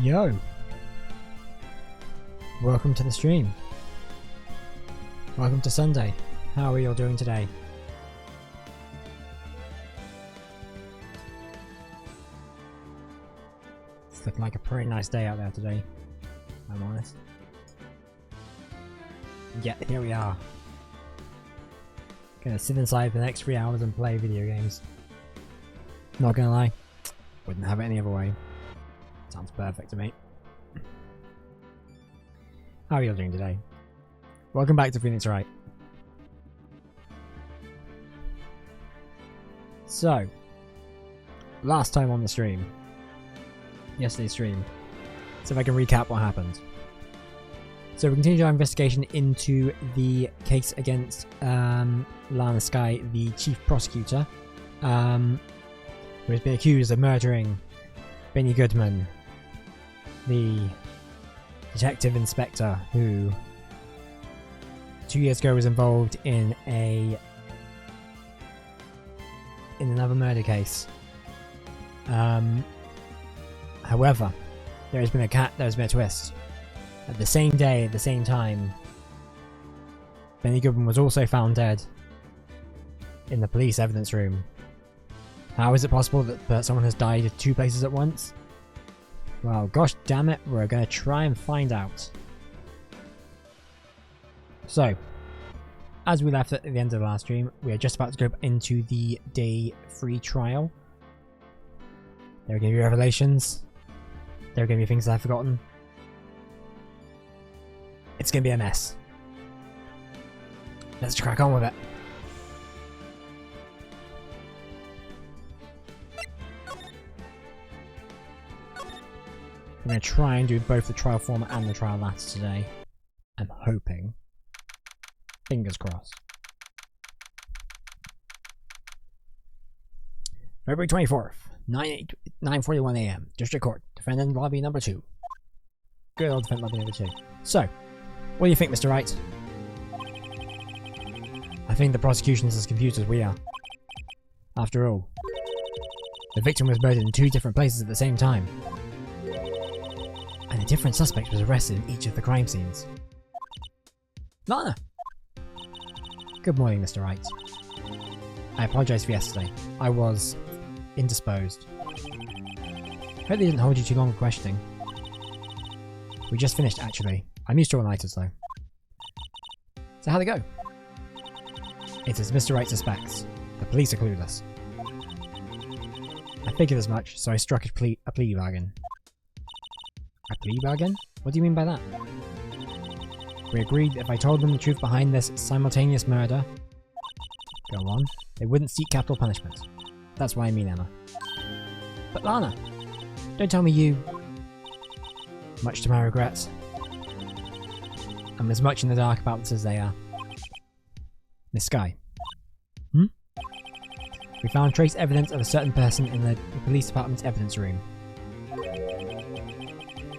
Yo! Welcome to the stream. Welcome to Sunday. How are you all doing today? It's looking like a pretty nice day out there today, if I'm honest. Yeah, here we are. Gonna sit inside for the next 3 hours and play video games. Not gonna lie, wouldn't have it any other way. Sounds perfect to me. How are you all doing today? Welcome back to Phoenix Wright. So, last time on the stream, yesterday's stream, so if I can recap what happened. So we continued our investigation into the case against Lana Skye, the chief prosecutor, who has been accused of murdering Benny Goodman, the detective inspector who 2 years ago was involved in another murder case. However, there has been a twist. At the same day, at the same time, Benny Goodman was also found dead in the police evidence room. How is it possible that someone has died at two places at once? Well, gosh damn it, we're gonna try and find out. So, as we left at the end of the last stream, we are just about to go into the day 3 trial. There are going to be revelations. There are going to be things that I've forgotten. It's going to be a mess. Let's crack on with it. I'm going to try and do both the trial format and the trial latter today. I'm hoping. Fingers crossed. February 24th, 9:41 AM, District Court, Defendant Lobby number 2. Good old Defendant Lobby number 2. So, what do you think, Mr. Wright? I think the prosecution is as confused as we are. After all, the victim was murdered in 2 different places at the same time. And a different suspect was arrested in each of the crime scenes. Lana! Good morning, Mr. Wright. I apologise for yesterday. I was indisposed. Hope they didn't hold you too long for questioning. We just finished, actually. I'm used to all-nighters, though. So how'd it go? It's as Mr. Wright suspects. The police are clueless. I figured as much, so I struck a plea bargain. A plea bargain? What do you mean by that? We agreed that if I told them the truth behind this simultaneous murder, go on, they wouldn't seek capital punishment. That's what I mean, Emma. But Lana, don't tell me you... Much to my regrets. I'm as much in the dark about this as they are. Miss Skye. We found trace evidence of a certain person in the police department's evidence room.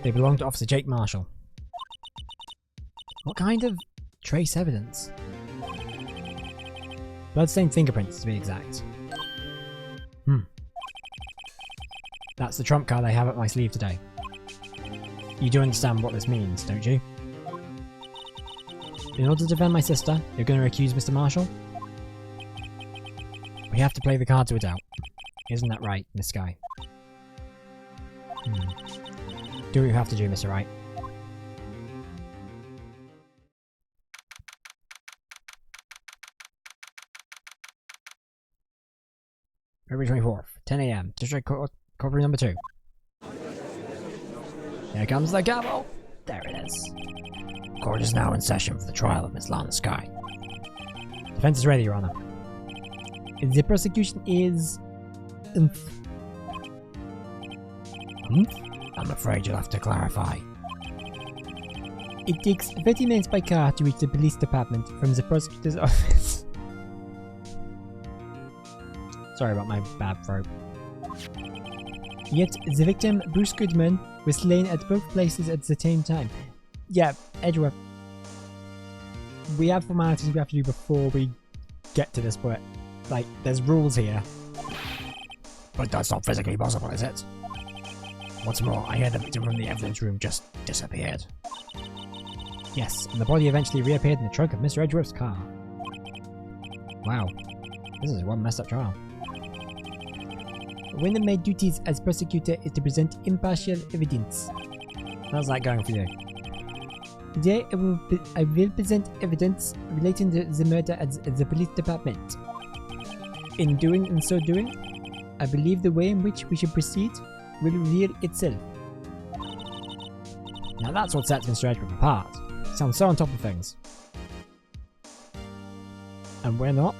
They belong to Officer Jake Marshall. What kind of trace evidence? Bloodstained fingerprints, to be exact. That's the trump card I have up my sleeve today. You do understand what this means, don't you? In order to defend my sister, you're going to accuse Mr. Marshall? We have to play the cards we're dealt. Isn't that right, Miss Skye? Do what you have to do, Mr. Wright. February 24th, 10 AM, District Court, Courtroom number 2. Here comes the gavel! There it is. Court is now in session for the trial of Miss Lana Skye. Defense is ready, Your Honor. The prosecution is... I'm afraid you'll have to clarify. It takes 30 minutes by car to reach the police department from the prosecutor's office. Sorry about my bad throat. Yet, the victim, Bruce Goodman, was slain at both places at the same time. Yeah, Edgeworth. We have formalities we have to do before we get to this point. Like, there's rules here. But that's not physically possible, is it? What's more, I heard the victim from the evidence room just disappeared. Yes, and the body eventually reappeared in the trunk of Mr. Edgeworth's car. Wow, this is one messed up trial. One of my duties as prosecutor is to present impartial evidence. How's that going for you? Today I will present evidence relating to the murder at the police department. In so doing, I believe the way in which we should proceed will reveal itself. Now that's what sets Mr. Edgeworth apart. He sounds so on top of things. And we're not.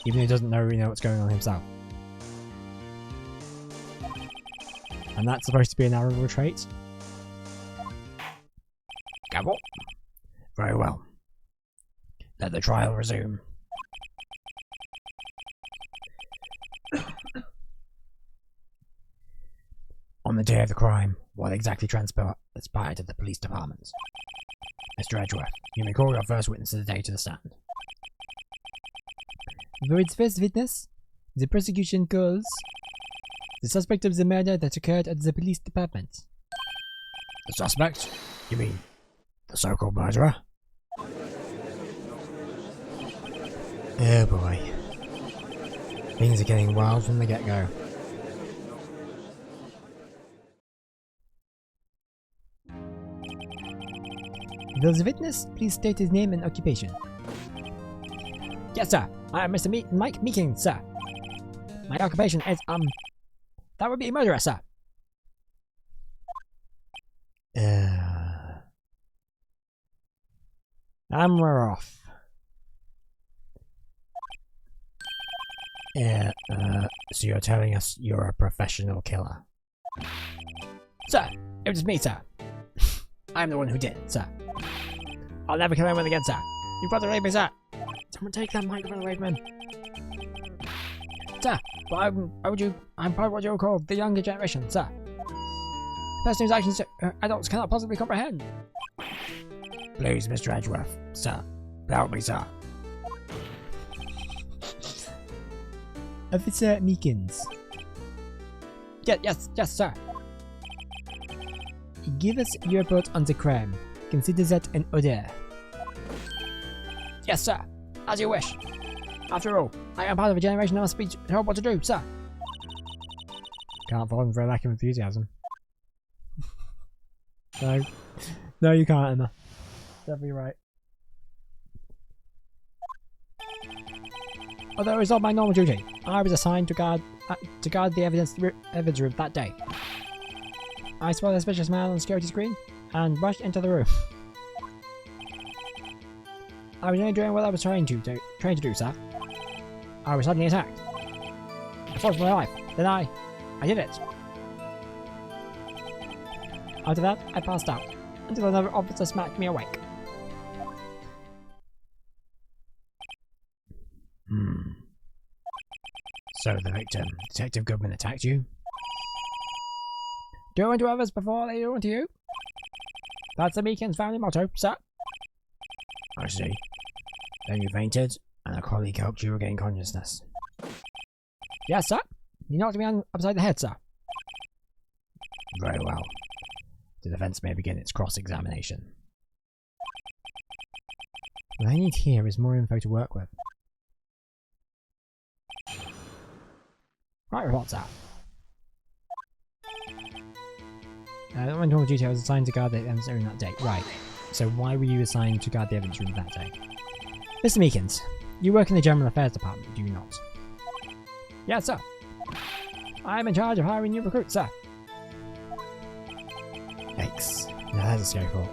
Even though he doesn't know what's going on himself. And that's supposed to be an admirable trait. Gavel. Very well. Let the trial resume. On the day of the crime, what exactly transpired at the police department? Mr. Edgeworth, you may call your first witness of the day to the stand. For its first witness, the prosecution calls the suspect of the murder that occurred at the police department. The suspect? You mean the so-called murderer? Oh boy. Things are getting wild from the get-go. Will the witness please state his name and occupation? Yes, sir. I am Mr. Mike Meekin, sir. My occupation is, that would be a murderer, sir. And we're off. So you're telling us you're a professional killer? Sir, it was me, sir. I'm the one who did it, sir. I'll never kill anyone again, sir. You've got to leave me, sir. Someone take that microphone away from him. Sir, but I'm part of what you'll call the younger generation, sir. A person whose actions adults cannot possibly comprehend. Please, Mr. Edgeworth, sir. Help me, sir. Officer Meekins. Yes, sir. Give us your report on the crime. Consider that an order. Yes, sir. As you wish. After all, I am part of a generation that must be told what to do, sir. Can't fault him for a lack of enthusiasm. No, you can't, Emma. Definitely right. Although it was not my normal duty, I was assigned to guard the evidence room that day. I spotted a suspicious man on the security screen and rushed into the room. I was only doing what I was trained to do, sir. I was suddenly attacked. I fought for my life. Then I did it. After that, I passed out until another officer smacked me awake. So the victim, Detective Goodman, attacked you? Do unto others before they do unto you? That's the Meekins family motto, sir. I see. Then you fainted, and a colleague helped you regain consciousness. Yes, sir. You knocked me upside the head, sir. Very well. The defense may begin its cross-examination. What I need here is more info to work with. Right report, sir. When normal duty, I was assigned to guard the evidence room that day. Right. So why were you assigned to guard the evidence room that day? Mr. Meekins, you work in the General Affairs Department, do you not? Yes, sir. I am in charge of hiring new recruits, sir. Yikes. Now that's a scary thought.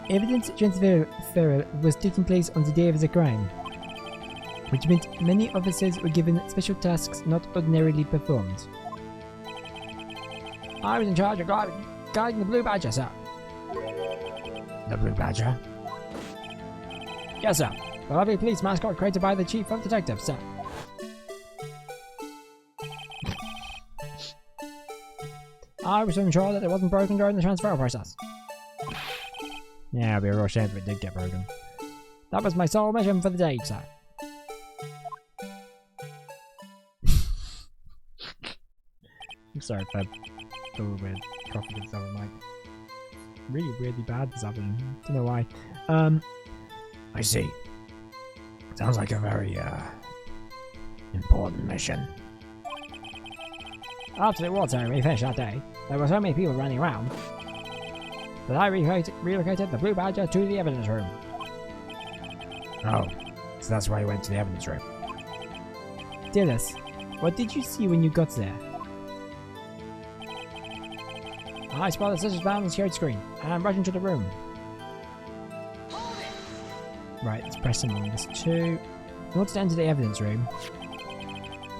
Evidence transfer was taking place on the day of the crime, which meant many officers were given special tasks not ordinarily performed. I was in charge of guiding the Blue Badger, sir. The Blue Badger? Yes, sir. The lovely police mascot created by the Chief of Detectives, sir. I was to ensure that it wasn't broken during the transfer process. Yeah, it'd be a real shame if it did get broken. That was my sole mission for the day, sir. Sorry for the weird coffee and stuff. I'm like, really weirdly bad this happened. Don't know why. I see. Sounds like a very, important mission. After the water we finished that day, there were so many people running around that I relocated the Blue Badger to the evidence room. Oh, so that's why you went to the evidence room. Dillis, what did you see when you got there? I spotted the scissors found on the security screen, and I'm rushing to the room. Right, let's press him on this too. In order to enter the evidence room,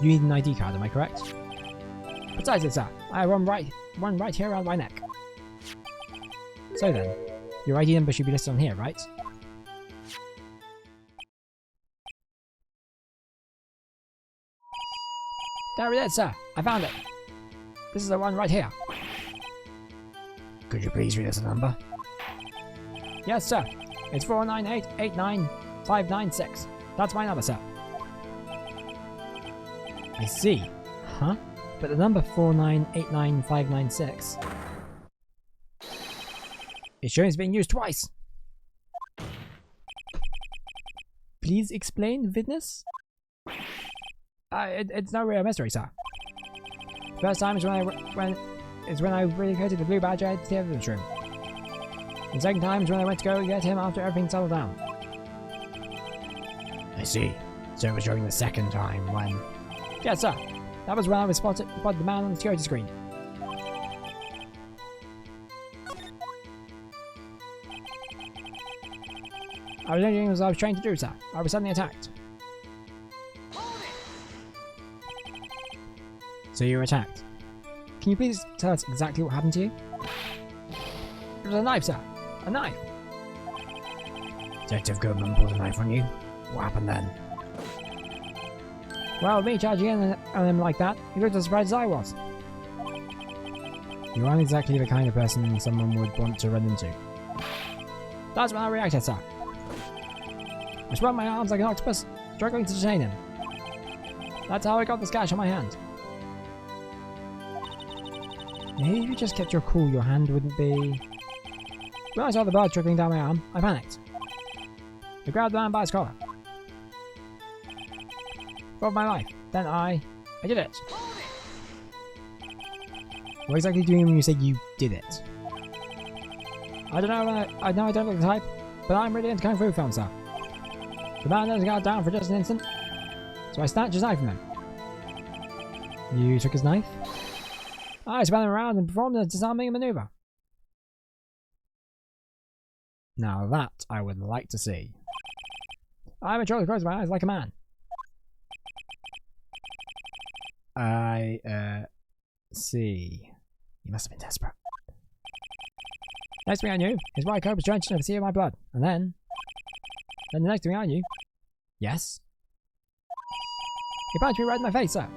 you need an ID card, am I correct? Besides it, sir, I have one right here around my neck. So then, your ID number should be listed on here, right? There it is, sir. I found it. This is the one right here. Could you please read us the number? Yes, sir. It's 498-89596. That's my number, sir. I see. Huh? But the number 4989596 is showing it's being used twice. Please explain, witness? It's no real mystery, sir. First time is when I relocated the Blue Badger to the evidence room. The second time is when I went to go get him after everything settled down. I see. So it was during the second time when... Yes, sir. That was when I was spotted the man on the security screen. I was doing as I was trained to do, sir. I was suddenly attacked. So you were attacked. Can you please tell us exactly what happened to you? It was a knife, sir. A knife. Detective Goodman pulled a knife on you. What happened then? Well, me charging in on him like that, he looked as surprised as I was. You aren't exactly the kind of person someone would want to run into. That's when I reacted, sir. I swung my arms like an octopus, struggling to detain him. That's how I got the gash on my hand. Maybe if you just kept your cool, your hand wouldn't be... When I saw the blood trickling down my arm, I panicked. I grabbed the man by his collar. For my life. Then I did it. What exactly do you mean when you say you did it? I don't know, I know I don't look the type, but I'm really into Kung Fu films, sir. The man doesn't go down for just an instant, so I snatched his knife from him. You took his knife? I spun him around and performed a disarming maneuver. Now that I would like to see. I maturely closed my eyes like a man. I see. He must have been desperate. Next thing I knew, his right coat was drenched in a sea of my blood. And then the next thing I knew, yes? He punched me right in my face, sir.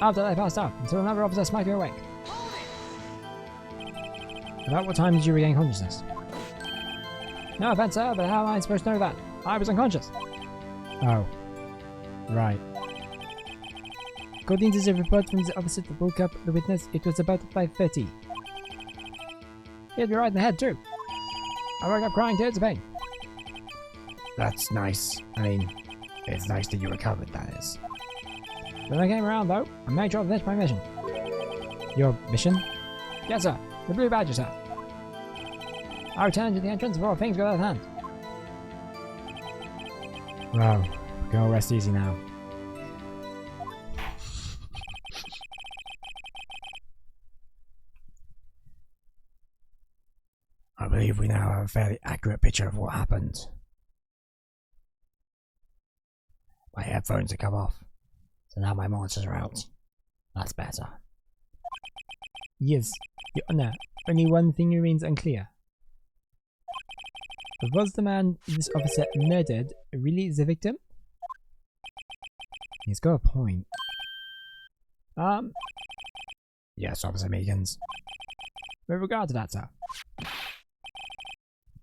After that, I passed out until another officer smacked me awake. About what time did you regain consciousness? No offense, sir, but how am I supposed to know that? I was unconscious. Oh. Right. According to the report from the officer that woke up the witness, it was about 5:30. He hit me right in the head, too. I woke up crying tears of pain. That's nice. I mean, it's nice that you recovered, that is. When I came around, though, I made sure to finish my mission. Your mission? Yes, sir. The Blue Badger, sir. I returned to the entrance before things got out of hand. Wow. Go rest easy now. I believe we now have a fairly accurate picture of what happened. My headphones have come off, so now my monitors are out. That's better. Yes, Your Honor, only one thing remains unclear. Was the man this officer murdered really the victim? He's got a point. Yes, Officer Meekins. With regard to that, sir.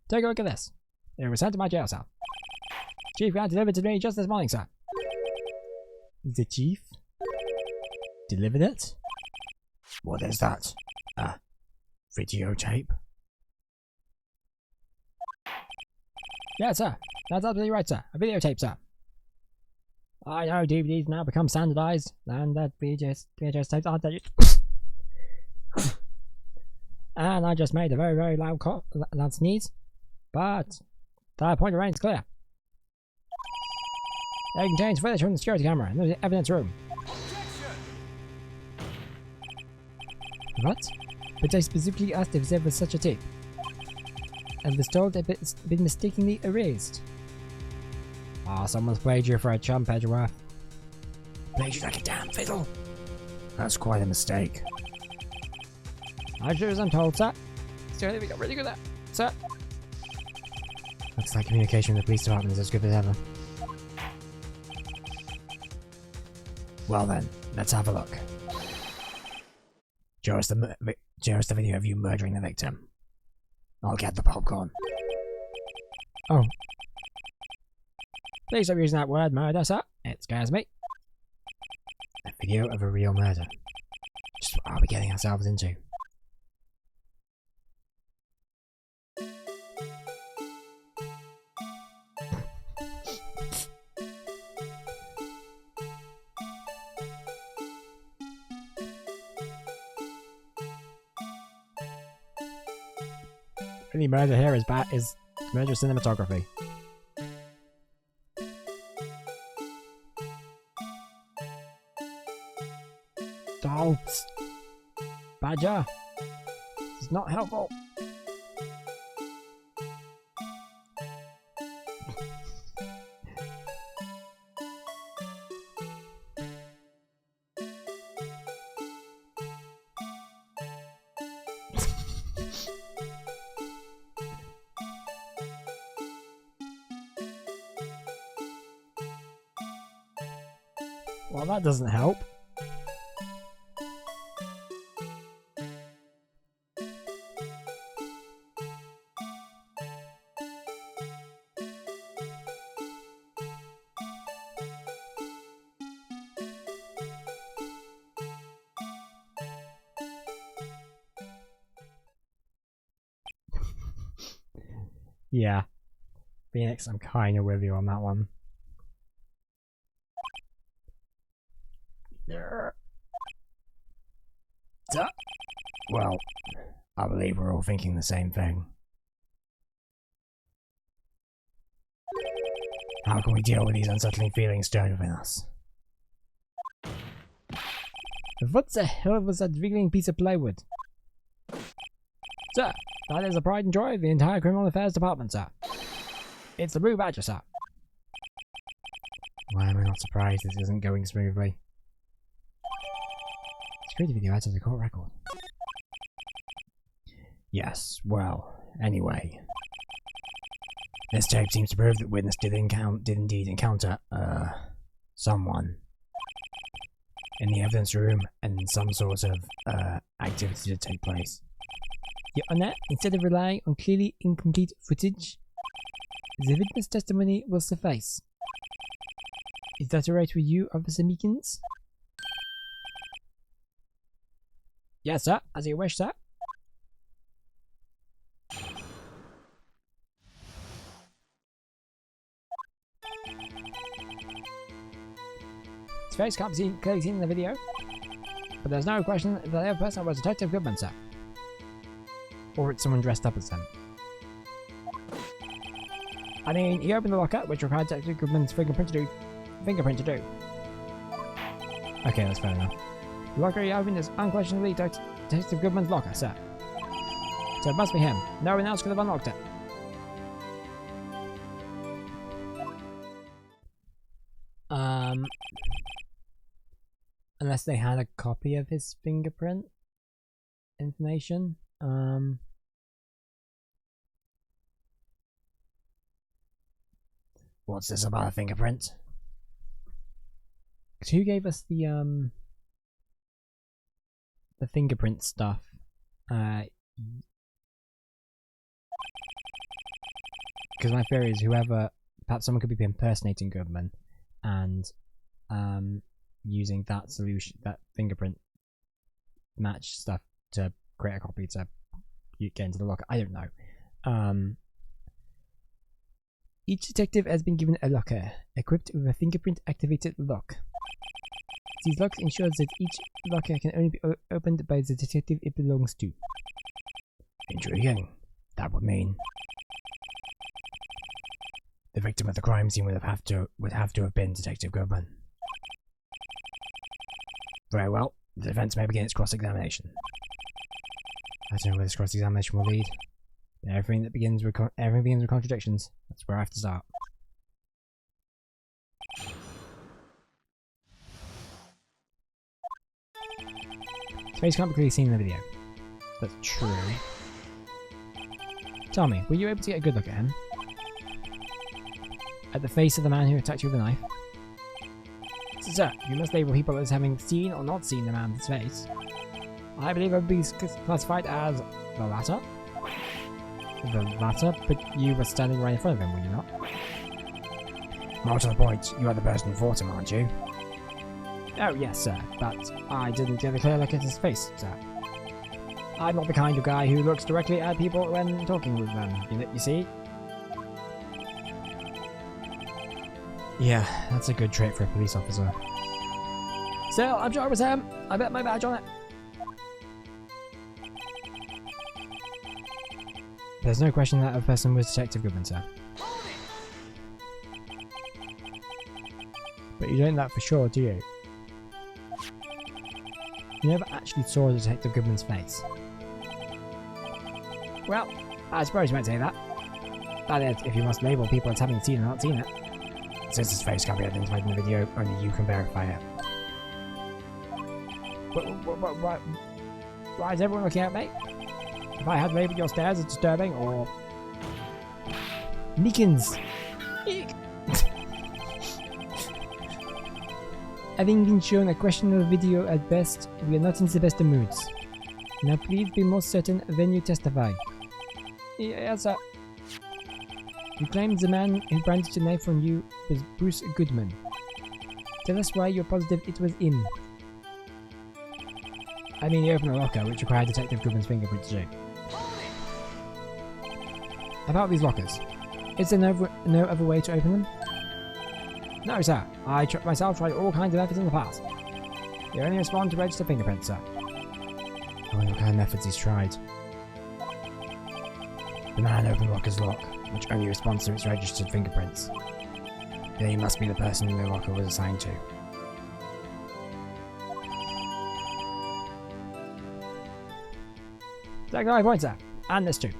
Take a look at this. It was sent to my jail cell. Chief got delivered to me just this morning, sir. The chief? Delivered it? What is that? A videotape? Yeah, sir. That's absolutely right, sir. A videotape, sir. I know DVDs now become standardized, and that VHS tapes aren't that. And I just made a very, very loud sneeze, but the point remains clear. It contains footage from the security camera in the evidence room. What? But I specifically asked if there was such a tape, and was told that it's been mistakenly erased. Ah, someone's played you for a chump, Edgeworth. Played you like a damn fiddle. That's quite a mistake. I do as I'm told, sir. So we got really good at that, sir. Looks like communication with the police department is as good as ever. Well then, let's have a look. Show us the video of you murdering the victim. I'll get the popcorn. Oh. Please stop using that word murder, sir. It scares me. A video of a real murder. Just what are we getting ourselves into? Any murder here is murder cinematography. Don't! Badger! This is not helpful! Well, that doesn't help. Yeah. Phoenix, I'm kinda with you on that one. Well, I believe we're all thinking the same thing. How can we deal with these unsettling feelings stirring within us? What the hell was that wriggling piece of plywood? Sir, that is the pride and joy of the entire Criminal Affairs Department, sir. It's the Blue Badger, sir. Why am I not surprised this isn't going smoothly? Security video adds to the court record. Yes, well, anyway. This tape seems to prove that witness did indeed encounter, someone in the evidence room, and some sort of, activity did take place. Your Honor, instead of relying on clearly incomplete footage, the witness testimony will suffice. Is that alright with you, Officer Meekins? Yes, sir. As you wish, sir. His face can't be clearly seen in the video, but there's no question that the other person was Detective Goodman, sir. Or it's someone dressed up as him. I mean, he opened the locker, which required Detective Goodman's fingerprint to do. Okay, that's fair enough. The locker he opened is unquestionably Detective Goodman's locker, sir. So it must be him. No one else could have unlocked it. Unless they had a copy of his fingerprint information. What's this about a fingerprint? Who gave us the fingerprint stuff? Because my theory is perhaps someone could be impersonating Goodman, and using that solution, that fingerprint match stuff to create a copy to get into the locker. I don't know. Each detective has been given a locker equipped with a fingerprint activated lock. These locks ensure that each locker can only be opened by the detective it belongs to. Intriguing. That would mean the victim of the crime scene would have to have been Detective Goodman. Very well. The defense may begin its cross-examination. I don't know where this cross-examination will lead. Everything begins with contradictions. That's where I have to start. His face can't be clearly seen in the video. That's true. Tell me, were you able to get a good look at him? At the face of the man who attacked you with a knife? Sir, you must label people as having seen or not seen the man's face. I believe it would be classified as the latter. The latter? But you were standing right in front of him, were you not? More to the point, you are the person who fought him, aren't you? Oh, yes, sir, but I didn't get a clear look at his face, sir. I'm not the kind of guy who looks directly at people when talking with them, you see? Yeah, that's a good trait for a police officer. Still, I'm sure it was him. I bet my badge on it. There's no question that a person was Detective Goodman, sir. But you don't know that for sure, do you? You never actually saw Detective Goodman's face. Well, I suppose you might say that. That is, if you must label people as having seen or not seen it. Since his face can't be identified in the video, only you can verify it. Why is everyone looking at me? If I had labelled your stares as disturbing, or... Meekins! Eek! Having been shown a questionable video at best, we are not in the best of moods. Now please be more certain when you testify. Yes, sir. You claimed the man who brandished a knife on you was Bruce Goodman. Tell us why you're positive it was him. I mean, you opened a locker, which required Detective Goodman's fingerprint to do. About these lockers, is there no other way to open them? No, sir. I myself tried all kinds of methods in the past. You only respond to register fingerprints, sir. I wonder what kind of methods he's tried. The man opened the locker's lock, which only responds to its registered fingerprints. Then he must be the person the locker was assigned to. Exactly my point, sir. And this too.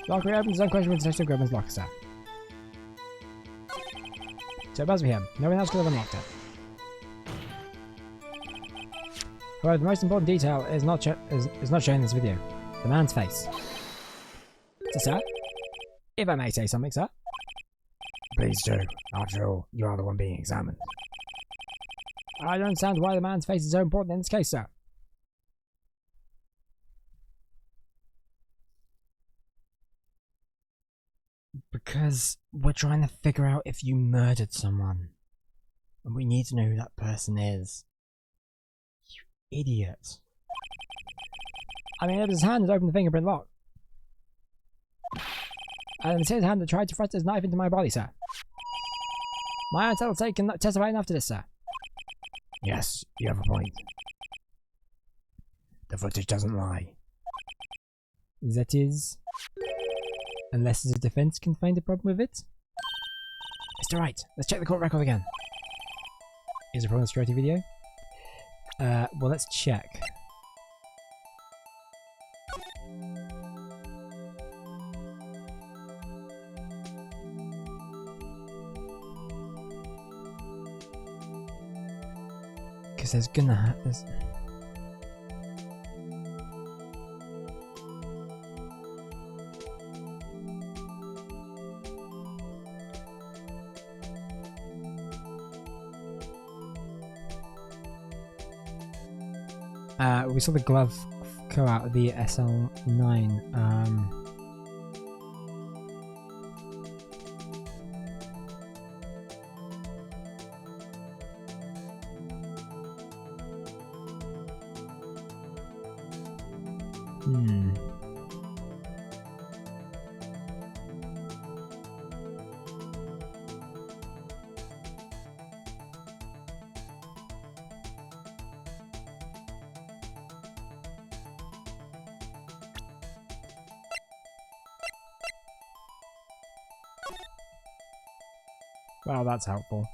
Locker reopens on question with Detective Goodman's locker, sir. So it must be him. No one else could have unlocked it. However, the most important detail is not shown in this video. The man's face. So, sir, if I may say something, sir. Please do. After all, you are the one being examined. I don't understand why the man's face is so important in this case, sir. Because we're trying to figure out if you murdered someone. And we need to know who that person is. You idiot. I mean, it was his hand that opened the fingerprint lock. And it's his hand that tried to thrust his knife into my body, sir. My own settled sake can testify enough to this, sir. Yes, you have a point. The footage doesn't lie. That is... unless the defense can find a problem with it? Mr. Wright, let's check the court record again. Is there a problem with the security video? Well, let's check. Because there's gonna there's... we saw the glove go out of the SL9. Well, that's helpful.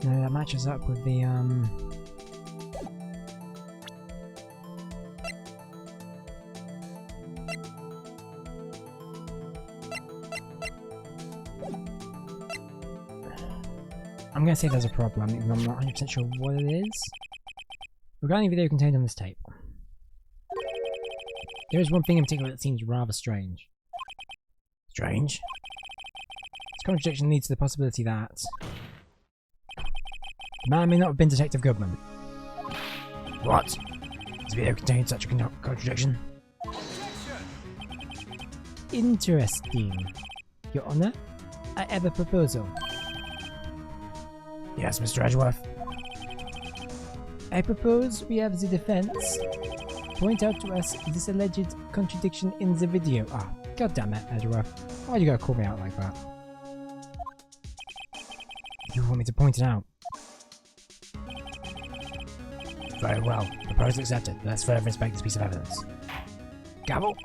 No, that matches up with the, I'm gonna say there's a problem, even though I'm not 100% sure what it is. Regarding the video contained on this tape, there is one thing in particular that seems rather strange. Strange? This contradiction leads to the possibility that the man may not have been Detective Goodman. What? This video contains such a contradiction? Interesting. Your Honor, I have a proposal. Yes, Mr. Edgeworth. I propose we have the defense point out to us this alleged contradiction in the video. Ah, god damn it, Edgeworth. Why you gotta call me out like that? You want me to point it out? Very well. Proposal accepted. Let's further inspect this piece of evidence. Gavel?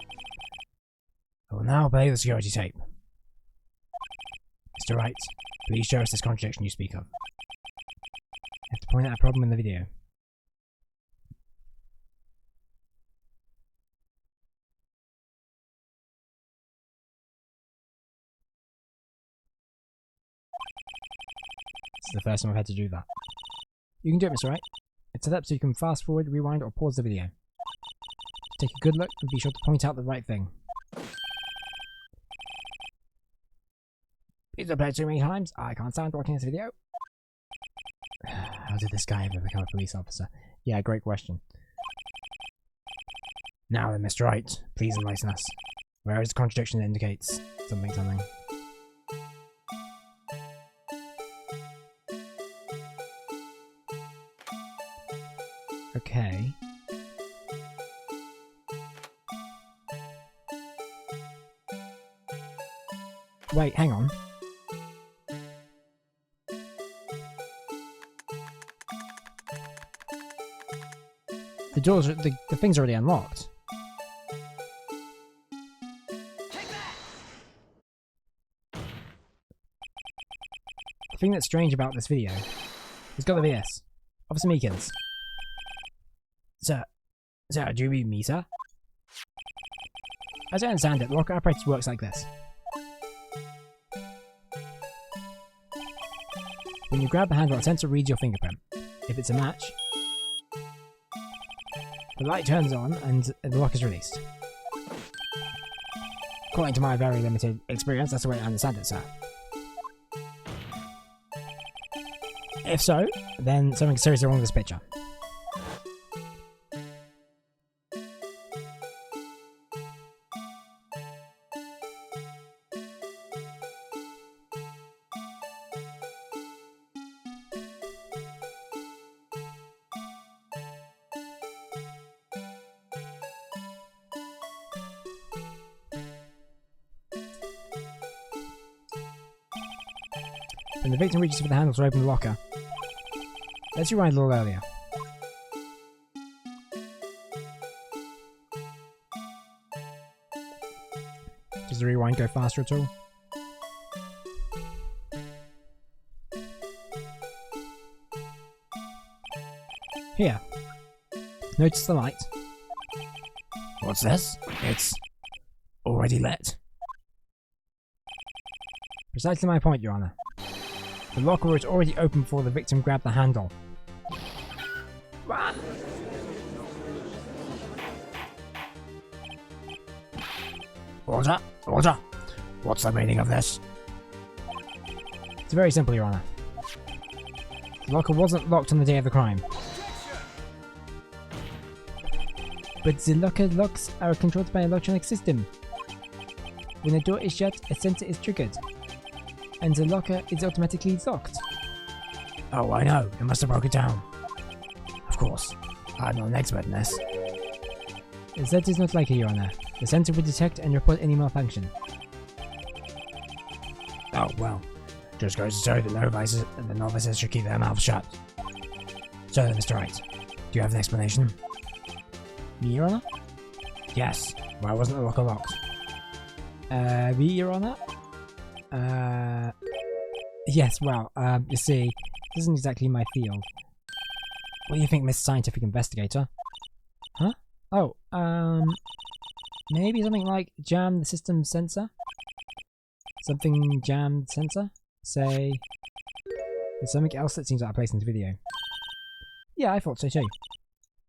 I will now play the security tape. Mr. Wright, please show us this contradiction you speak of. I have to point out a problem in the video. This is the first time I've had to do that. You can do it, Mr. Wright. It's set up so you can fast forward, rewind, or pause the video. Take a good look and be sure to point out the right thing. Please don't play it too many times. I can't stand watching this video. How did this guy ever become a police officer? Yeah, great question. Now then, Mr. Wright, please enlighten us. Where is the contradiction that indicates something? Okay. Wait, hang on. The doors, the thing's already unlocked. The thing that's strange about this video has got to be this. Officer Meekins. Sir, do you mean me, sir? As I understand it, the locker apparatus works like this. When you grab the handle, a sensor reads your fingerprint. If it's a match, the light turns on and the lock is released. According to my very limited experience, that's the way I understand it, sir. If so, then something seriously wrong with this picture. When the victim reaches for the handle to open the locker, let's rewind a little earlier. Does the rewind go faster at all? Here. Notice the light. What's this? It's already lit. Precisely my point, Your Honor. The locker was already open before the victim grabbed the handle. Run! Order! Order! What's the meaning of this? It's very simple, Your Honor. The locker wasn't locked on the day of the crime. But the locker locks are controlled by an electronic system. When the door is shut, a sensor is triggered, and the locker is automatically locked. Oh, I know. It must have broken down. Of course. I'm not an expert in this. That is not likely, Your Honor. The sensor will detect and report any malfunction. Oh, well. Just goes to show that the novices should keep their mouths shut. So then, Mr. Wright, do you have an explanation? Me, Your Honor? Yes. Why wasn't the locker locked? Me, Your Honor? Yes, well, you see, this isn't exactly my field. What do you think, Miss Scientific Investigator? Huh? Oh, maybe something like jam the system sensor? Something jammed sensor? Say, there's something else that seems out of place in the video. Yeah, I thought so too.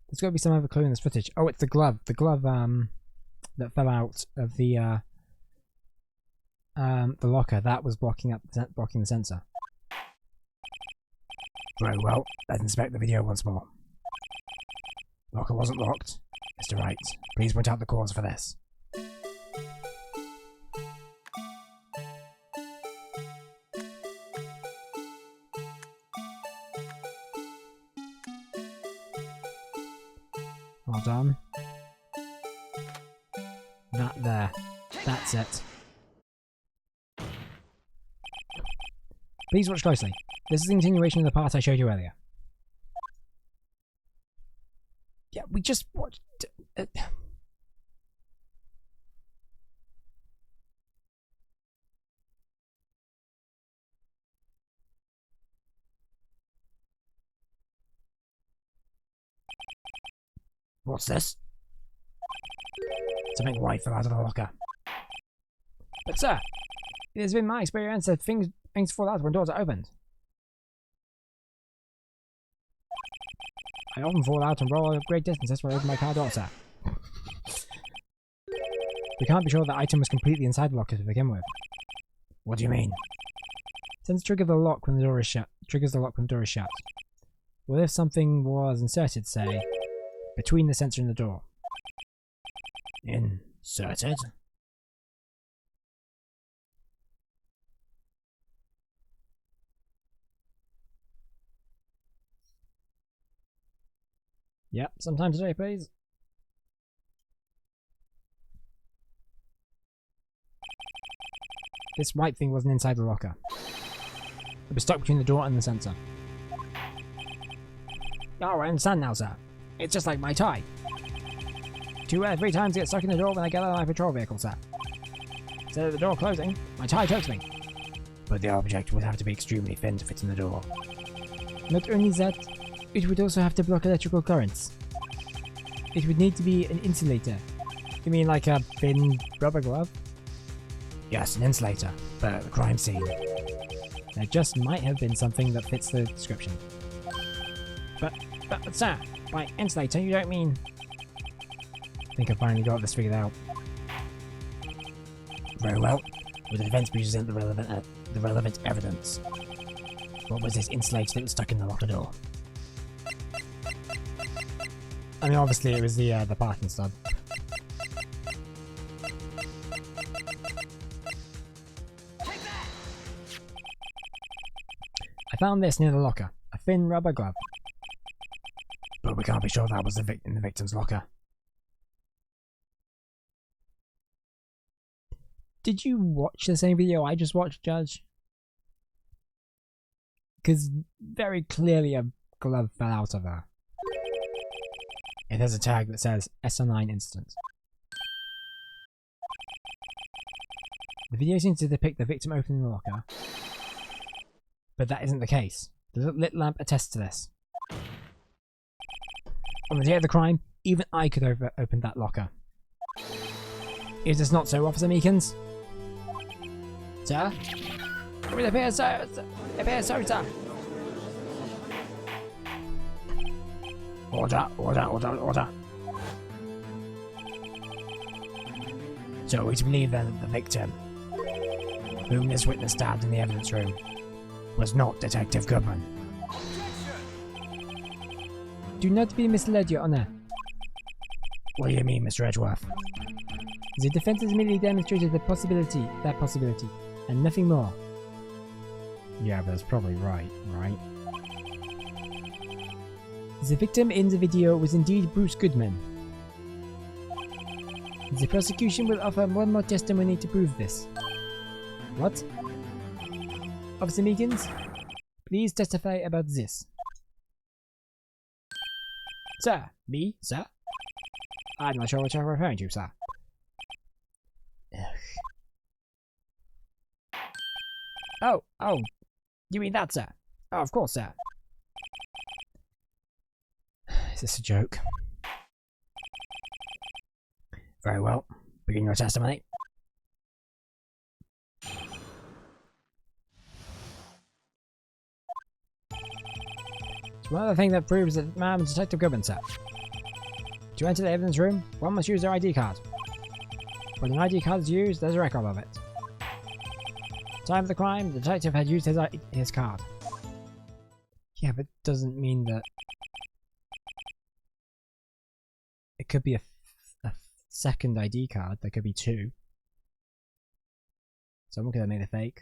There's got to be some other clue in this footage. Oh, it's the glove. The glove, that fell out of the locker. That was blocking the sensor. Very well. Let's inspect the video once more. Locker wasn't locked. Mr. Wright, please point out the cause for this. Well done. That there. That's it. Please watch closely. This is a continuation of the part I showed you earlier. Yeah, we just watched... What's this? Something white fell out of the locker. But sir, it has been my experience that things fall out when doors are opened. I often fall out and roll a great distances when I open my car door, sir. We can't be sure the item was completely inside the locker to begin with. What do you mean? Since triggers the lock when the door is shut. What if something was inserted, say, between the sensor and the door? Inserted? Yep, sometime today, please. This white thing wasn't inside the locker. It was stuck between the door and the sensor. Oh, I understand now, sir. It's just like my tie. 2 out of 3 times get stuck in the door when I get out of my patrol vehicle, sir. Instead of the door closing, my tie chokes me. But the object would have to be extremely thin to fit in the door. Not only that, it would also have to block electrical currents. It would need to be an insulator. You mean like a thin rubber glove? Yes, an insulator, but at the crime scene. There just might have been something that fits the description. But sir, by insulator you don't mean... I think I finally got this figured out. Very well. Will the defense present the relevant evidence? What was this insulator that was stuck in the locker door? I mean, obviously it was the parking stud. I found this near the locker. A thin rubber glove. But we can't be sure that was in the victim's locker. Did you watch the same video I just watched, Judge? Because very clearly a glove fell out of her. It has a tag that says SR9 incident. The video seems to depict the victim opening the locker, but that isn't the case. The lit lamp attests to this. On the day of the crime, even I could have opened that locker. Is this not so, Officer Meekins? Sir? It appears so, sir. Order. So we believe then that the victim, whom this witness stabbed in the evidence room, was not Detective Goodman. Do not be misled, Your Honor. What do you mean, Mr. Edgeworth? The defense has merely demonstrated that possibility, and nothing more. Yeah, but that's probably right? The victim in the video was indeed Bruce Goodman. The prosecution will offer one more testimony to prove this. What? Officer Meekins, please testify about this. Sir? Me? Sir? I'm not sure what you're referring to, sir. Oh, you mean that, sir? Oh, of course, sir. Is this a joke? Very well. Begin your testimony. It's one of the things that proves that man was Detective Goodman, sir. To enter the evidence room, one must use their ID card. When an ID card is used, there's a record of it. Time of the crime, the detective had used his card. Yeah, but it doesn't mean that... It could be a second ID card, there could be two. Someone could have made a fake.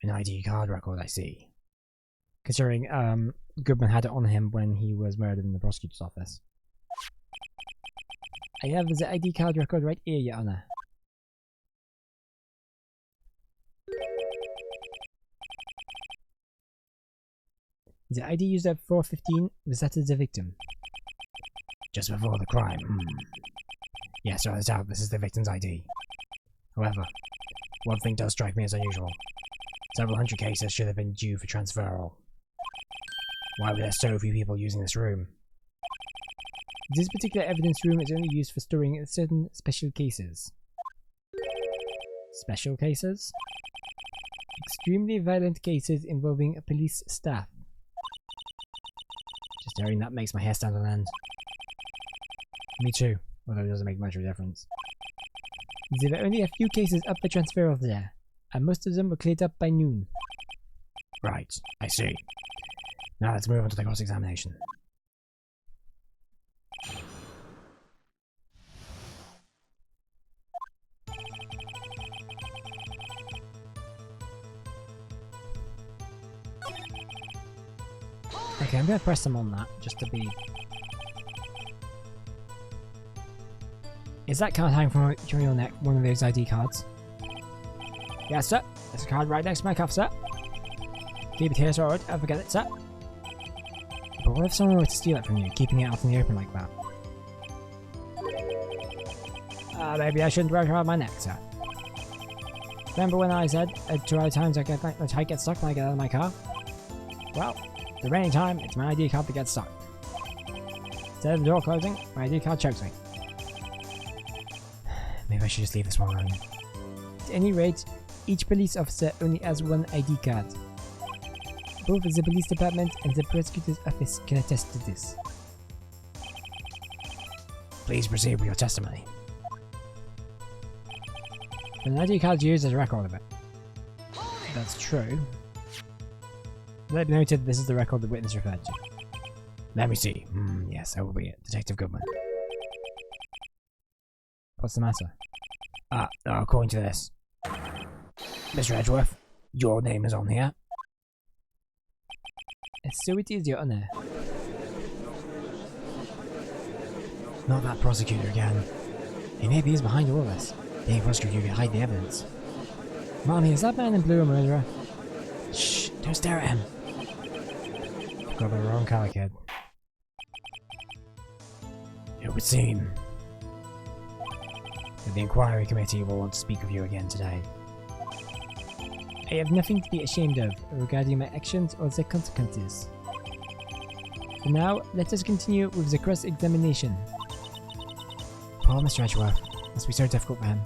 An ID card record, I see. Considering Goodman had it on him when he was murdered in the prosecutor's office. I have the ID card record right here, Your Honor. The ID used at 4:15 was that of the victim. Just before the crime. Yes, without a doubt, this is the victim's ID. However, one thing does strike me as unusual. Several hundred cases should have been due for transferal. Why were there so few people using this room? This particular evidence room is only used for storing certain special cases. Special cases? Extremely violent cases involving police staff. Just hearing that makes my hair stand on end. Me too, although it doesn't make much of a difference. There were only a few cases up for transferal there, and most of them were cleared up by noon. Right, I see. Now let's move on to the cross-examination. Okay, I'm going to press them on that, just to be... Is that card hanging from your neck, one of those ID cards? Yes, sir. There's a card right next to my cuff, sir. Keep it here so I won't forget it, sir. But what if someone were to steal it from you, keeping it out in the open like that? Maybe I shouldn't wear it around my neck, sir. Remember when I said 2 other times the tie gets stuck when I get out of my car? Well, the remaining time, it's my ID card that gets stuck. Instead of the door closing, my ID card chokes me. Maybe I should just leave this one alone. At any rate, each police officer only has one ID card. Both the police department and the prosecutor's office can attest to this. Please proceed with your testimony. An ID card is used as a record of it. That's true. Let it be noted, this is the record the witness referred to. Let me see. Yes, that will be it. Detective Goodman. What's the matter? According to this. Mr. Edgeworth, your name is on here. So it is, Your Honor. Not that prosecutor again. He maybe is behind all this. The prosecutor can hide the evidence. Mommy, is that man in blue a murderer? Shh, don't stare at him. I've got the wrong colour, kid. It would seem that the inquiry committee will want to speak with you again today. I have nothing to be ashamed of regarding my actions or their consequences. For now, let us continue with the cross-examination. Poor Mr. Edgeworth. Must be so difficult for him.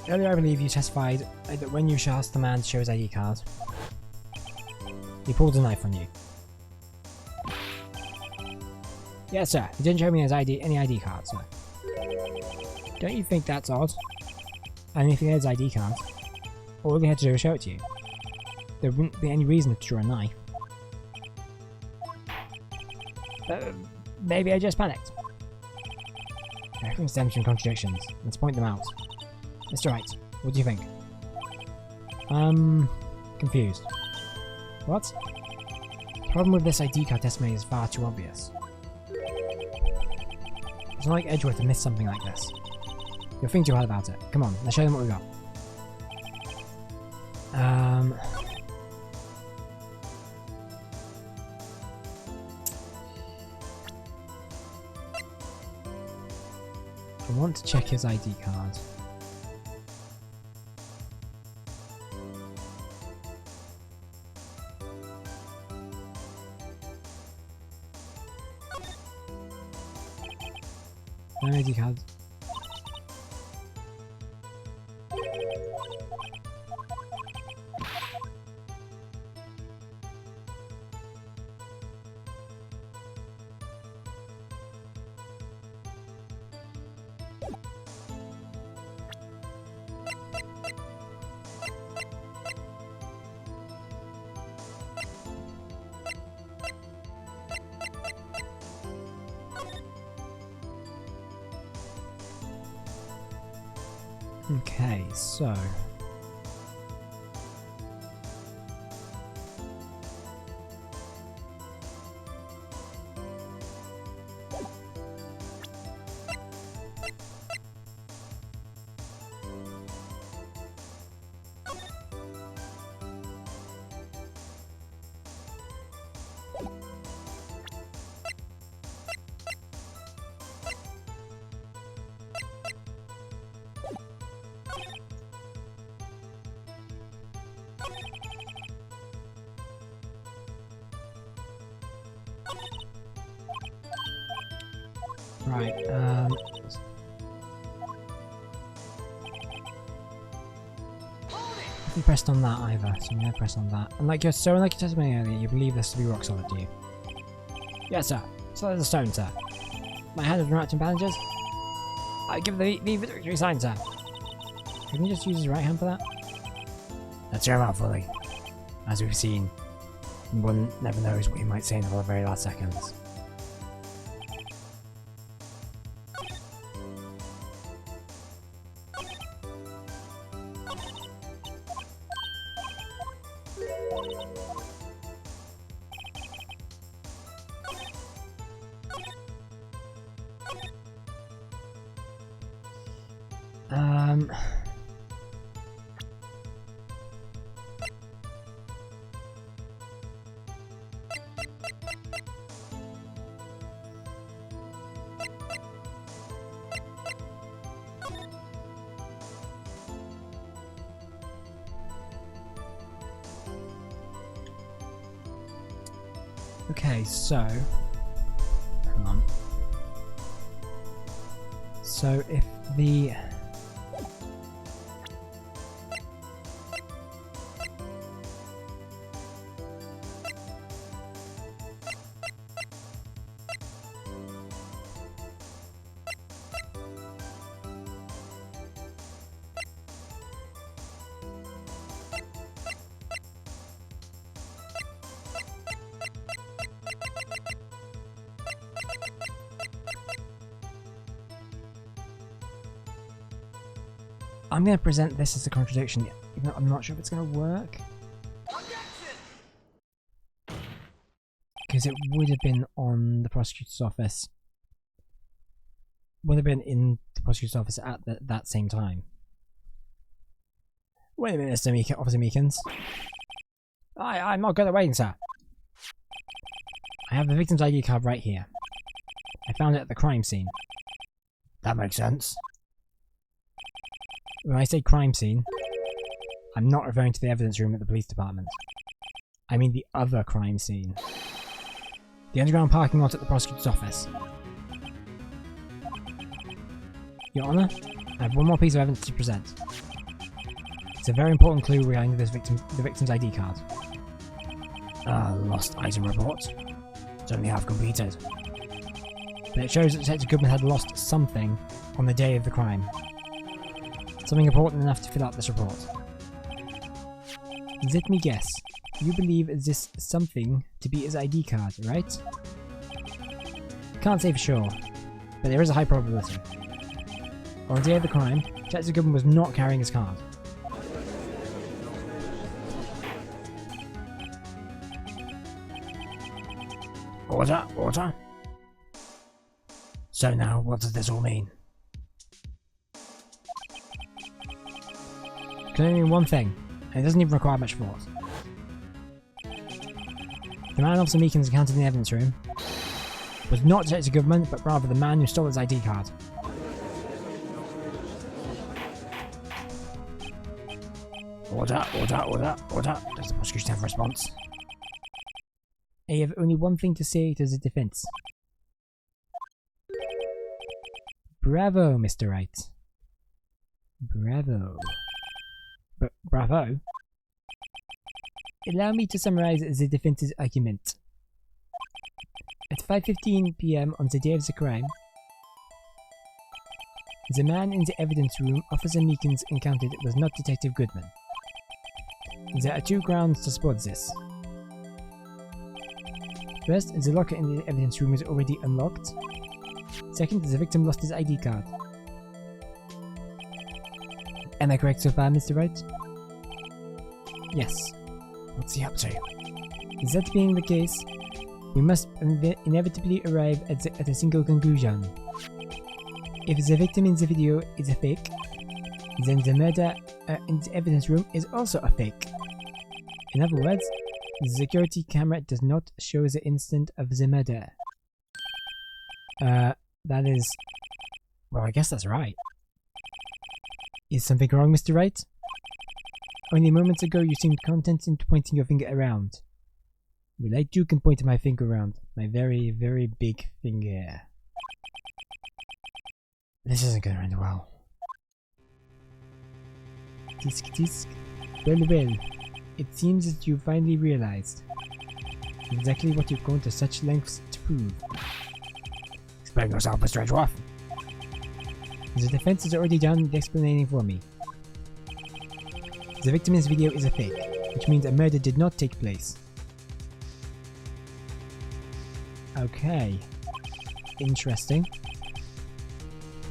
Earlier I believe you testified that when you asked the man to show his ID card, he pulled a knife on you. Yes, sir. He didn't show me his any ID card, sir. Don't you think that's odd? And if he had his ID card, all he had to do was show it to you. There wouldn't be any reason to draw a knife. Maybe I just panicked. Everything stems from contradictions. Let's point them out. Mr. Wright, what do you think? Confused. What? The problem with this ID card testimony is far too obvious. It's not like Edgeworth to miss something like this. You'll think too hard about it. Come on, let's show them what we got. I want to check his ID card. No ID card. Okay, so... Right, you pressed on that either, so I'm gonna press on that. And like your testimony earlier, you believe this to be rock solid, do you? Yes, sir. Solid as a stone, sir. My hand has been wrapped in bandages. I give the victory sign, sir. Can you just use his right hand for that? Let's hear him out fully. As we've seen, one never knows what he might say in the very last seconds. Okay, so... hang on. So if the... I'm going to present this as a contradiction, even though I'm not sure if it's going to work. Because it would have been on the prosecutor's office. Would have been in the prosecutor's office at that same time. Wait a minute, Mr. Officer Meekins. I'm not good at waiting, sir. I have the victim's ID card right here. I found it at the crime scene. That makes sense. When I say crime scene, I'm not referring to the evidence room at the police department. I mean the other crime scene. The underground parking lot at the prosecutor's office. Your Honour, I have one more piece of evidence to present. It's a very important clue regarding the victim's ID card. Lost item report. Certainly have completed. But it shows that Detective Goodman had lost something on the day of the crime. Something important enough to fill out this report. Let me guess. You believe this something to be his ID card, right? can't say for sure, but there is a high probability. On the day of the crime, Detective Goodman was not carrying his card. Order, order. So now, what does this all mean? It can only mean one thing, and it doesn't even require much thought. The man Officer Meekins encountered in the evidence room was not Detective Goodman, but rather the man who stole his ID card. Order, order, order, order. Does the prosecution have a response? I have only one thing to say to the defense. Bravo, Mr. Wright. Bravo. Bravo? Allow me to summarize the defense's argument. At 5:15 p.m. on the day of the crime, the man in the evidence room Officer Meekins encountered was not Detective Goodman. There are two grounds to support this. First, the locker in the evidence room is already unlocked. Second, the victim lost his ID card. Am I correct so far, Mr. Wright? Yes. What's he up to? That being the case, we must inevitably arrive at a single conclusion. If the victim in the video is a fake, then the murder in the evidence room is also a fake. In other words, the security camera does not show the instant of the murder. That is... Well, I guess that's right. Is something wrong, Mr. Wright? Only moments ago you seemed content into pointing your finger around. Well, I too can point my finger around. My very, very big finger. This isn't going to end well. Tisk tisk. Well. It seems that you finally realized exactly what you've gone to such lengths to prove. Explain yourself, Mr. Edgeworth. The defense has already done the explaining for me. The victim in this video is a fake, which means a murder did not take place. Okay. Interesting.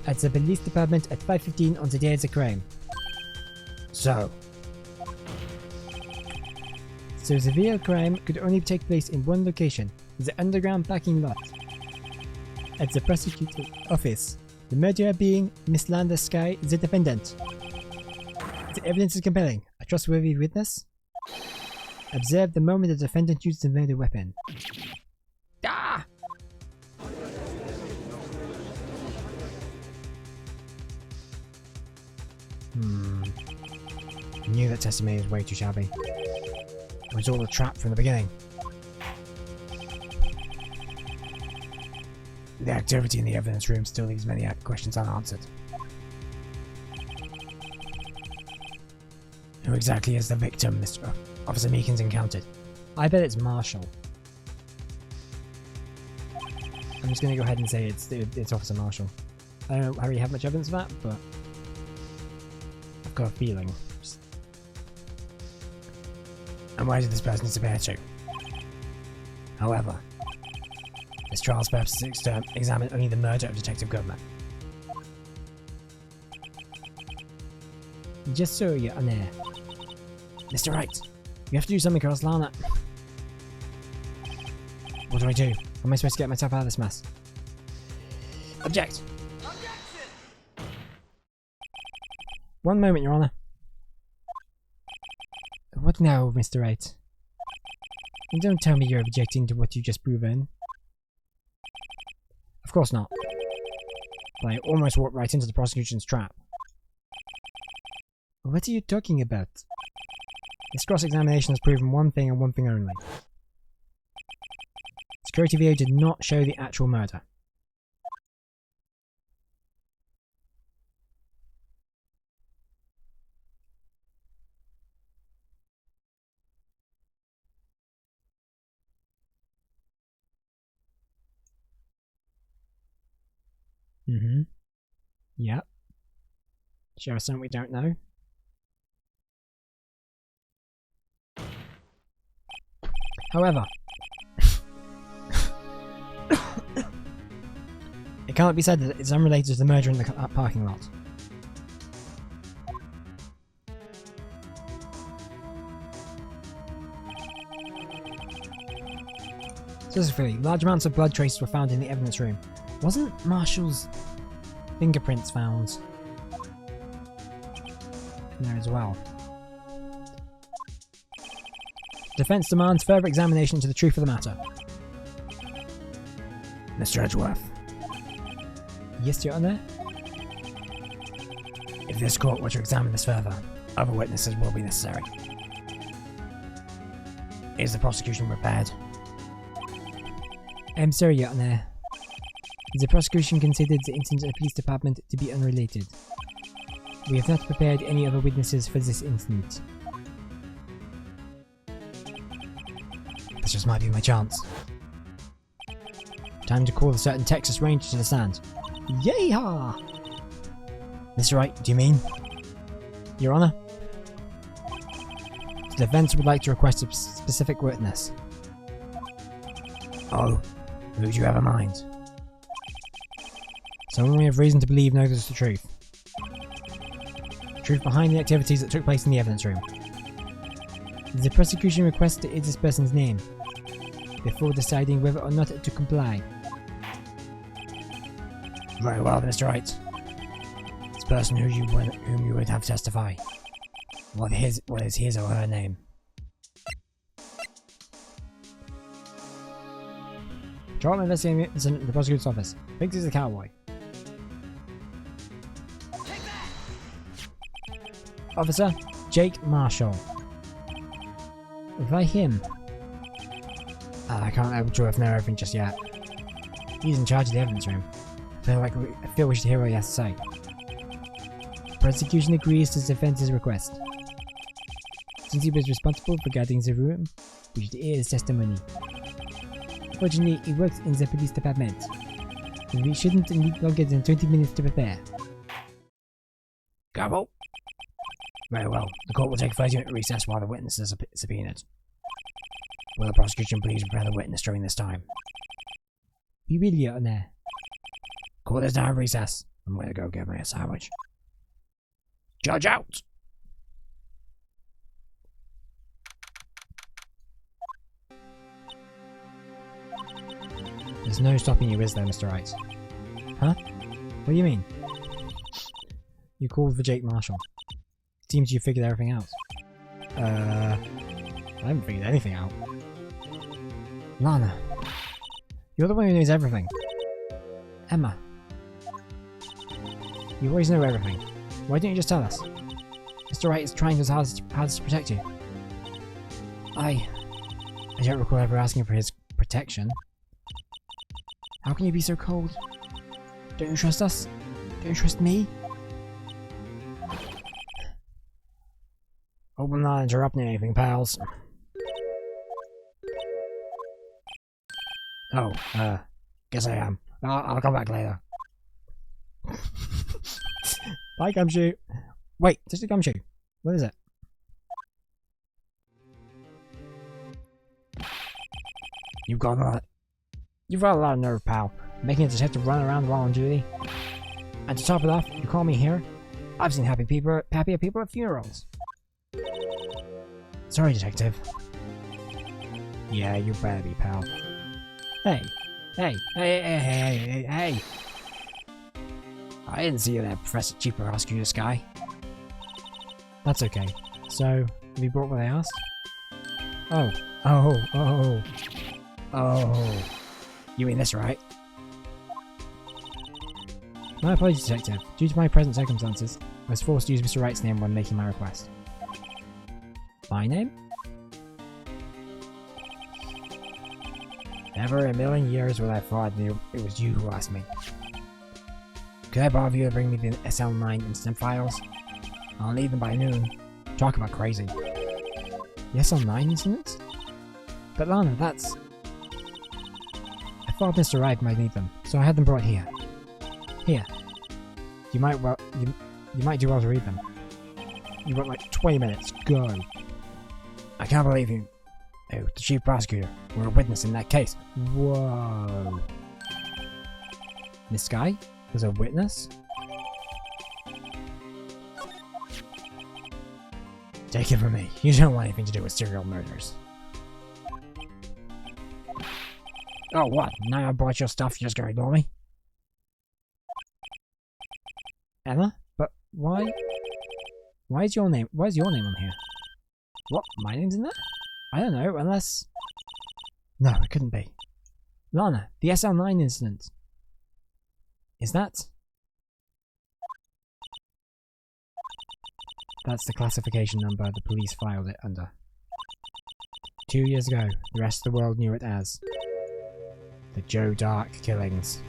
At the police department at 5:15 on the day of the crime. So the real crime could only take place in one location, the underground parking lot. At the prosecutor's office, the murderer being Miss Landa Sky, the defendant. The evidence is compelling. A trustworthy witness? Observe the moment the defendant used the murder weapon. Ah! I knew that testimony was way too shabby. It was all a trap from the beginning. The activity in the evidence room still leaves many questions unanswered. Who exactly is the victim Mr. Officer Meekins encountered? I bet it's Marshall. I'm just going to go ahead and say it's Officer Marshall. I don't really have much evidence of that, but I've got a feeling. And where did this person disappear to? However, this trial's purpose is to examine only the murder of Detective Goodman. Just so you're on air. Mr. Wright, you have to do something or else Lana... What do I do? How am I supposed to get myself out of this mess? Object! Objection! One moment, Your Honor. What now, Mr. Wright? And don't tell me you're objecting to what you just proven. Of course not. But I almost walked right into the prosecution's trap. What are you talking about? This cross-examination has proven one thing and one thing only. Security video did not show the actual murder. Yep. Show us something we don't know. However, It cannot be said that it's unrelated to the murder in the parking lot. Specifically, large amounts of blood traces were found in the evidence room. Wasn't Marshall's fingerprints found in there as well? Defense demands further examination into the truth of the matter. Mr. Edgeworth. Yes, Your Honour? If this court were to examine this further, other witnesses will be necessary. Is the prosecution prepared? I'm sorry, Your Honour. The prosecution considered the incident of the police department to be unrelated. We have not prepared any other witnesses for this incident. This just might be my chance. Time to call a certain Texas Ranger to the stand. Yeehaw! Mr. Wright, do you mean? Your Honour? The defense would like to request a specific witness. Oh, who do you have in mind? Someone we have reason to believe knows the truth. The truth behind the activities that took place in the evidence room. The prosecution requested this person's name before deciding whether or not to comply. Very well, Mr. Wright. This person whom you would have testify. What is his or her name? Charlton investigating the prosecutor's office. Thinks he's a cowboy. Officer Jake Marshall. Why him? I can't able to know everything just yet. He's in charge of the evidence room. I feel we should hear what he has to say. Prosecution agrees to the defense's request. Since he was responsible for guarding the room, we should hear his testimony. Fortunately, he works in the police department, and we shouldn't need longer than 20 minutes to prepare. Gavel. Very well. The court will take a 30-minute recess while the witnesses are subpoenaed. Will the prosecution please prepare the witness during this time? We will, Your Honour. Court is now in recess. I'm going to go get me a sandwich. Judge out! There's no stopping you, is there, Mr. Wright? Huh? What do you mean? You called for Jake Marshall. Seems you figured everything out. I haven't figured anything out. Lana. You're the one who knows everything. Emma. You always know everything. Why don't you just tell us? Mr. Wright is trying his hardest to protect you. I don't recall ever asking for his protection. How can you be so cold? Don't you trust us? Don't you trust me? Hope I'm not interrupting anything, pals. Oh, guess I am. I'll come back later. Bye, Gumshoe. Wait, just a Gumshoe. What is it? You've got a lot of nerve, pal. Making a detective run around while on duty. And to top it off, you call me here? I've seen happier people at funerals. Sorry, detective. Yeah, you better be, pal. Hey. I didn't see you there, Professor Chief Prosecutor Sky. That's okay. So, have you brought what I asked? Oh. You mean this, right? My apologies, Detective. Due to my present circumstances, I was forced to use Mr. Wright's name when making my request. My name? Never in a million years would I have thought it was you who asked me. Could I bother you to bring me the SL9 incident files? I'll need them by noon. Talk about crazy. The SL9 incidents? But Lana, that's... I thought Mr. Wright might need them, so I had them brought here. Here. You might do well to read them. You've got like 20 minutes. Go. I can't believe you. Oh, the chief prosecutor. We're a witness in that case. Whoa. This guy was a witness? Take it from me. You don't want anything to do with serial murders. Oh, what? Now I bought your stuff, you're just gonna ignore me? Emma? But why? Why is your name on here? What? My name's in there? I don't know, unless... No, it couldn't be. Lana, the SL9 incident. Is that... That's the classification number the police filed it under. 2 years ago, the rest of the world knew it as the Joe Dark killings.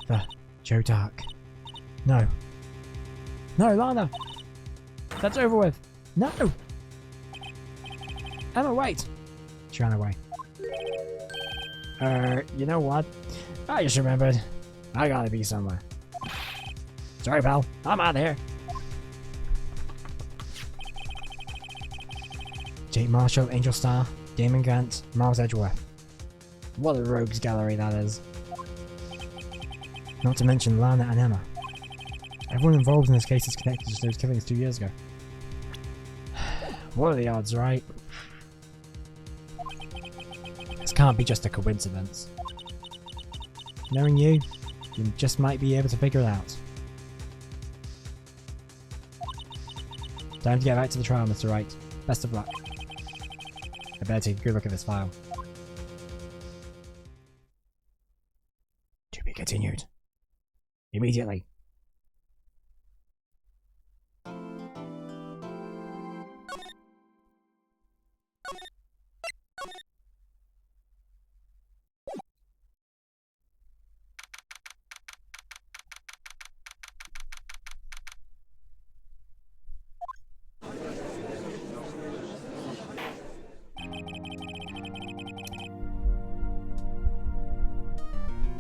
The Joe Dark. No. No, Lana! That's over with! No! Emma, wait! She ran away. You know what? I just remembered. I gotta be somewhere. Sorry, pal. I'm out of here. Jake Marshall, Angel Star, Damon Grant, Miles Edgeworth. What a rogues gallery that is. Not to mention Lana and Emma. Everyone involved in this case is connected to those killings 2 years ago. What are the odds, right? This can't be just a coincidence. Knowing you just might be able to figure it out. Time to get back to the trial, Mr. Wright. Best of luck. I better take a good look at this file. To be continued. Immediately.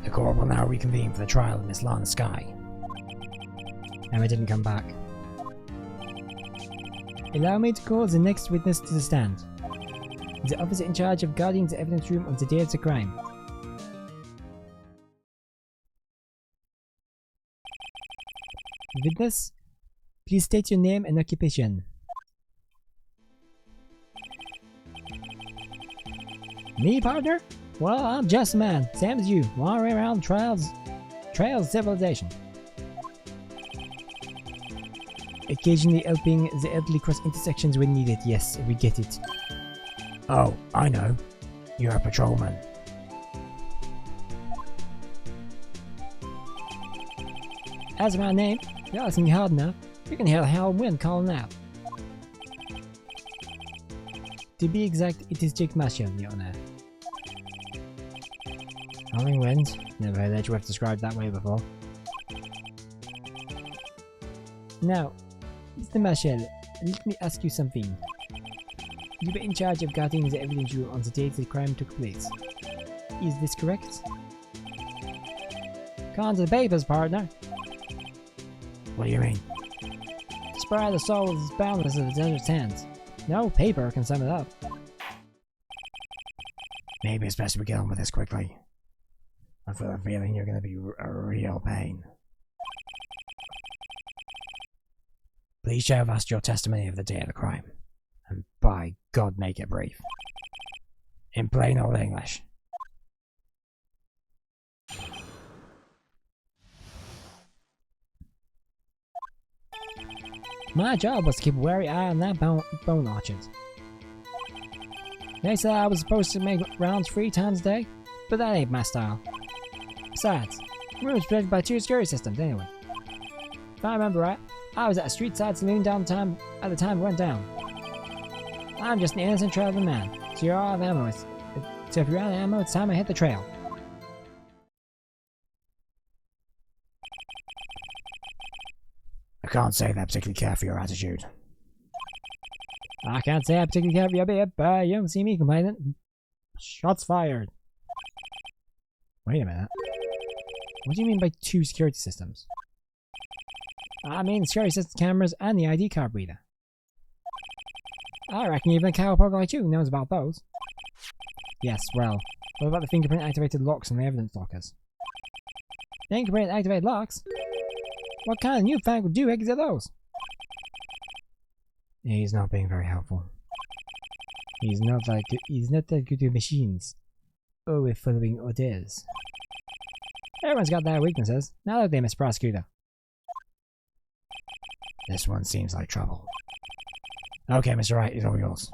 The court will now reconvene for the trial of Miss Lana Skye. Emma didn't come back. Allow me to call the next witness to the stand. The officer in charge of guarding the evidence room on the day of the crime. Witness, please state your name and occupation. Me, partner? Well, I'm just a man, same as you, wandering around trails of civilization. Occasionally helping the elderly cross intersections when needed, yes, we get it. Oh, I know. You're a patrolman. As my name, you're listening hard enough, you can hear the howling wind calling out. To be exact, it is Jake Marshall, Your Honor. Howling wind? Never heard Edgeworth described that way before. Now, Mr. Marshall, let me ask you something. You were in charge of guarding the evidence room on the day the crime took place. Is this correct? Cons of the papers, partner. What do you mean? Spry the soul is boundless of the desert's hands. No paper can sum it up. Maybe it's best we get on with this quickly. I've got a feeling you're going to be a real pain. Please show us your testimony of the day of the crime. And by God, make it brief. In plain old English. My job was to keep a wary eye on that bone orchard. They said I was supposed to make rounds 3 times a day, but that ain't my style. Besides, the room was protected by 2 security systems anyway. If I remember right, I was at a street side saloon at the time it went down. I'm just an innocent traveling man, so you're out of ammo. So if you're out of ammo, it's time I hit the trail. I can't say that I particularly care for your attitude. I can't say I particularly care for your beard, but you don't see me complaining. Shots fired. Wait a minute. What do you mean by 2 security systems? I mean the security system cameras and the ID card reader. I reckon even a cowpoke like you knows about those. Yes, well, what about the fingerprint activated locks on the evidence lockers? Incorporate and activate locks? What kind of newfangled doohickeys are those? He's not being very helpful. He's not that good with machines. Or with following orders. Everyone's got their weaknesses. Now look there, Mr. Prosecutor. This one seems like trouble. Okay, Mr. Wright, it's all yours.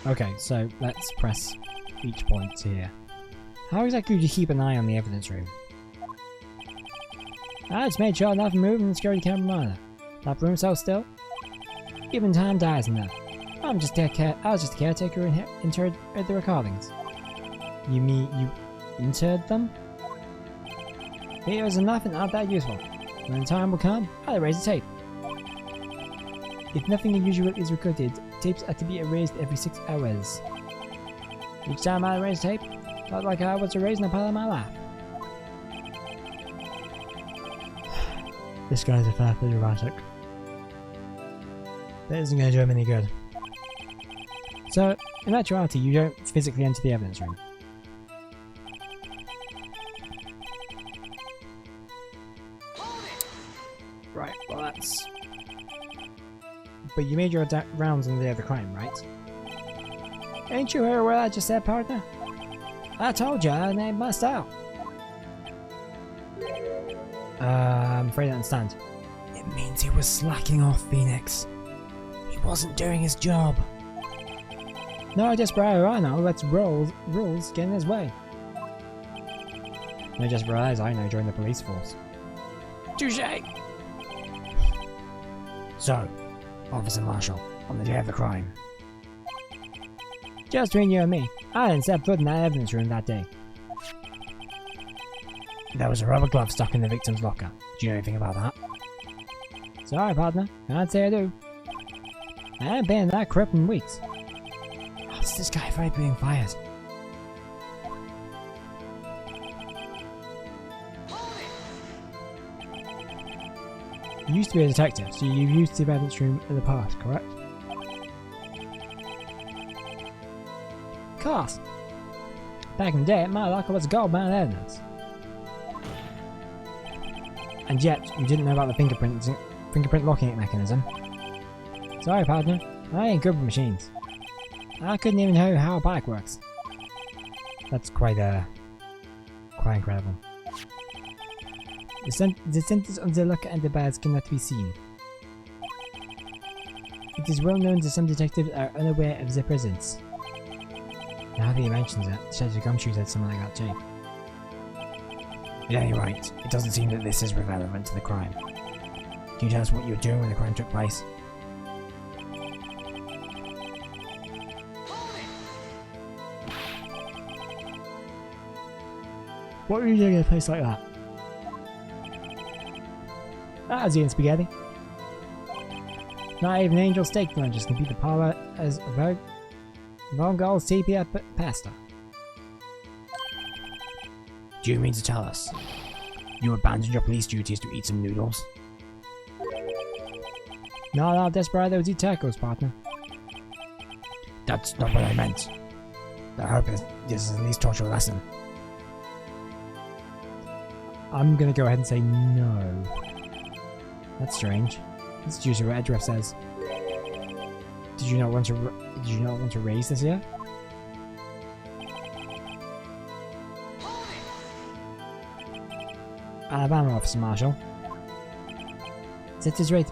Okay, so let's press each point here. How exactly do you keep an eye on the evidence room? I just made sure nothing moved in the security camera monitor. That room so still. Even time dies in there. I was just a caretaker and interred the recordings. You mean you interred them? Videos are nothing not that useful. When the time will come, I'll erase the tape. If nothing unusual is recorded, tapes are to be erased every 6 hours. Each time I erase tape, I felt like I was erasing a part of my life. This guy's a fair bit erratic. That isn't going to do him any good. So, in actuality, you don't physically enter the evidence room. Right, well that's... But you made your rounds on the day of the crime, right? Ain't you heard what I just said, partner? I told you I named my style. I'm afraid I don't understand. It means he was slacking off, Phoenix. He wasn't doing his job. No desperado I know lets rules get in his way. No desperado I know join the police force. Touché! So, Officer Marshall, on the day of the crime. Just between you and me, I didn't set foot in that evidence room that day. There was a rubber glove stuck in the victim's locker. Do you know anything about that? Sorry, partner. Can't say I do. I haven't been in that crypt in weeks. What's this guy afraid of being fired? You used to be a detective, so you've used the evidence room in the past, correct? Of course. Back in the day, my locker was gold-bound evidence. And yet, you didn't know about the fingerprint locking mechanism. Sorry, partner. I ain't good with machines. I couldn't even know how a bike works. That's quite incredible. The sensors on the locker and the bags cannot be seen. It is well known that some detectives are unaware of their presence. Now that he mentions it, Detective Gumshoe said something like that too. At any rate, it doesn't seem that this is relevant to the crime. Can you tell us what you were doing when the crime took place? What were you doing in a place like that? I was eating spaghetti. Not even Angel steak lunches can beat the parlor as Vongol's sepia pasta. Do you mean to tell us you abandoned your police duties to eat some noodles? No, Desperado eat tacos, partner. That's not what I meant. I hope this is at least taught you a lesson. I'm gonna go ahead and say no. That's strange. Let's choose what address says. Did you not want to raise this here? Alabama, Officer Marshall. That is right.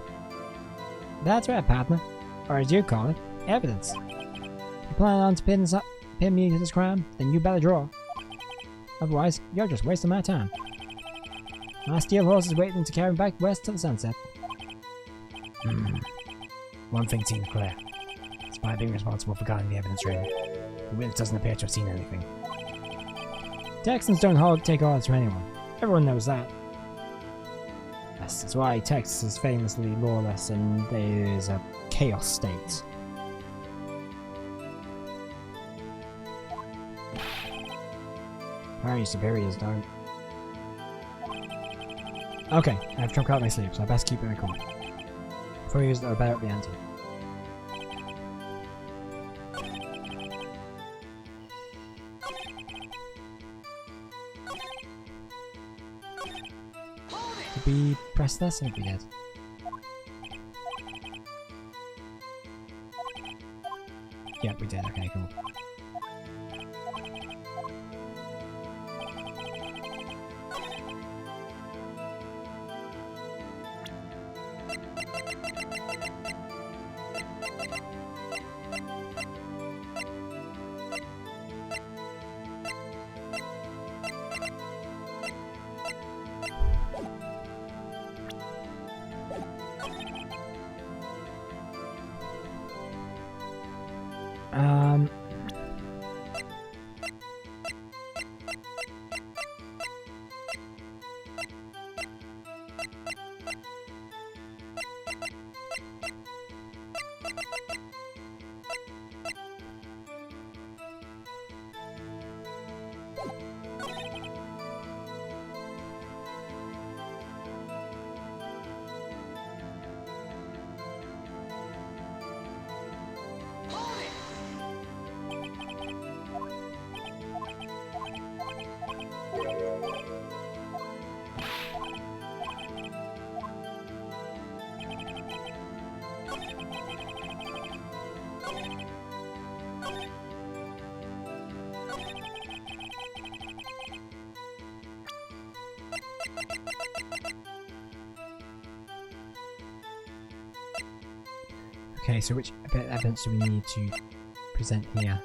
That's right, partner. Or as you call it, evidence. You plan on to pin me to this crime, then you better draw. Otherwise, you're just wasting my time. My steel horse is waiting to carry me back west to the sunset. One thing seems clear. Despite being responsible for guarding the evidence room, the witness doesn't appear to have seen anything. Texans don't take orders from anyone. Everyone knows that. Yes, that's why Texas is famously lawless and there is a chaos state. Apparently superiors don't. Okay, I have trump card in my sleeve, so I best keep it in the corner. clues that are better at the ante. Did we press this? I think we did. Yeah, we did. Okay, cool. Okay, so which bit of evidence do we need to present here?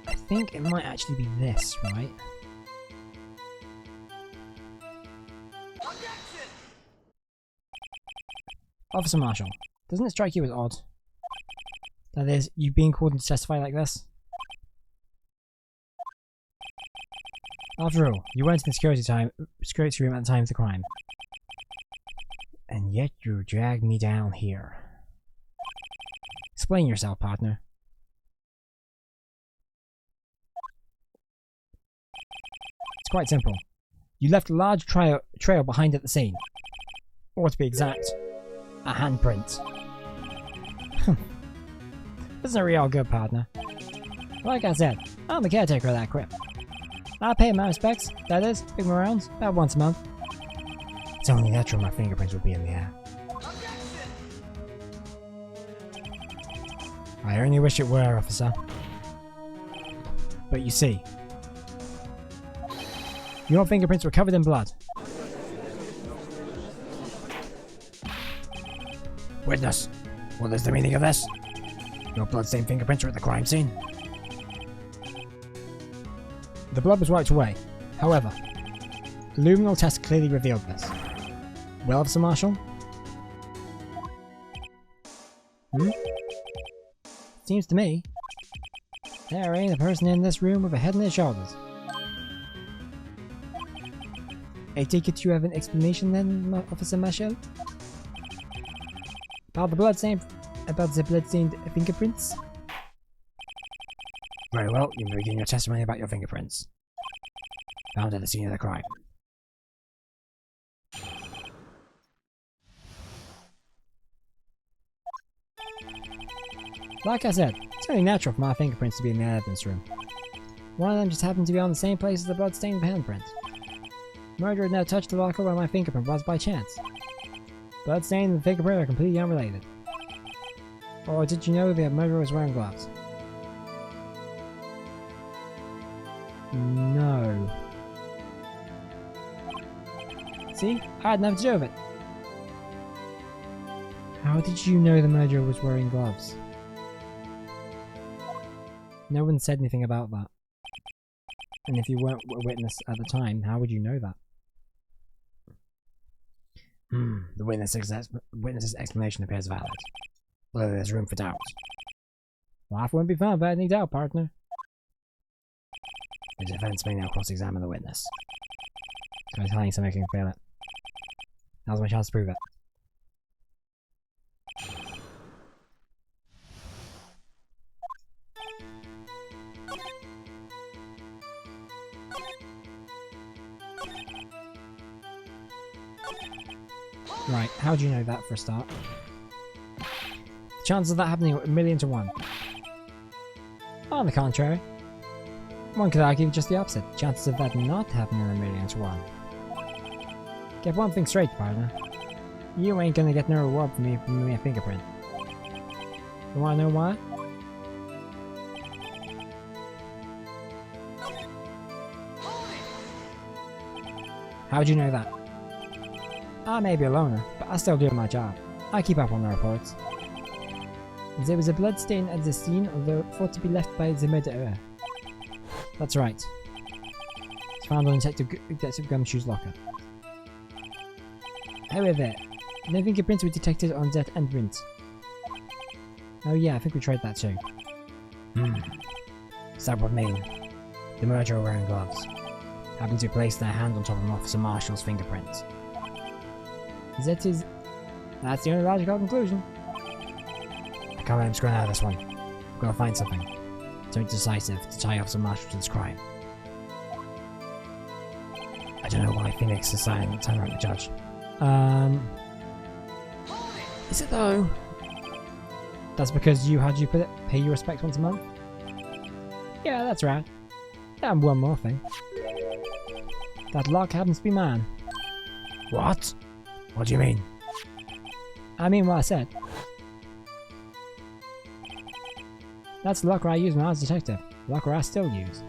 I think it might actually be this, right? Officer Marshall, doesn't it strike you as odd? That is, you being called in to testify like this? After all, you weren't in the security room at the time of the crime. And yet you dragged me down here. Explain yourself, partner. It's quite simple. You left a large trail behind at the scene. Or to be exact, a handprint. This is a real good partner. Like I said, I'm the caretaker of that crypt. I pay my respects, that is, pick me around about once a month. It's only natural my fingerprints will be in the air. I only wish it were, officer. But you see, your fingerprints were covered in blood. Witness, what is the meaning of this? Your blood-stained fingerprints are at the crime scene. The blood was wiped away. However, the luminal test clearly revealed this. Well, Officer Marshall? Seems to me there ain't a person in this room with a head on their shoulders. I take it you have an explanation then, Officer Marshall? About the bloodstained fingerprints? Very well, you may begin your testimony about your fingerprints. Found at the scene of the crime. Like I said, it's only natural for my fingerprints to be in the evidence room. One of them just happened to be on the same place as the blood-stained handprint. Murderer had never touched the locker where my fingerprint was by chance. Bloodstain and the fingerprint are completely unrelated. Or did you know the murderer was wearing gloves? No. See? I had nothing to do with it. How did you know the murderer was wearing gloves? No one said anything about that. And if you weren't a witness at the time, how would you know that? The witness's explanation appears valid, although there's room for doubt. Life won't be fun without any doubt, partner. The defense may now cross-examine the witness. So I'm telling you something, I can feel it. Now's my chance to prove it. Right, how do you know that for a start? The chances of that happening are 1,000,000 to 1. On the contrary, one could argue just the opposite. Chances of that not happening are 1,000,000 to 1. Get one thing straight, partner. You ain't gonna get no reward from me a fingerprint. You wanna know why? How'd you know that? I may be a loner, but I still do my job. I keep up on the reports. There was a blood stain at the scene, although thought to be left by the murderer. That's right. It's found on Detective Gumshoe's locker. However, no fingerprints were detected on that handprint. Oh yeah, I think we tried that too. Does that would mean the murderer wearing gloves happened to place their hand on top of Officer Marshall's fingerprints? That's the only logical conclusion. I can't let him screw out of this one. I've got to find something decisive to tie Officer Marshall to this crime. I don't know why Phoenix is silent at the time, the judge. Is it though? That's because how'd you put it? Pay your respects once a month? Yeah, that's right. And one more thing. That lock happens to be mine. What? What do you mean? I mean what I said. That's the locker I used when I was a detective. The locker I still use.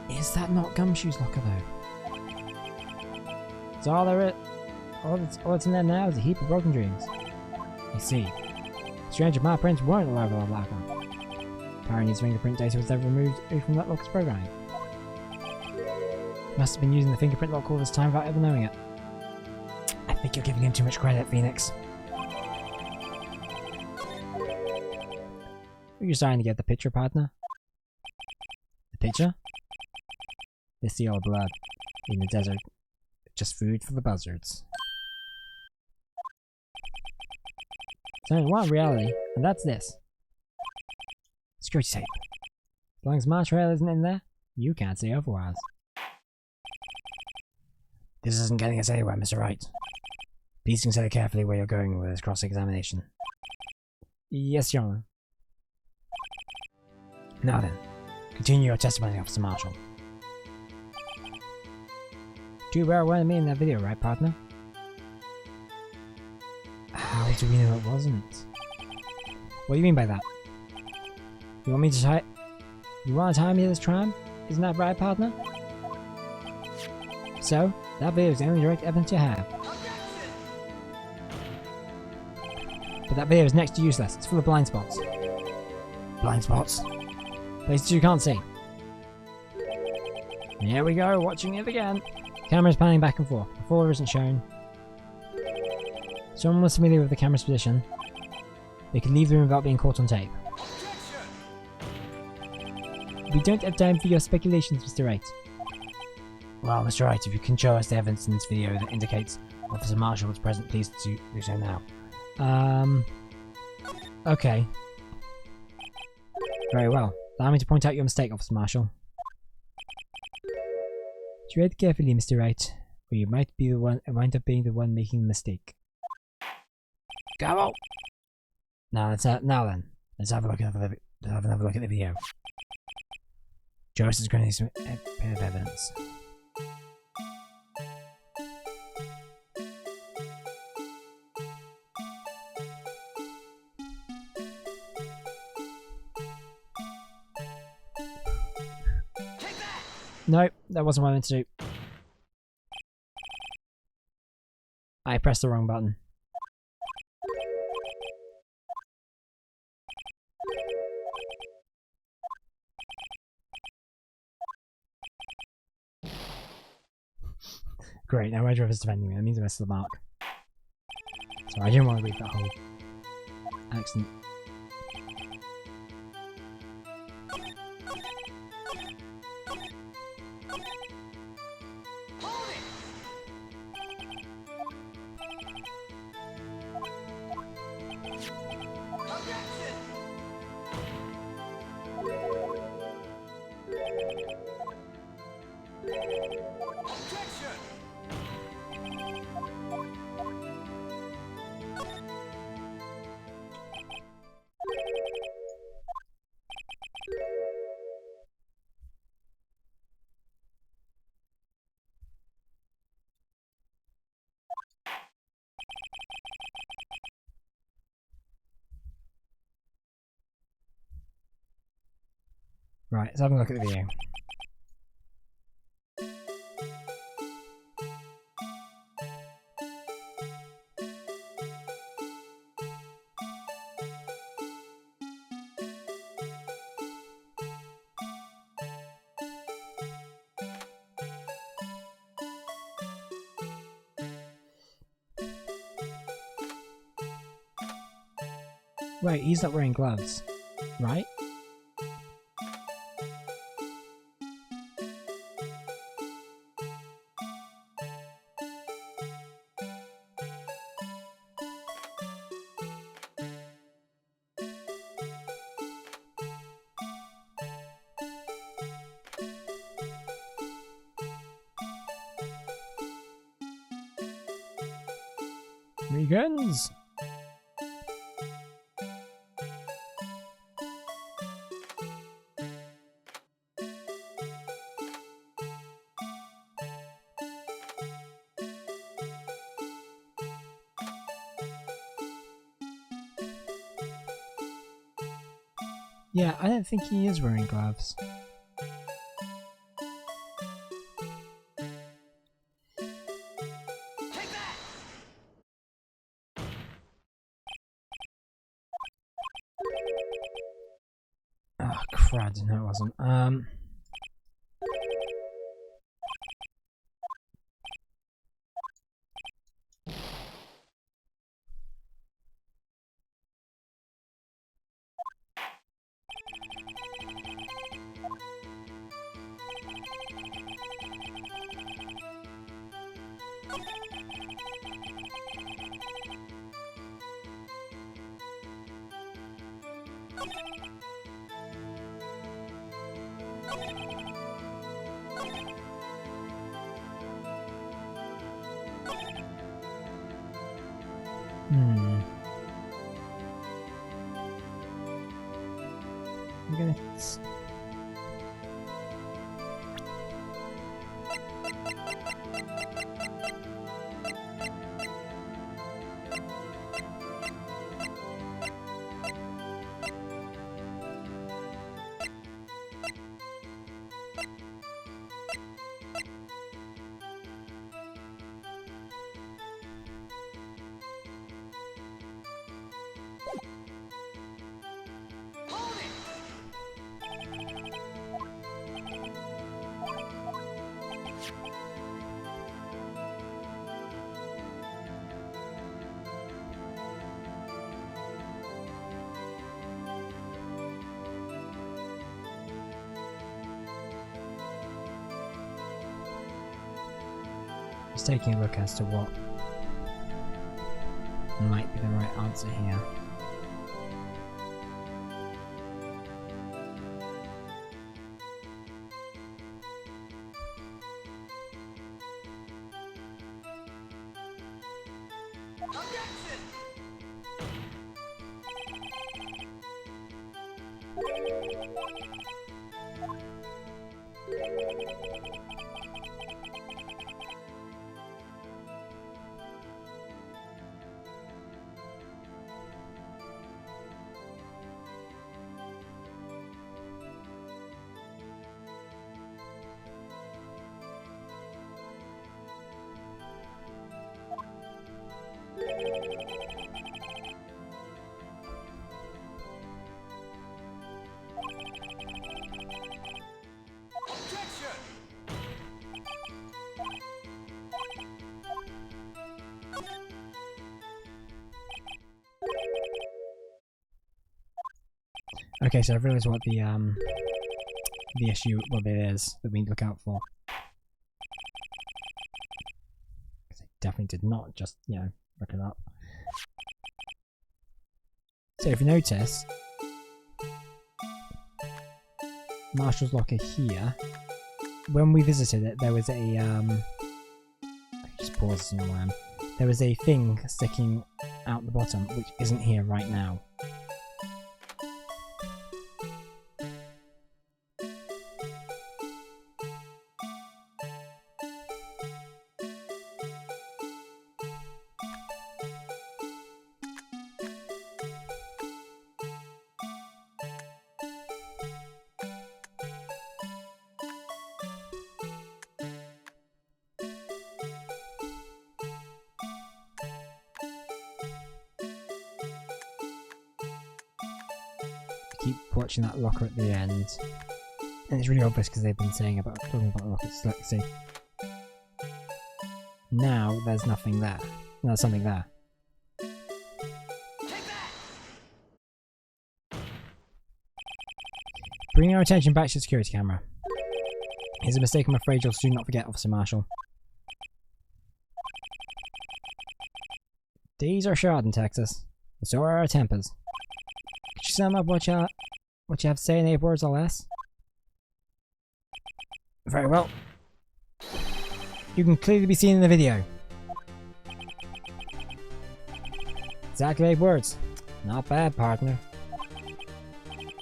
Is that not Gumshoe's locker though? It's all there is. All that's in there now is a heap of broken dreams. You see, strange if my prints weren't all over the locker. Apparently his fingerprint data was never removed from that locker's programming. Must have been using the fingerprint lock all this time without ever knowing it. I think you're giving him too much credit, Phoenix. You're starting to get the picture, partner? The picture? This the old blood in the desert. Just food for the buzzards. There's only one reality, and that's this. Security tape. As long as my trail isn't in there, you can't say otherwise. This isn't getting us anywhere, Mr. Wright. Please consider carefully where you're going with this cross-examination. Yes, Your Honor. Now then, continue your testimony, Officer Marshall. Too rare weren't me in that video, right, partner? How do we know it wasn't? What do you mean by that? You want me to tie... You want to tie me to this tram? Isn't that right, partner? So, that video is the only direct evidence you have. But that video is next to useless. It's full of blind spots. Blind spots? Places you can't see. And here we go, watching it again. Camera's panning back and forth. The follower isn't shown. Someone was familiar with the camera's position. They could leave the room without being caught on tape. We don't have time for your speculations, Mr. Wright. Well, Mr. Wright, if you can show us the evidence in this video that indicates Officer Marshall was present, please do so now. Okay. Very well. Allow me to point out your mistake, Officer Marshall. Tread carefully, Mr. Wright, or you might wind up being the one making the mistake. Come on! Now then, let's have a look at the video. Joyce is going to need some bit of evidence. No, that wasn't what I meant to do. I pressed the wrong button. Great, now Red River's defending me. That means I missed the mark. Sorry, I didn't want to read that whole accent. Right, let's have a look at the video. Wait, he's not wearing gloves, right? Regans! Yeah, I don't think he is wearing gloves. Oh, crud, no it wasn't. I'm gonna... Just taking a look as to what might be the right answer here. Okay, so I realised what the issue, what it is that we need to look out for. Because I definitely did not just, you know, look it up. So if you notice, Marshall's locker here, when we visited it, there was a, just pause this in a moment. There was a thing sticking out the bottom, which isn't here right now. Keep watching that locker at the end, and it's really obvious because they've been saying about talking about the lockers. Let's see. Now there's nothing there. No, there's something there. Bringing our attention back to the security camera. Here's a mistake I'm afraid you'll soon not forget, Officer Marshall. These are short in Texas, and so are our tempers. Could you sum up what you have to say in 8 words or less? Very well. You can clearly be seen in the video. Exactly 8 words. Not bad, partner.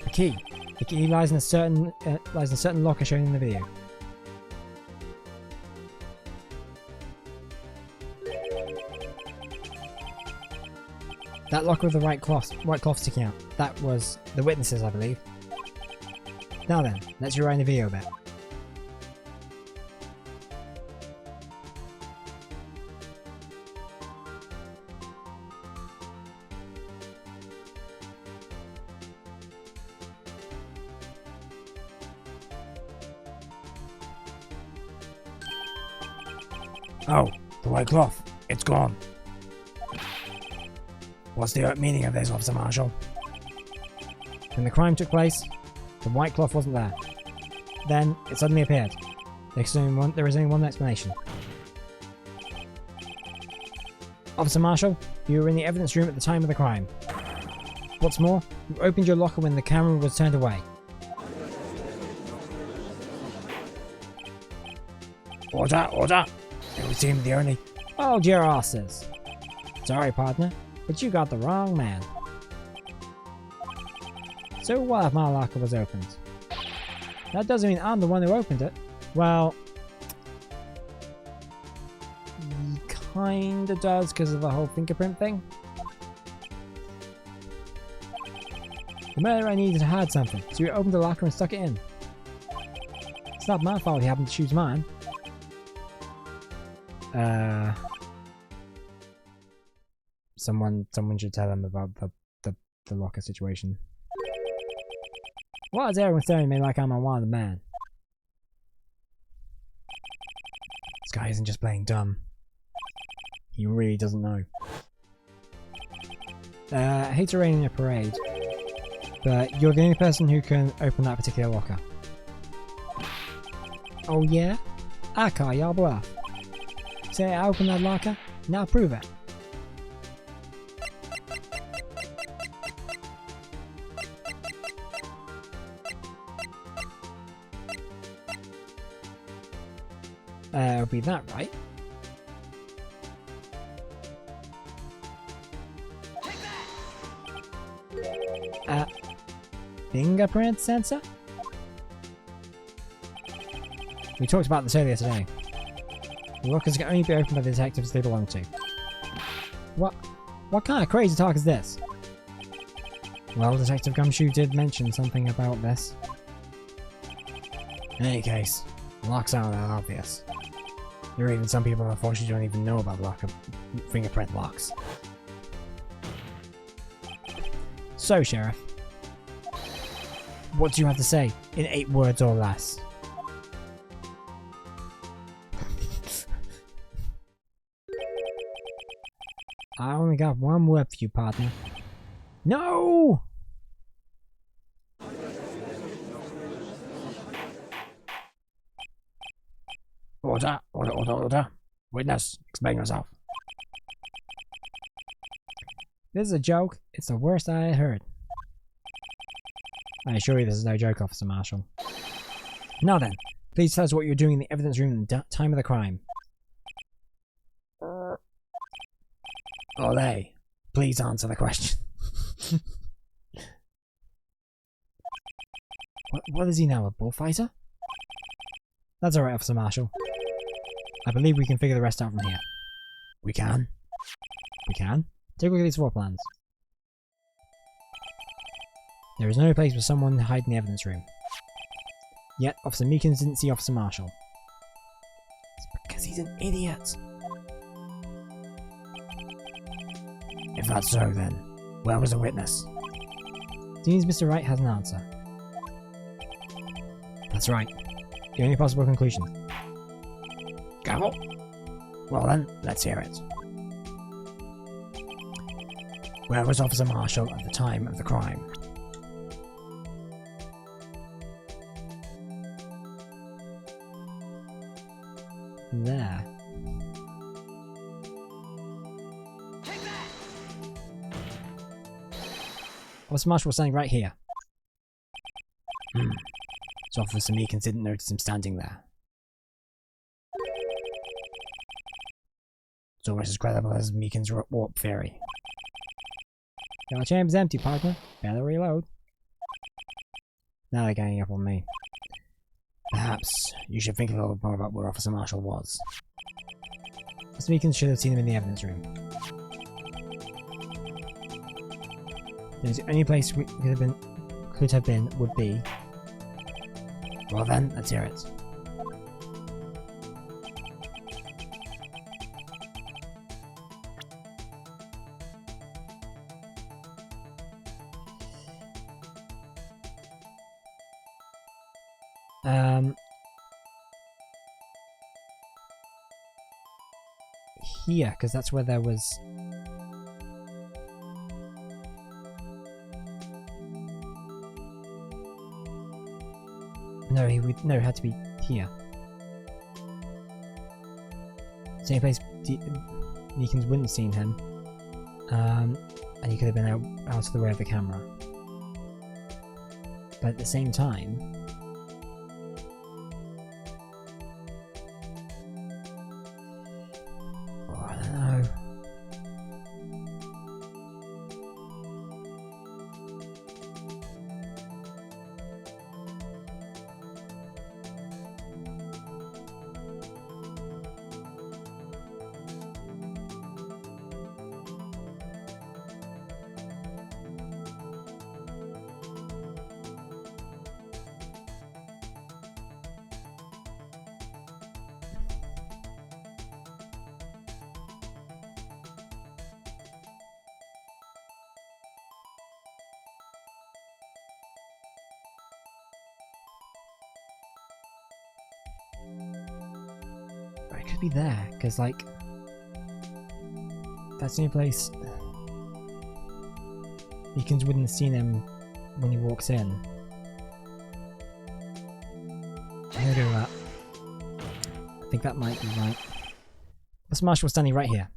The key lies in a certain locker shown in the video. That locker with the white cloth sticking out. That was the witnesses, I believe. Now then, let's rewind the video a bit. Oh, the white cloth. It's gone. What's the meaning of this, Officer Marshall? When the crime took place, the white cloth wasn't there. Then, it suddenly appeared. There is only one explanation. Officer Marshall, you were in the evidence room at the time of the crime. What's more, you opened your locker when the camera was turned away. Order, order! It would seem the only... Hold your horses! Sorry, partner, but you got the wrong man. So what if my locker was opened? That doesn't mean I'm the one who opened it. Well... kinda does because of the whole fingerprint thing. The murderer needed to hide something, so he opened the locker and stuck it in. It's not my fault he happened to choose mine. Someone should tell him about the locker situation. Why is everyone staring at me like I'm a wanted man? This guy isn't just playing dumb. He really doesn't know. I hate to rain in your parade, but you're the only person who can open that particular locker. Oh yeah? I call y'all bluff. Say I opened that locker, now prove it. It'll be that, right? Fingerprint sensor? We talked about this earlier today. The lockers can only be opened by the detectives they belong to. What kind of crazy talk is this? Well, Detective Gumshoe did mention something about this. In any case, locks aren't that obvious. There are even some people unfortunately don't even know about fingerprint locks. So, Sheriff, what do you have to say in 8 words or less? I only got one word for you, partner. No! Order, order, order, order. Witness, explain yourself. This is a joke. It's the worst I heard. I assure you this is no joke, Officer Marshall. Now then, please tell us what you were doing in the evidence room at the time of the crime. Olay, please answer the question. What is he now, a bullfighter? That's alright, Officer Marshall. I believe we can figure the rest out from here. We can? We can? Take a look at these floor plans. There is no place for someone to hide in the evidence room. Yet, Officer Meekins didn't see Officer Marshall. It's because he's an idiot. If that's so, then, where was the witness? Seems Mr. Wright has an answer. That's right. The only possible conclusion. Gavel? Well then, let's hear it. Where was Officer Marshall at the time of the crime? There. Officer Marshall was standing right here. So Officer Meekins didn't notice him standing there. It's almost as credible as Meekins' warp theory. Your chamber's empty, partner. Better reload. Now they're ganging up on me. Perhaps you should think a little more about where Officer Marshall was. Mr. Meekins should have seen him in the evidence room. The only place we could have been would be. Well then, let's hear it. Here, because that's where there was. No, it had to be here. Same place Meekins wouldn't have seen him. And he could have been out of the way of the camera. But at the same time, I don't know. It could be there, because, like, that's the only place Meekins wouldn't have seen him when he walks in. I'm gonna go with that. I think that might be right. This Marshall was standing right here.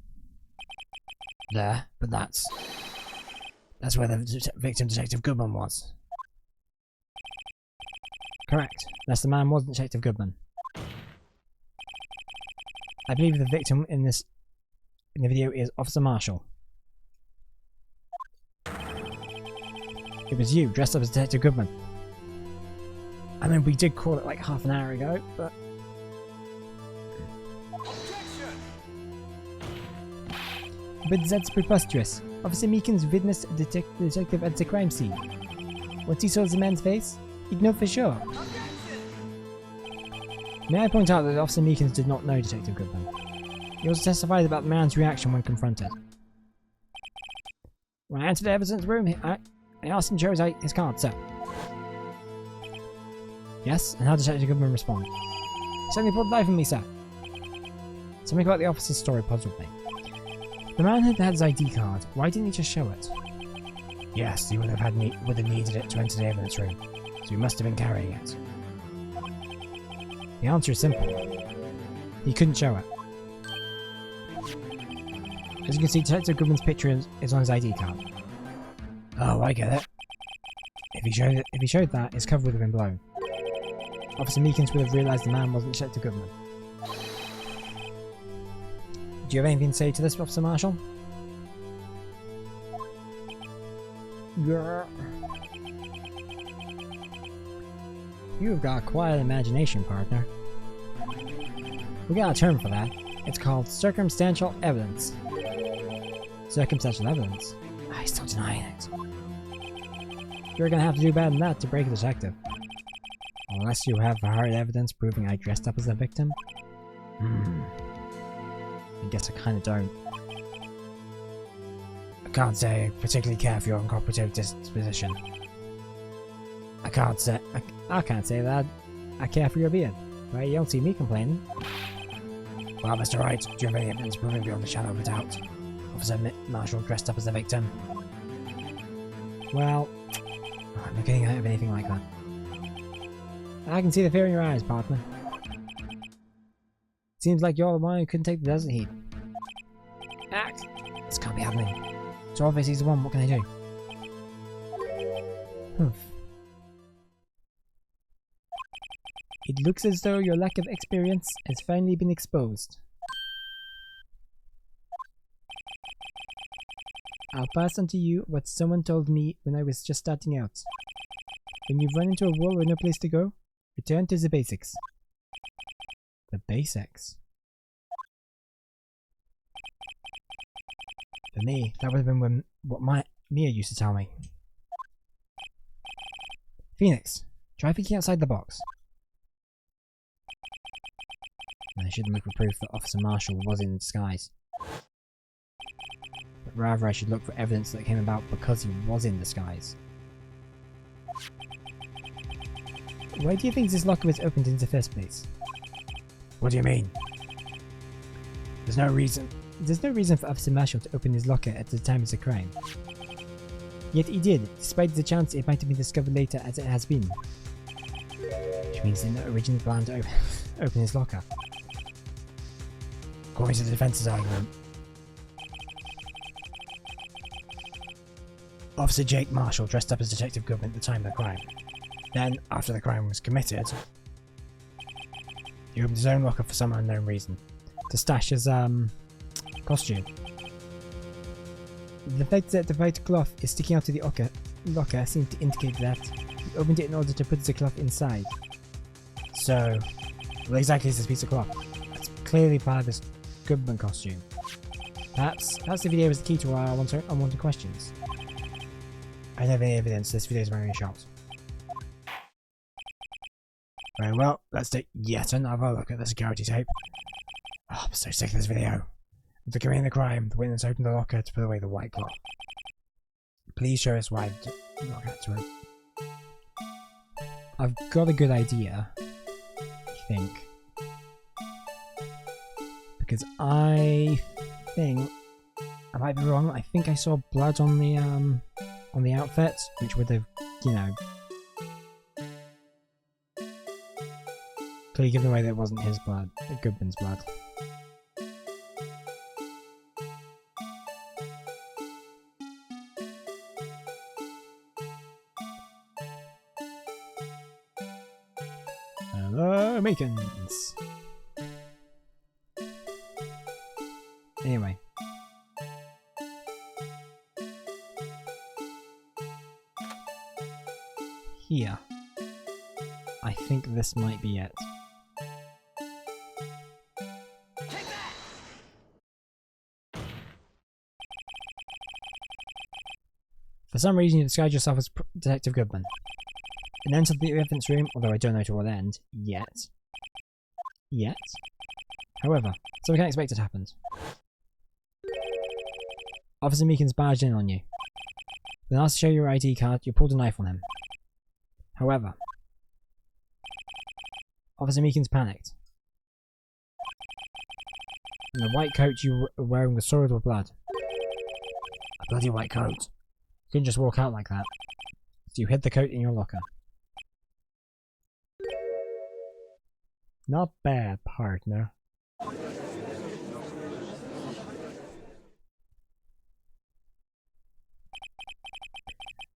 There, but that's where the victim, Detective Goodman, was. Correct. Unless the man wasn't Detective Goodman. I believe the victim in the video is Officer Marshall. It was you, dressed up as Detective Goodman. I mean, we did call it like half an hour ago, but... But that's preposterous. Officer Meekins witnessed a detective at the crime scene. Once he saw the man's face, he'd know for sure. May I point out that Officer Meekins did not know Detective Goodman. He also testified about the man's reaction when confronted. When I entered the evidence room, I asked him to show his card, sir. Yes, and how did Detective Goodman respond? He suddenly pulled the knife on me, sir. Something about the officer's story puzzled me. The man had his ID card. Why didn't he just show it? Yes, he would have needed it to enter the evidence room, so he must have been carrying it. The answer is simple. He couldn't show it. As you can see, Detective Goodman's picture is on his ID card. Oh, I get it. If he showed that, his cover would have been blown. Officer Meekins would have realised the man wasn't Detective Goodman. Do you have anything to say to this, Officer Marshall? Yeah. You've got quite an imagination, partner. We got a term for that. It's called circumstantial evidence. Circumstantial evidence? I still denying it. You're gonna have to do better than that to break a detective. Unless you have hard evidence proving I dressed up as the victim. I guess I kinda don't. I can't say I particularly care for your uncooperative disposition. I can't say that I care for your being. Right? You don't see me complaining. Well, Mr. Wright, do you have any evidence proving beyond the shadow of a doubt? Officer Marshall dressed up as the victim. Well, I'm not getting out of anything like that. I can see the fear in your eyes, partner. Seems like you're the one who couldn't take the desert heat. Act! This can't be happening. So obviously he's the one, what can I do? It looks as though your lack of experience has finally been exposed. I'll pass on to you what someone told me when I was just starting out. When you run into a wall with no place to go, return to the basics. The basics? For me, that would have been what Mia used to tell me. Phoenix, try thinking outside the box. I shouldn't look for proof that Officer Marshall was in disguise. But rather I should look for evidence that came about because he was in disguise. Why do you think this locker was opened in the first place? What do you mean? There's no reason for Officer Marshall to open his locker at the time of the crime. Yet he did, despite the chance it might have been discovered later as it has been. Which means they didn't originally plan to open his locker. According to the defense's argument, Officer Jake Marshall dressed up as Detective Goodman at the time of the crime. Then, after the crime was committed, he opened his own locker for some unknown reason. To stash his costume. The fact that the white cloth is sticking out of the locker seems to indicate that he opened it in order to put the cloth inside. So, what exactly is this piece of cloth? That's clearly part of his Goodman costume. Perhaps the video is the key to our unwanted questions. I don't have any evidence this video is my own shot. Very well, let's take yet another look at the security tape. Oh, I'm so sick of this video. After committing the crime, the witness opened the locker to put away the white cloth. Please show us why the locker had to open. I've got a good idea, I think. Because I think, I might be wrong, I think I saw blood on the outfit, which would have, you know, clearly given away that it wasn't his blood, Goodman's blood. Hello, Meekins! Anyway. Here. I think this might be it. For some reason you disguised yourself as Detective Goodman. And entered the evidence room, although I don't know to what end, yet. However, something unexpected happened. Officer Meekins barged in on you. Then asked to show your ID card, you pulled a knife on him. However, Officer Meekins panicked. And the white coat you were wearing was soiled with blood. A bloody white coat. You couldn't just walk out like that. So you hid the coat in your locker. Not bad, partner.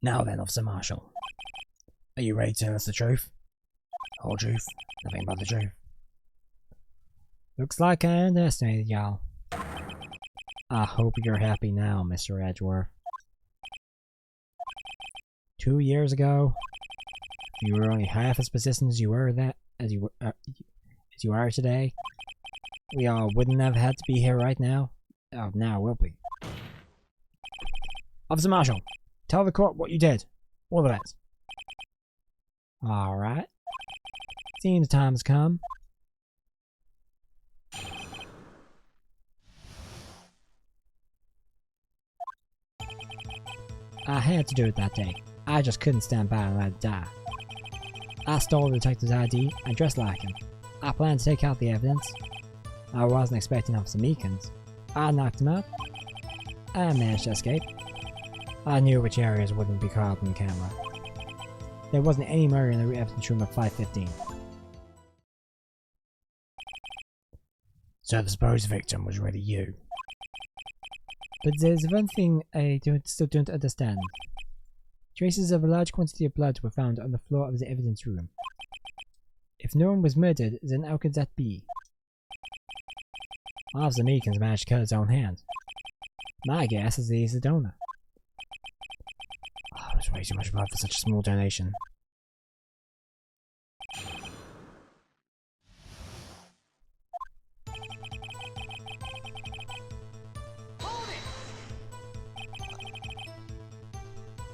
Now then, Officer Marshall. Are you ready to tell us the truth? The whole truth, nothing but the truth. Looks like I underestimated y'all. I hope you're happy now, Mr. Edgeworth. 2 years ago, you were only half as persistent as you are today. We all wouldn't have had to be here right now. Oh, now will we? Officer Marshall, tell the court what you did. All of it. Alright. Seems time's come. I had to do it that day. I just couldn't stand by and let it die. I stole the detective's ID and dressed like him. I planned to take out the evidence. I wasn't expecting Officer Meekins. I knocked him out. I managed to escape. I knew which areas wouldn't be caught up on camera. There wasn't any murder in the evidence room at 5:15. So the supposed victim was really you. But there's one thing I still don't understand. Traces of a large quantity of blood were found on the floor of the evidence room. If no one was murdered, then how could that be? Officer Meekins managed to cut his own hand. My guess is that he's the donor. Oh, it's way too much blood for such a small donation.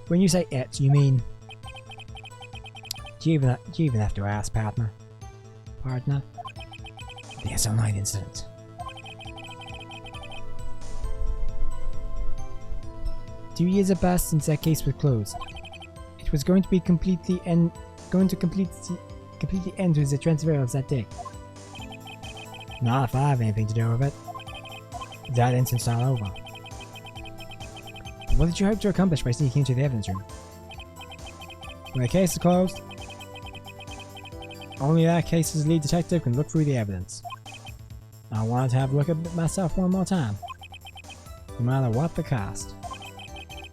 When you say it, you mean... Do you even have to ask, partner? Partner? The SL9 incident. Two years have passed since that case was closed. It was going to completely end with the transferals that day. Not if I have anything to do with it. That incident's not over. What did you hope to accomplish by sneaking into the evidence room? When the case is closed, only that case's lead detective can look through the evidence. I wanted to have a look at it myself one more time. No matter what the cost.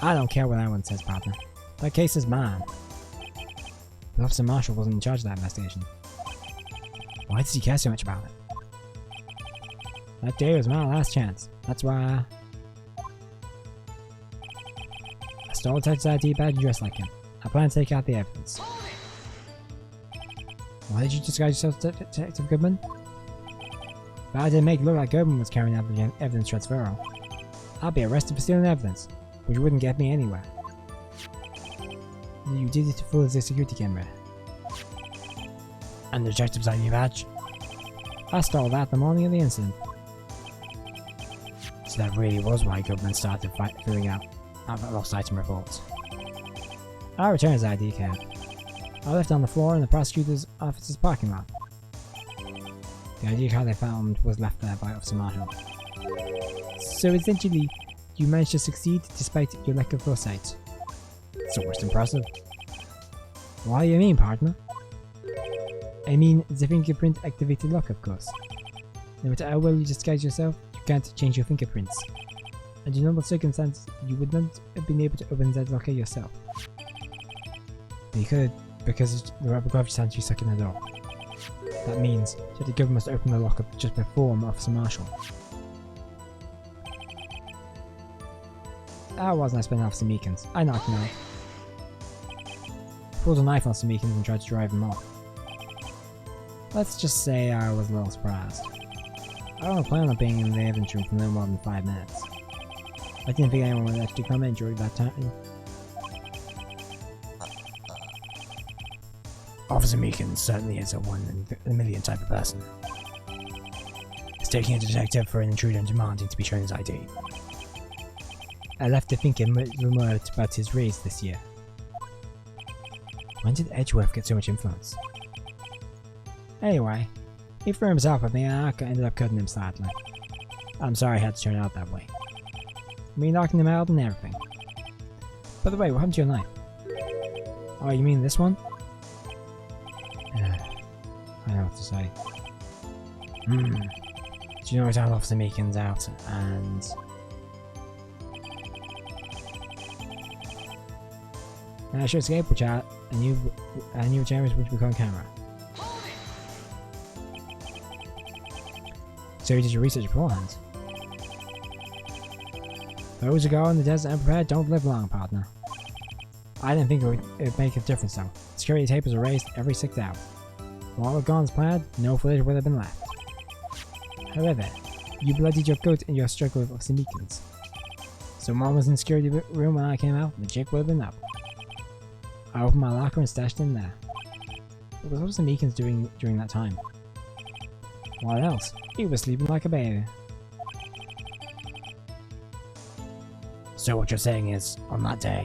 I don't care what anyone says, partner. That case is mine. But Officer Marshall wasn't in charge of that investigation. Why does he care so much about it? That day was my last chance. That's why I stole Detective's ID badge and dressed like him. I plan to take out the evidence. Why did you disguise yourself as Detective Goodman? But I didn't make it look like Goodman was carrying out the evidence transferal. I'll be arrested for stealing evidence, which wouldn't get me anywhere. You did it to fool the security camera. And the detective's ID badge? I stole that the morning of the incident. So that really was why Goodman started filling out lost item reports. I returned his ID card. I left it on the floor in the prosecutor's office's parking lot. The ID card I found was left there by Officer Marshall. So essentially, you managed to succeed despite your lack of foresight. It's almost impressive. What do you mean, partner? I mean the fingerprint activated lock, of course. No matter how well you disguise yourself, you can't change your fingerprints. Under normal circumstances, you would not have been able to open that locker yourself. But you could, because the rubber glove just had you stuck in the door. That means that the government must open the locker just before Officer Marshall. I wasn't expecting Officer Meekins. I knocked him out. Pulled a knife on Officer Meekins and tried to drive him off. Let's just say I was a little surprised. I don't plan on being in the evidence room for no more than 5 minutes. I didn't think anyone would actually come in during that time. Officer Meekins certainly is a 1 in a million type of person. He's taking a detective for an intruder and demanding to be shown his ID. I left to thinking more about his race this year. When did Edgeworth get so much influence? Anyway, he threw himself at me and I ended up cutting him slightly. I'm sorry it had to turn out that way. Me knocking him out and everything. By the way, what happened to your knife? Oh, you mean this one? I know what to say. Do you know what time Officer Meekins out and... And I should escape, which I knew Jeremy's would become camera. So you did your research beforehand. Those who go in the desert unprepared don't live long, partner. I didn't think it would make a difference though. Security tapers are raised every 6 hours. While all had gone as planned, no footage would have been left. However, you bloodied your coat in your struggle with the Meekins. So Mom was in the security room when I came out, and the jig would have been up. I opened my locker and stashed in there. What was the Meekins doing during that time? What else? He was sleeping like a baby. So what you're saying is, on that day...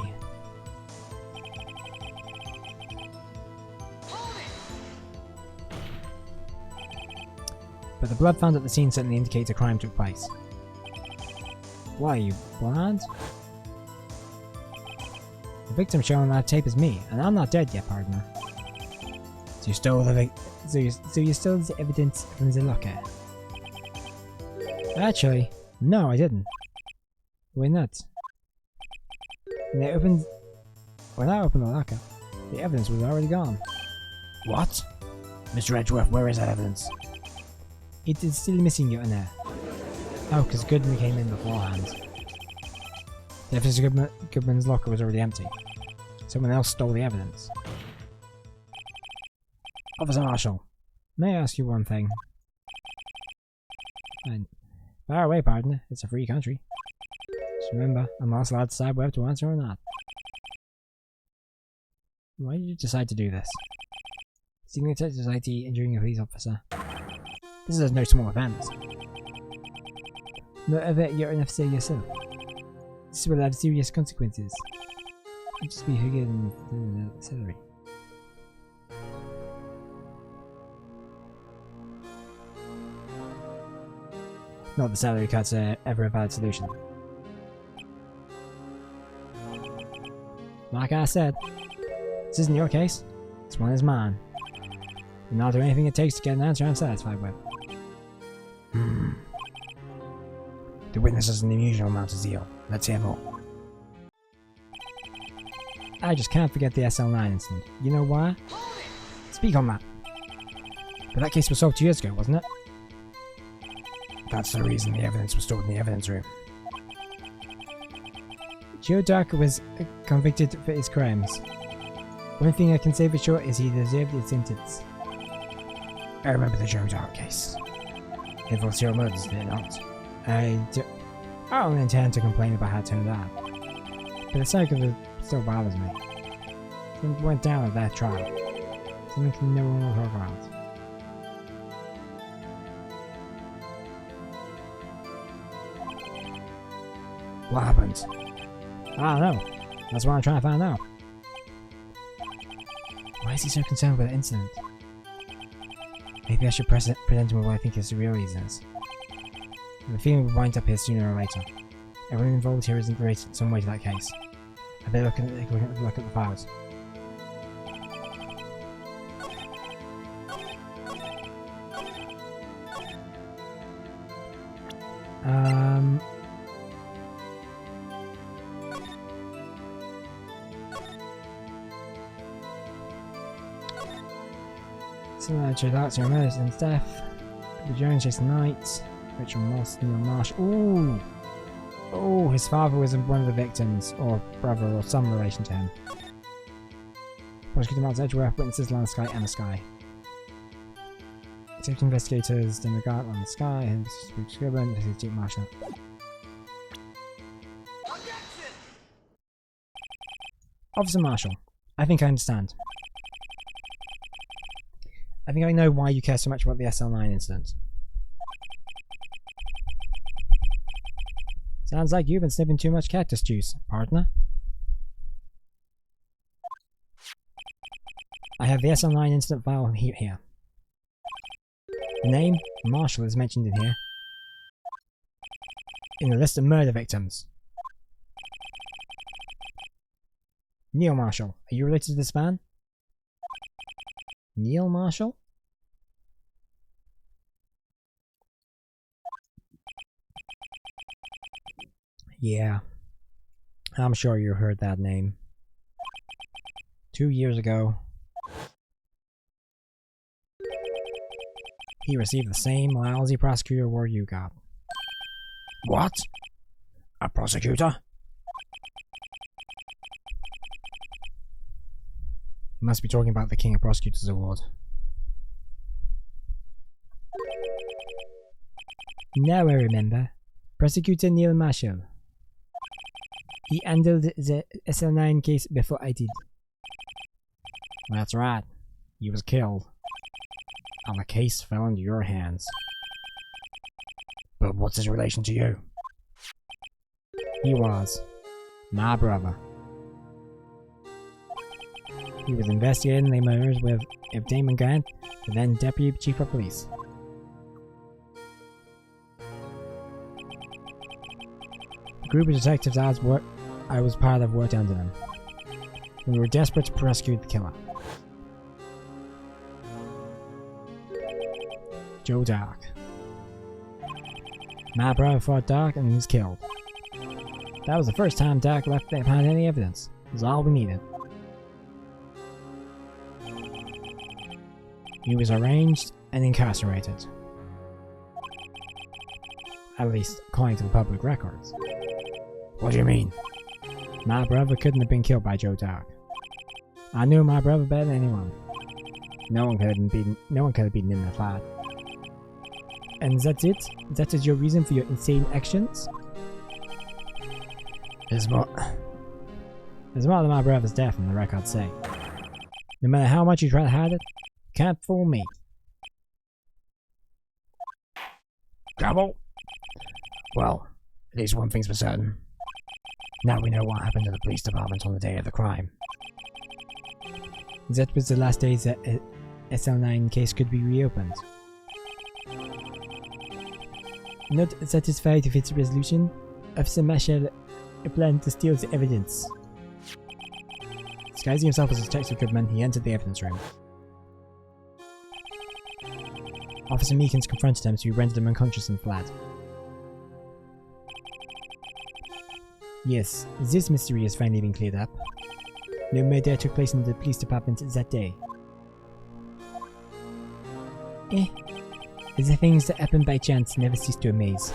But the blood found at the scene certainly indicates a crime took place. Why, are you blind? The victim shown on that tape is me, and I'm not dead yet, partner. So you stole the So you stole the evidence from the locker? Actually, no, I didn't. Why not? When I opened the locker, the evidence was already gone. What? Mr. Edgeworth, where is that evidence? It is still missing, Your Honor. Oh, because Goodman came in beforehand. The evidence of Goodman's locker was already empty. Someone else stole the evidence. Officer Marshall, may I ask you one thing? Far away, partner. It's a free country. Just remember, I'm also allowed to decide whether to answer or not. Why did you decide to do this? Stealing a society, injuring a police officer. This is no small offense. Not ever you're enough to say yourself. This will have serious consequences. You'll just be forgiven the salary. Not the salary cuts are ever a valid solution. Like I said, this isn't your case. This one is mine. And I'll do anything it takes to get an answer I'm satisfied with. The witness has an unusual amount of zeal. Let's hear more. I just can't forget the SL9 incident. You know why? Speak on that. But that case was solved 2 years ago, wasn't it? That's the reason the evidence was stored in the evidence room. Joe Darker was convicted for his crimes. One thing I can say for sure is he deserved his sentence. I remember the Joe Dark case. It involved serial murders, did it not? I don't intend to complain about how it turned out. But the sight of it still bothers me. Something went down at that trial. Something no one will talk about. What happened? I don't know. That's what I'm trying to find out. Why is he so concerned with the incident? Maybe I should present him with what I think is the real reasons. The feeling will wind up here sooner or later. Everyone involved here isn't related in some way to that case. I better look at the files. So Richard Archer emerged in death. Peter Jones, Jason Knight, Richard Moss, Neil Marsh. Ooh! Oh, his father was one of the victims, or brother, or some relation to him. Prosecutor Mark Edgeworth, witnesses Lana Sky, Emma Sky. Detective investigators, Dan McGart, Lana Sky, and Spooks Goodman, this is Duke Marshall. Officer Marshall, I think I understand. I think I know why you care so much about the SL9 incident. Sounds like you've been sniffing too much cactus juice, partner. I have the SL9 incident file here. The name, Marshall, is mentioned in here. In the list of murder victims. Neil Marshall, are you related to this man? Neil Marshall? Yeah, I'm sure you heard that name. 2 years ago, he received the same lousy prosecutor award you got. What? A prosecutor? You must be talking about the King of Prosecutors Award. Now I remember. Prosecutor Neil Marshall. He handled the SL9 case before I did. That's right. He was killed. And the case fell into your hands. But what's his relation to you? He was my brother. He was investigating the murders of Damon Grant, the then Deputy Chief of Police. The group of detectives I was part of worked under them. We were desperate to prosecute the killer. Joe Dark. My brother fought Dark and he was killed. That was the first time Dark left behind any evidence. It was all we needed. He was arraigned and incarcerated. At least, according to the public records. What do you mean? My brother couldn't have been killed by Joe Dark. I knew my brother better than anyone. No one could have beaten him in a fight. And that's it? That is your reason for your insane actions? There's more than my brother's death, and the records say. No matter how much you try to hide it, you can't fool me. Trouble? Well, at least one thing's for certain. Now we know what happened to the police department on the day of the crime. That was the last day that SL9 case could be reopened. Not satisfied with its resolution, Officer Marshall planned to steal the evidence. Disguising himself as a detective Goodman, he entered the evidence room. Officer Meekins confronted him, so he rendered him unconscious and fled. Yes, this mystery has finally been cleared up. No murder took place in the police department that day. The things that happen by chance never cease to amaze.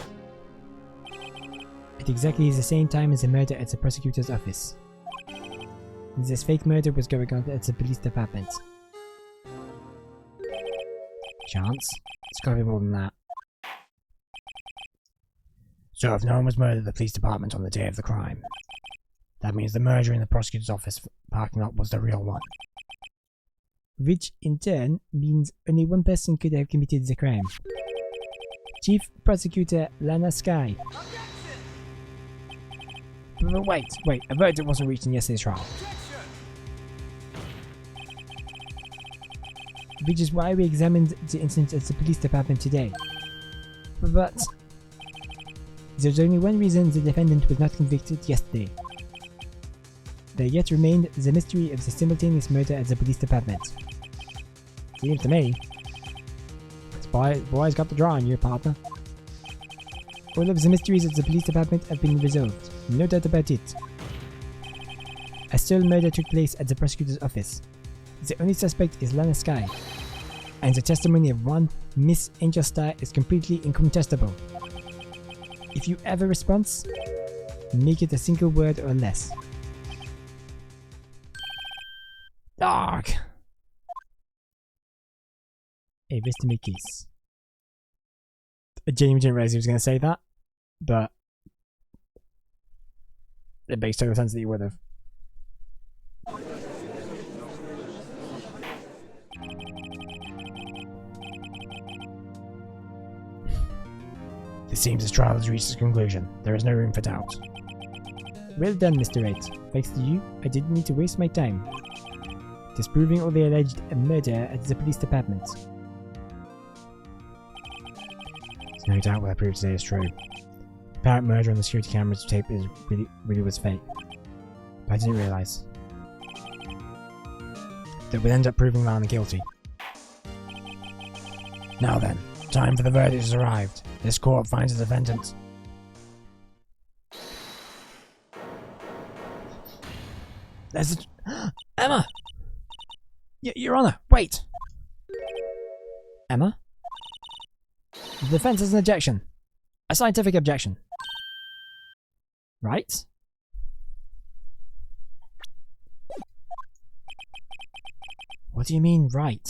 At exactly the same time as the murder at the prosecutor's office. This fake murder was going on at the police department. Chance? It's gotta be more than that. So if no one was murdered at the police department on the day of the crime, that means the murder in the prosecutor's office parking lot was the real one. Which, in turn, means only one person could have committed the crime. Chief Prosecutor Lana Sky. But wait, a verdict wasn't reached in yesterday's trial. Which is why we examined the incident at the police department today. But there's only one reason the defendant was not convicted yesterday. There yet remained the mystery of the simultaneous murder at the police department. Seems to me. This boy's got the draw on you, partner. All of the mysteries at the police department have been resolved, no doubt about it. A sole murder took place at the prosecutor's office. The only suspect is Lana Sky, and the testimony of one Miss Angel Star is completely incontestable. If you have a response, make it a single word or less. Dark! A rest in my case. I genuinely didn't realize he was going to say that, but it makes total sense that he would have. It seems this trial has reached its conclusion. There is no room for doubt. Well done, Mr. Wright. Thanks to you, I didn't need to waste my time disproving all the alleged murder at the police department. There's no doubt what I proved today is true. The apparent murder on the security cameras tape really was fake. But I didn't realise that would end up proving Lana guilty. Now then, time for the verdict has arrived. This court finds the defendant. There's Emma! Your Honor, wait! Emma? The defense has an objection. A scientific objection. Right? What do you mean, right?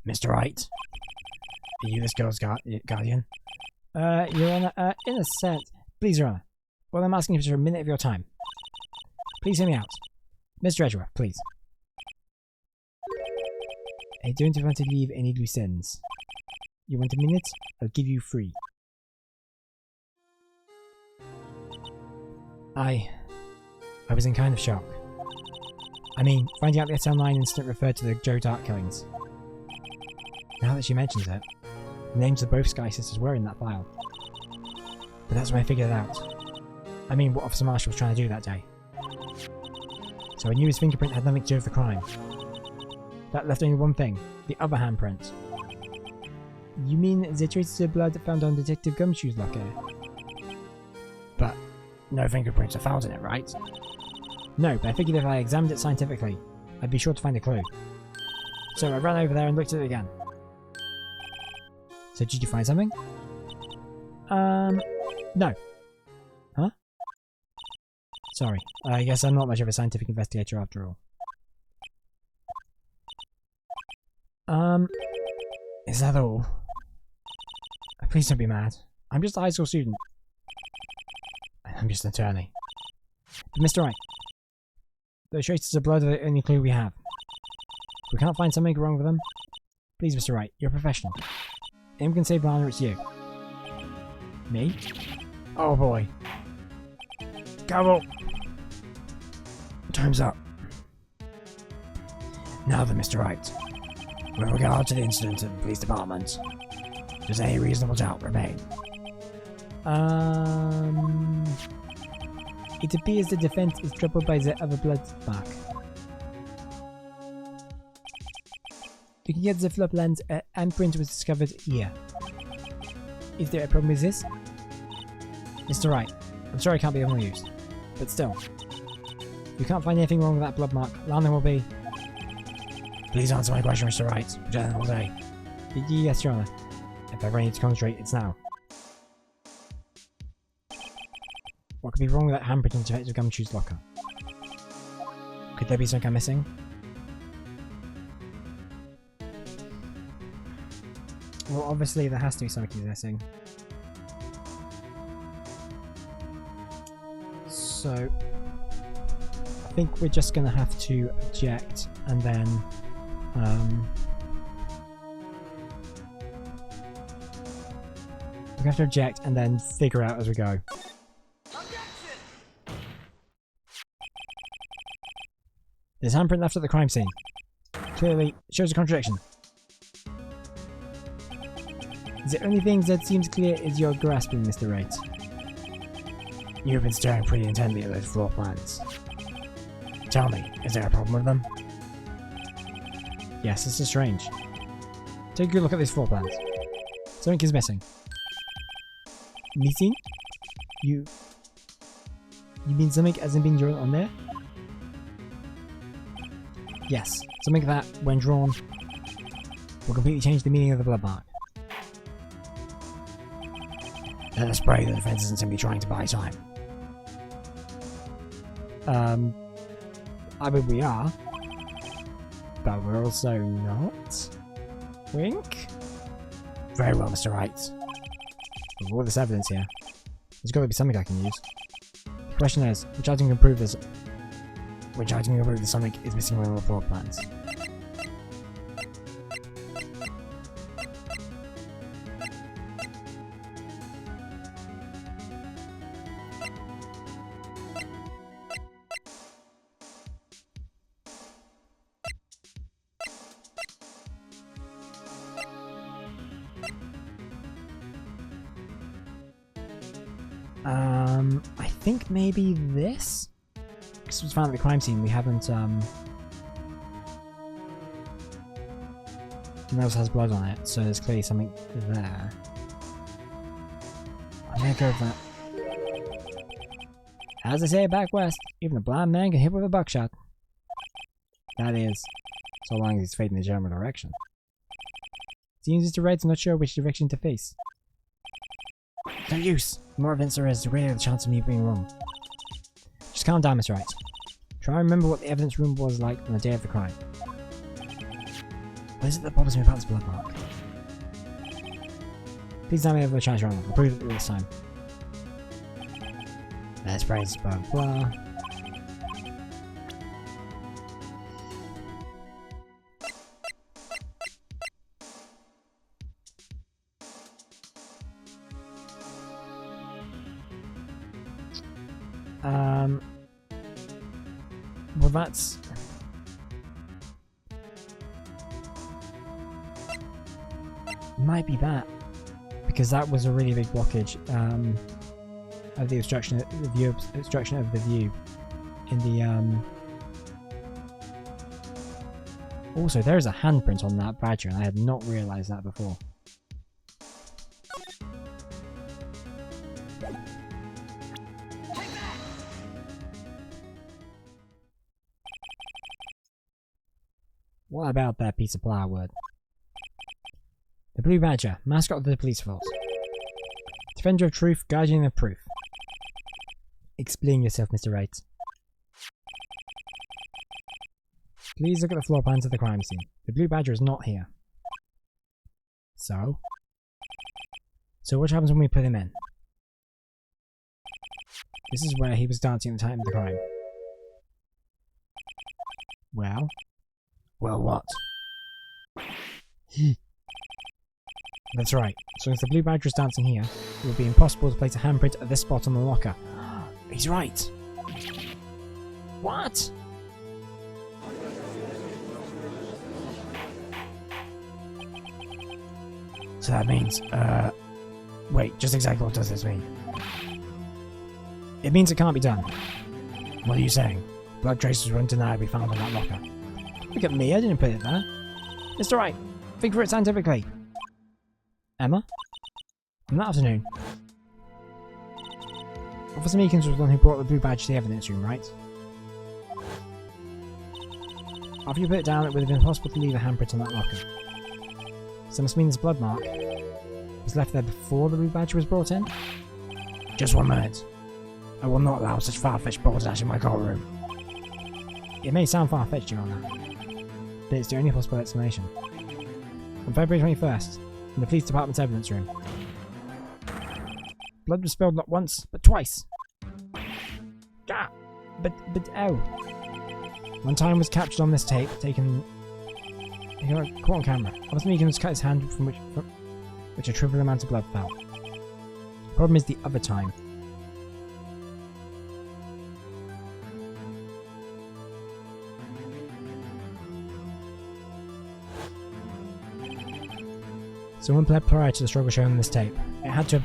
Mr. Wright? Are you this girl's guardian? Your Honor, in a sense... Please, Your Honor. Well, I'm asking you for a minute of your time. Please hear me out. Mr. Edgeworth, please. I don't want to leave any loose ends. You want a minute? I'll give you 3. I was in kind of shock. I mean, finding out the SL9 incident referred to the Joe Dart killings. Now that she mentions it, the names of both Sky Sisters were in that file. But that's when I figured it out. I mean, what Officer Marshall was trying to do that day. So I knew his fingerprint had nothing to do with the crime. That left only one thing, the other handprint. You mean the traces of blood found on Detective Gumshoe's locker? But no fingerprints are found in it, right? No, but I figured if I examined it scientifically, I'd be sure to find a clue. So I ran over there and looked at it again. So did you find something? No. Huh? Sorry, I guess I'm not much of a scientific investigator after all. Is that all? Please don't be mad. I'm just a high school student. I'm just an attorney. But Mr. Wright, those traces of blood are the only clue we have. If we can't find something wrong with them, please, Mr. Wright, you're a professional. Anyone can save Lana, it's you. Me? Oh boy. Gavel! Time's up. Now then, Mr. Wright. With regard to the incident at the police department, does any reasonable doubt remain? It appears the defense is troubled by the other blood mark. Looking at the floor plans, an handprint was discovered here. Is there a problem with this? Mr. Wright, I'm sorry I can't be of more use, but still, if you can't find anything wrong with that blood mark, Lana will be... Please answer my question, Mr. Wright. Whichever all day. Yes, Your Honor. If ever I need to concentrate, it's now. What could be wrong with that handprint on Detective Gumshoe's locker? Could there be something I'm missing? Well, obviously there has to be something he's missing. So, I think we're just going to have to object and then we have to object and then figure out as we go. There's handprint left at the crime scene. Clearly shows a contradiction. The only thing that seems clear is your grasping, Mr. Wright. You've been staring pretty intently at those floor plans. Tell me, is there a problem with them? Yes, this is strange. Take a good look at these floor plans. Something is missing. Missing? You mean something hasn't been drawn on there? Yes, something that, when drawn, will completely change the meaning of the blood mark. Let us pray the defense isn't simply trying to buy time. I mean, we are. But we're also not. Wink? Very well, Mr. Wright. With all this evidence here, there's got to be something I can use. The question is, which item can prove this? Which item can prove that something is missing from the floor plans? I think maybe this? This was found at the crime scene, we haven't, and also has blood on it, so there's clearly something there. I'm gonna go with that. As they say back west, even a blind man can hit with a buckshot. That is, so long as he's facing the general direction. Seems Mr. Wright's not sure which direction to face. No use! The more evidence there is, the greater the chance of me being wrong. Just calm down, Mr. Wright. Try and remember what the evidence room was like on the day of the crime. What is it that bothers me about this blood mark? Please tell me over a chance, Your Honor. I'll prove it this time. Let's praise blah blah. Well, that's... might be that. Because that was a really big blockage of the obstruction of the view in the Also, there is a handprint on that badger, and I had not realised that before. What about that piece of plywood? The Blue Badger, mascot of the police force. Defender of truth, guardian of proof. Explain yourself, Mr. Wright. Please look at the floor plans of the crime scene. The Blue Badger is not here. So? So what happens when we put him in? This is where he was dancing at the time of the crime. Well? Well, what? That's right. So if the Blue Badger is dancing here, it would be impossible to place a handprint at this spot on the locker. He's right. What? So that means, wait, just exactly what does this mean? It means it can't be done. What are you saying? Blood traces were undeniably found on that locker. Look at me, I didn't put it there. Mr. Wright, think for it scientifically. Emma? In that afternoon. Officer Meekins was the one who brought the Blue Badge to the evidence room, right? After you put it down, it would have been impossible to leave a handprint on that locker. So it must mean this blood mark was left there before the Blue Badge was brought in? Just 1 minute. I will not allow such far-fetched balderdash in my courtroom. It may sound far-fetched, Your Honour, but it's the only possible explanation. On February 21st, in the police department's evidence room, blood was spilled not once, but twice. Ah! But oh. One time was captured on this tape, taken caught on camera. Officer Meekins cut his hand from which a trivial amount of blood fell. The problem is the other time. Someone pled prior to the struggle shown on this tape. It had to have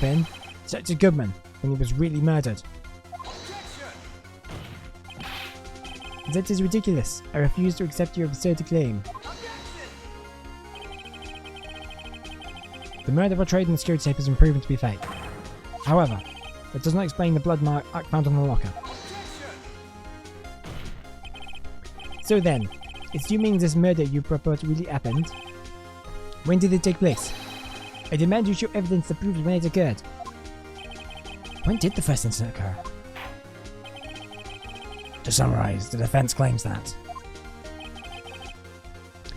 been Detective Goodman when he was really murdered. That is ridiculous. I refuse to accept your absurd claim. The murder portrayed in the security tape has been proven to be fake. However, that does not explain the blood mark found on the locker. So then, assuming this murder you purport really happened, when did it take place? I demand you show evidence that proves when it occurred. When did the first incident occur? To summarise, the defence claims that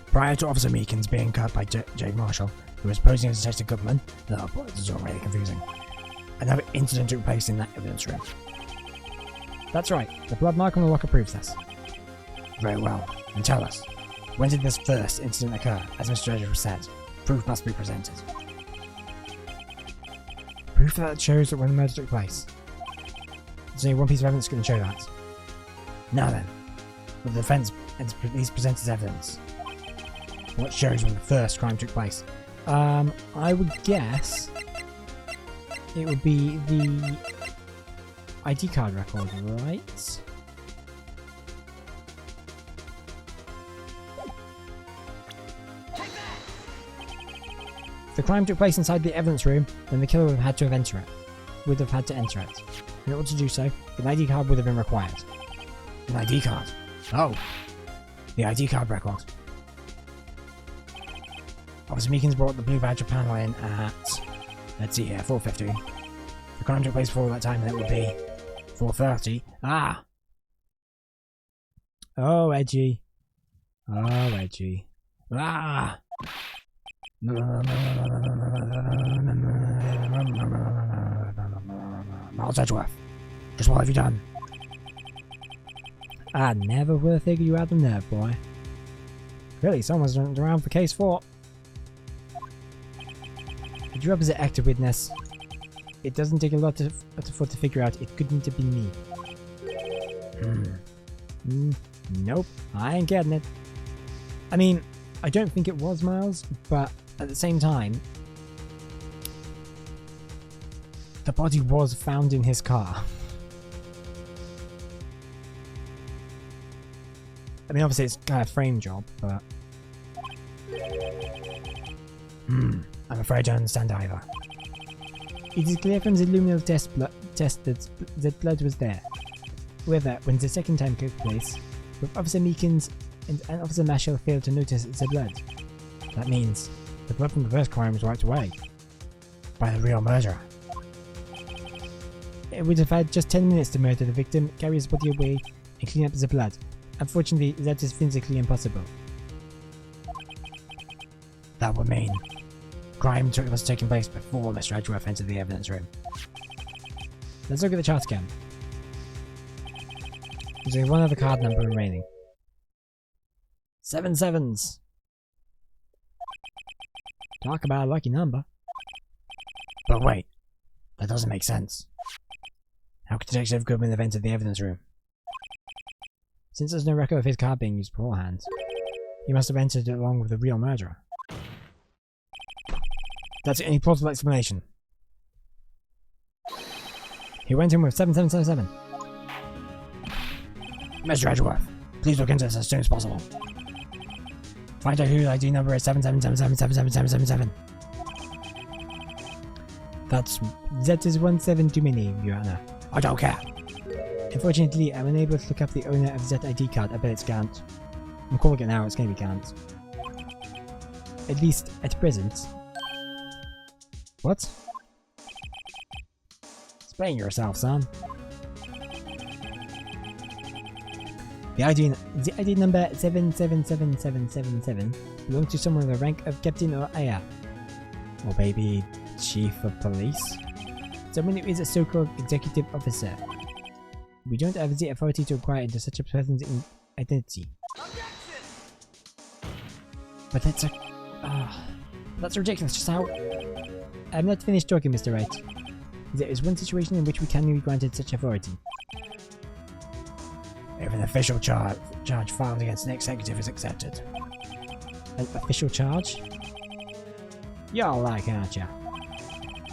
prior to Officer Meekins being cut by Jake Marshall, who was posing as Detective Goodman, oh boy, this is already confusing, another incident took place in that evidence room. That's right, the blood mark on the locker proves this. Very well, and tell us, when did this first incident occur? As Mr. Edgeworth said, proof must be presented. Proof that shows that when the murder took place. There's only one piece of evidence that can show that. Now then, the defence please present its evidence. What shows when the first crime took place? I would guess it would be the ID card record, right? If the crime took place inside the evidence room, then the killer would have had to enter it. In order to do so, an ID card would have been required. An ID card? Oh. The ID card record. Officer Meekins brought the blue badger panel in at, let's see here, 4:50. The crime took place before that time, and it would be 4:30. Ah! Oh, edgy. Oh, edgy. Ah! Miles Edgeworth, just what have you done? I never will figure you out the nerve, boy. Really, someone's running around for case 4. Did you represent active witness? It doesn't take a lot to figure out it couldn't be me. Nope, I ain't getting it. I mean, I don't think it was Miles, but at the same time, the body was found in his car. I mean, obviously it's kind of a frame job, but... I'm afraid I don't understand either. It is clear from the luminal test that blood was there. However, when the second time took place, both Officer Meekins and Officer Marshall failed to notice the blood. That means the blood from the first crime was wiped away by the real murderer. It would have had just 10 minutes to murder the victim, carry his body away, and clean up the blood. Unfortunately, that is physically impossible. That would mean crime was taking place before Mr. Edgeworth entered the evidence room. Let's look at the chart again. There's only one other card number remaining. 7 sevens. Talk about a lucky number. But wait, that doesn't make sense. How could Detective Goodman have entered the evidence room? Since there's no record of his card being used beforehand, he must have entered it along with the real murderer. That's any plausible explanation. He went in with 7777. Mr. Edgeworth, please look into this as soon as possible. Find out who the ID number is 77777777. That is 17 too many, Your Honor. I don't care. Unfortunately, I'm unable to look up the owner of that ID card. I bet it's Gant. I'm calling it now, it's gonna be Gant. At least, at present. What? Explain yourself, son. The ID number 777777 belongs to someone with the rank of Captain or Aya. Or maybe Chief of Police? Someone who is a so-called executive officer. We don't have the authority to inquire into such a person's identity. But that's ridiculous, just how... I'm not finished talking, Mr. Wright. There is one situation in which we can be granted such authority. If an official charge filed against an executive is accepted. An official charge? Y'all like, aren't ya?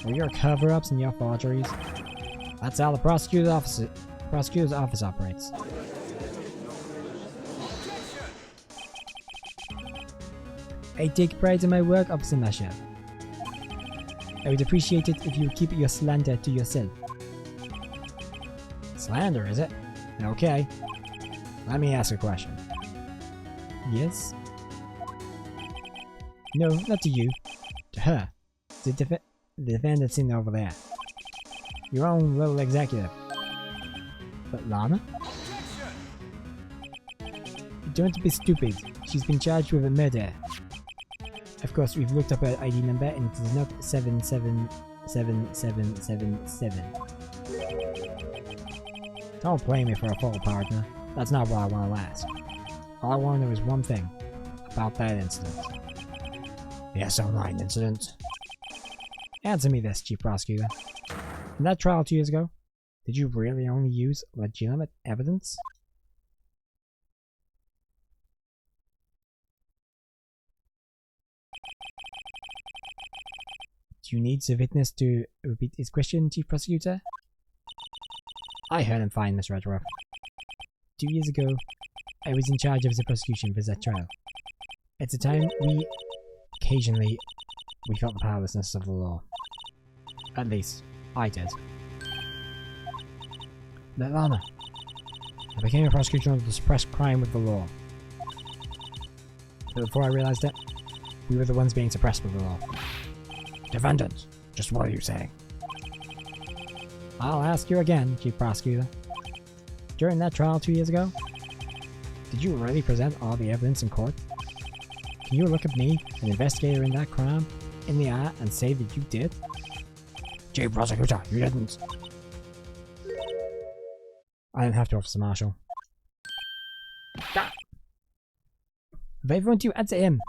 Well, your cover-ups and your forgeries. That's how the prosecutor's office operates. I take pride in my work, Officer Masher. I would appreciate it if you would keep your slander to yourself. Slander, is it? Okay. Let me ask a question. Yes? No, not to you. To her. The defendant sitting over there. Your own little executive. But Lana? Don't be stupid. She's been charged with a murder. Of course, we've looked up her ID number and it is not 777777. Don't blame me for a fool, partner. That's not what I want to ask. All I want to know is one thing. About that incident. The S09 incident. Answer me this, Chief Prosecutor. In that trial 2 years ago, did you really only use legitimate evidence? Do you need the witness to repeat his question, Chief Prosecutor? I heard him fine, Mr. Edgeworth. 2 years ago, I was in charge of the prosecution for that trial. At the time, occasionally, we felt the powerlessness of the law. At least, I did. But Lana, I became a prosecutor to suppress crime with the law. But before I realized it, we were the ones being suppressed with the law. Defendant, just what are you saying? I'll ask you again, Chief Prosecutor. During that trial 2 years ago, did you really present all the evidence in court? Can you look at me, an investigator in that crime, in the eye and say that you did? Chief Prosecutor, you didn't. I didn't have to, Officer Marshall. If everyone to answer him.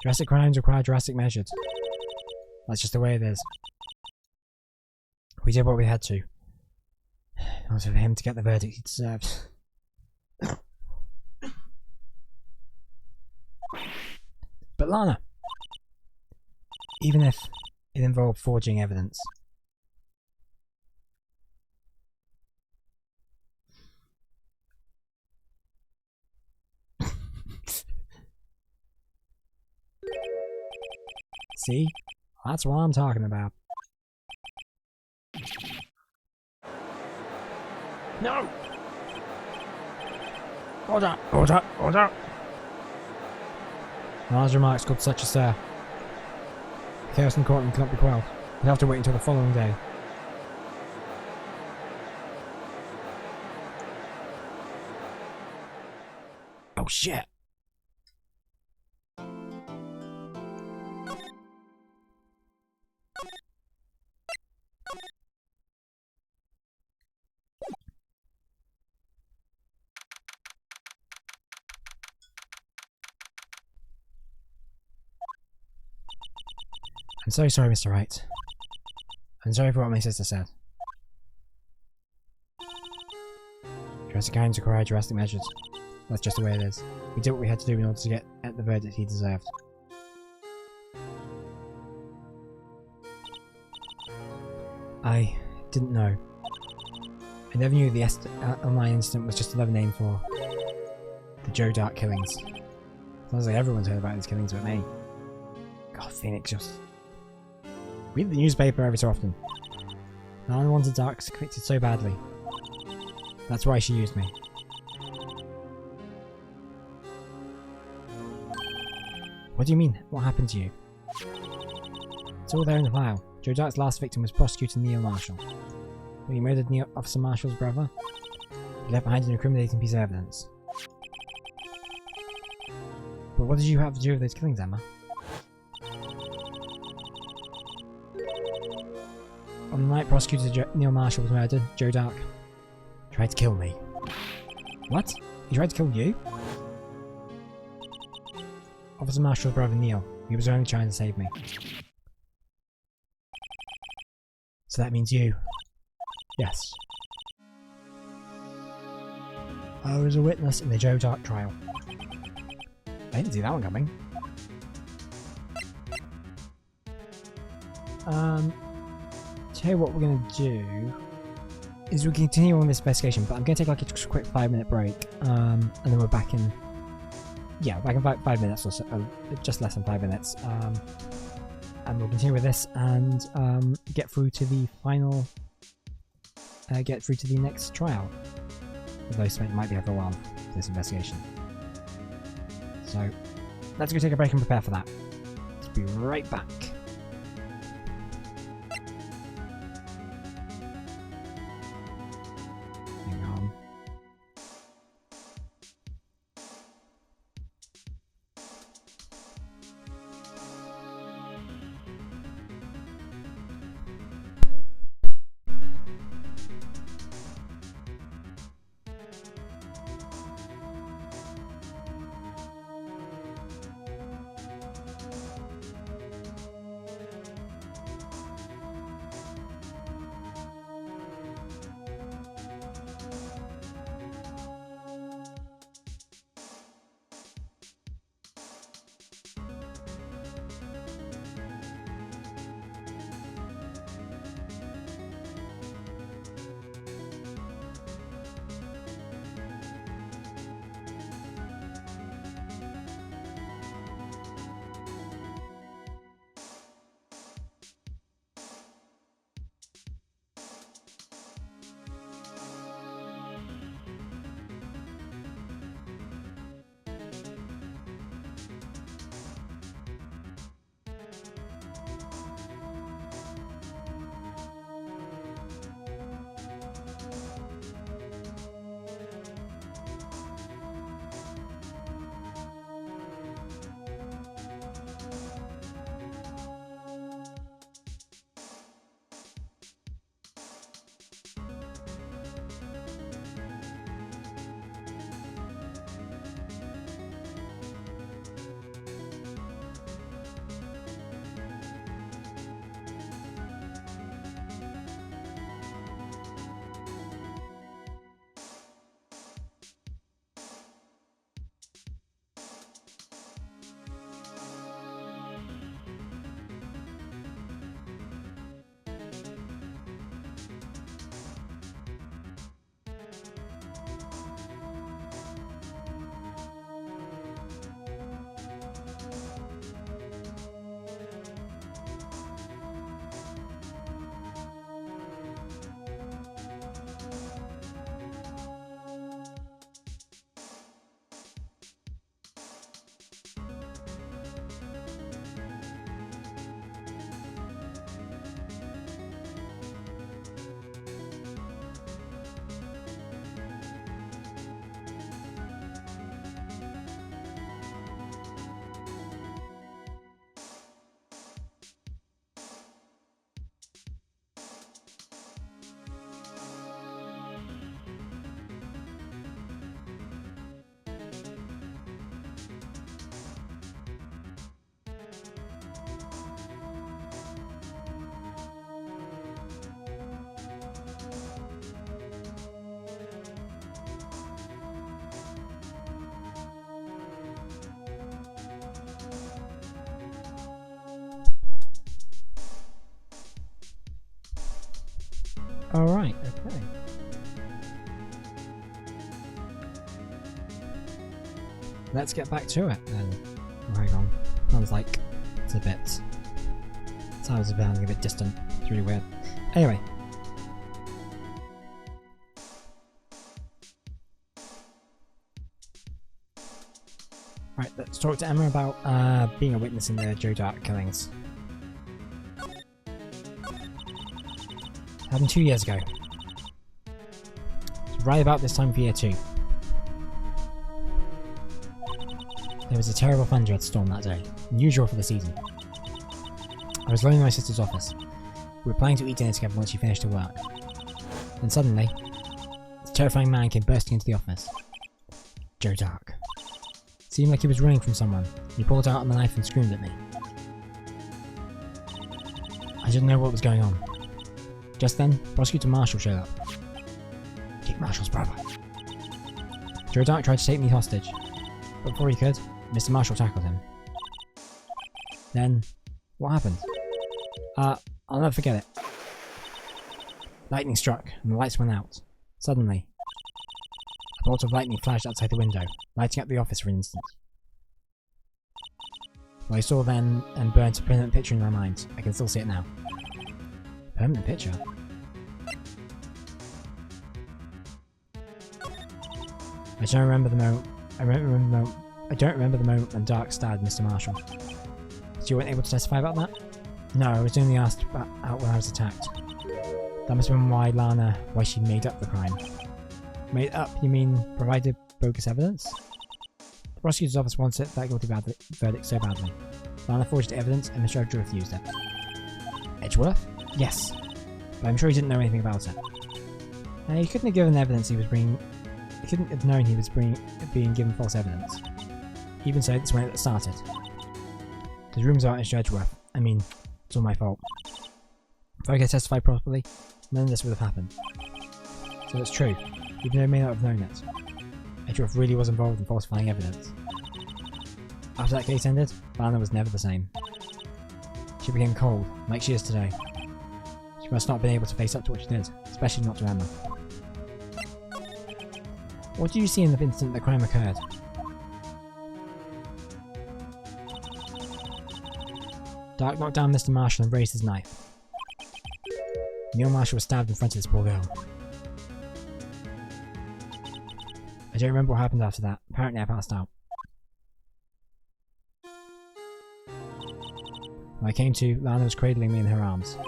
Drastic crimes require drastic measures. That's just the way it is. We did what we had to. In order for him to get the verdict he deserves. But Lana, even if it involved forging evidence, see, that's what I'm talking about. No! Order! Order! Order! Lana's remarks got such a stir. The chaos in the courtroom cannot be quelled. We'll have to wait until the following day. Oh shit! I'm so sorry, Mr. Wright. I'm sorry for what my sister said. Drastic crimes require drastic measures. That's just the way it is. We did what we had to do in order to get at the verdict he deserved. I didn't know. I never knew the online incident was just another name for the Joe Dark killings. Sounds like everyone's heard about these killings but me. God, Phoenix just... Read the newspaper every so often. No one wanted Darks convicted so badly. That's why she used me. What do you mean? What happened to you? It's all there in the file. Joe Dark's last victim was prosecutor Neil Marshall. When he murdered Officer Marshall's brother, he left behind an incriminating piece of evidence. But what did you have to do with those killings, Emma? On the night prosecutor Neil Marshall was murdered, Joe Dark tried to kill me. What? He tried to kill you? Officer Marshall's brother Neil. He was only trying to save me. So that means you. Yes. I was a witness in the Joe Dark trial. I didn't see that one coming. Tell you what we're going to do is we continue on this investigation, but I'm going to take like a quick 5-minute break, and then we're back in, yeah, back in 5 minutes or so, just less than 5 minutes, and we'll continue with this and get through to the final, get through to the next trial, although it might be over a while for this investigation. So let's go take a break and prepare for that. Let's be right back. Alright, okay. Let's get back to it then. Oh, hang on. Sounds like it's a bit... Sounds a bit distant. It's really weird. Anyway. Right, let's talk to Emma about being a witness in the Joe Dark killings. Happened 2 years ago. It's right about this time of year too. There was a terrible thundered storm that day, unusual for the season. I was alone in my sister's office. We were planning to eat dinner together once she finished her work. Then suddenly, this terrifying man came bursting into the office. Joe Dark. Seemed like he was running from someone. He pulled out a knife and screamed at me. I didn't know what was going on. Just then, Prosecutor Marshall showed up. Dick Marshall's brother. Joe Dark tried to take me hostage, but before he could, Mr. Marshall tackled him. Then, what happened? I'll never forget it. Lightning struck, and the lights went out. Suddenly, a bolt of lightning flashed outside the window, lighting up the office for an instant. What I saw then and burnt a permanent picture in my mind. I can still see it now. Permanent picture? I don't remember the moment. I don't remember the moment when Dark stabbed Mr. Marshall. So you weren't able to testify about that? No, I was only asked out when I was attacked. That must have been why she made up the crime. Made up? You mean provided bogus evidence? The prosecutor's office wanted that guilty verdict so badly. Lana forged evidence and Mr. Edgeworth used it. Edgeworth? Yes. But I'm sure he didn't know anything about it. He couldn't have given evidence he couldn't have known he was being given false evidence. Even so, that's when it started. There's rumours about Mr. Edgeworth. I mean, it's all my fault. If I could testify properly, none of this would have happened. So it's true, even though I may not have known it. Edgeworth really was involved in falsifying evidence. After that case ended, Lana was never the same. She became cold, like she is today. She must not have been able to face up to what she did, especially not to Emma. What did you see in the instant the crime occurred? Dark knocked down Mr. Marshall and raised his knife. Neil Marshall was stabbed in front of this poor girl. I don't remember what happened after that. Apparently I passed out. When I came to, Lana was cradling me in her arms.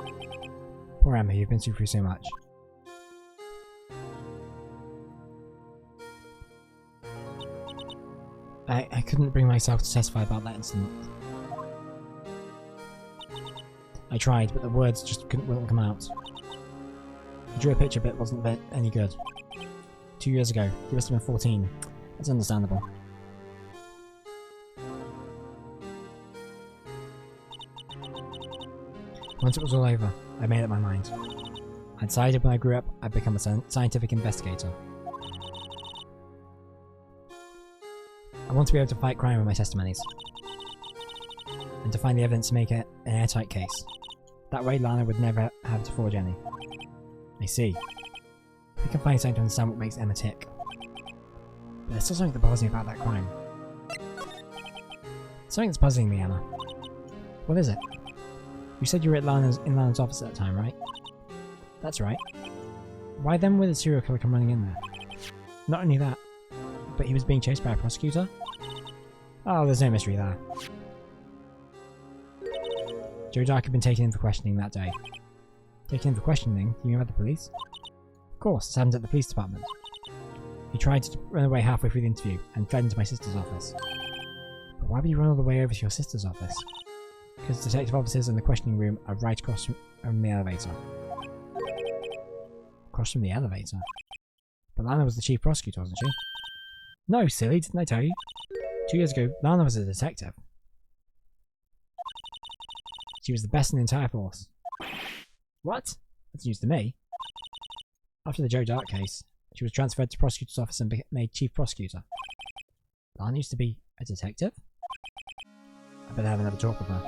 Poor Emma, you've been through so much. I couldn't bring myself to testify about that incident. I tried, but the words just wouldn't come out. I drew a picture, but it wasn't any good. 2 years ago, he must have been 14. That's understandable. Once it was all over, I made up my mind. I decided when I grew up, I'd become a scientific investigator. I want to be able to fight crime with my testimonies. And to find the evidence to make it an airtight case. That way Lana would never have to forge any. I see. We can find something to understand what makes Emma tick. But there's still something that bothers me about that crime. Something that's puzzling me, Emma. What is it? You said you were at in Lana's office at that time, right? That's right. Why then would the serial killer come running in there? Not only that, but he was being chased by a prosecutor? Oh, there's no mystery there. Joe Dark had been taken in for questioning that day. Taken in for questioning? You mean about the police? Of course, this happened at the police department. He tried to run away halfway through the interview and fled into my sister's office. But why would you run all the way over to your sister's office? Because the detective offices and the questioning room are right across from the elevator. Across from the elevator? But Lana was the chief prosecutor, wasn't she? No, silly, didn't I tell you? 2 years ago, Lana was a detective. She was the best in the entire force. What? That's news to me. After the Joe Dark case, she was transferred to prosecutor's office and made chief prosecutor. Lana used to be a detective? I better have another talk with her.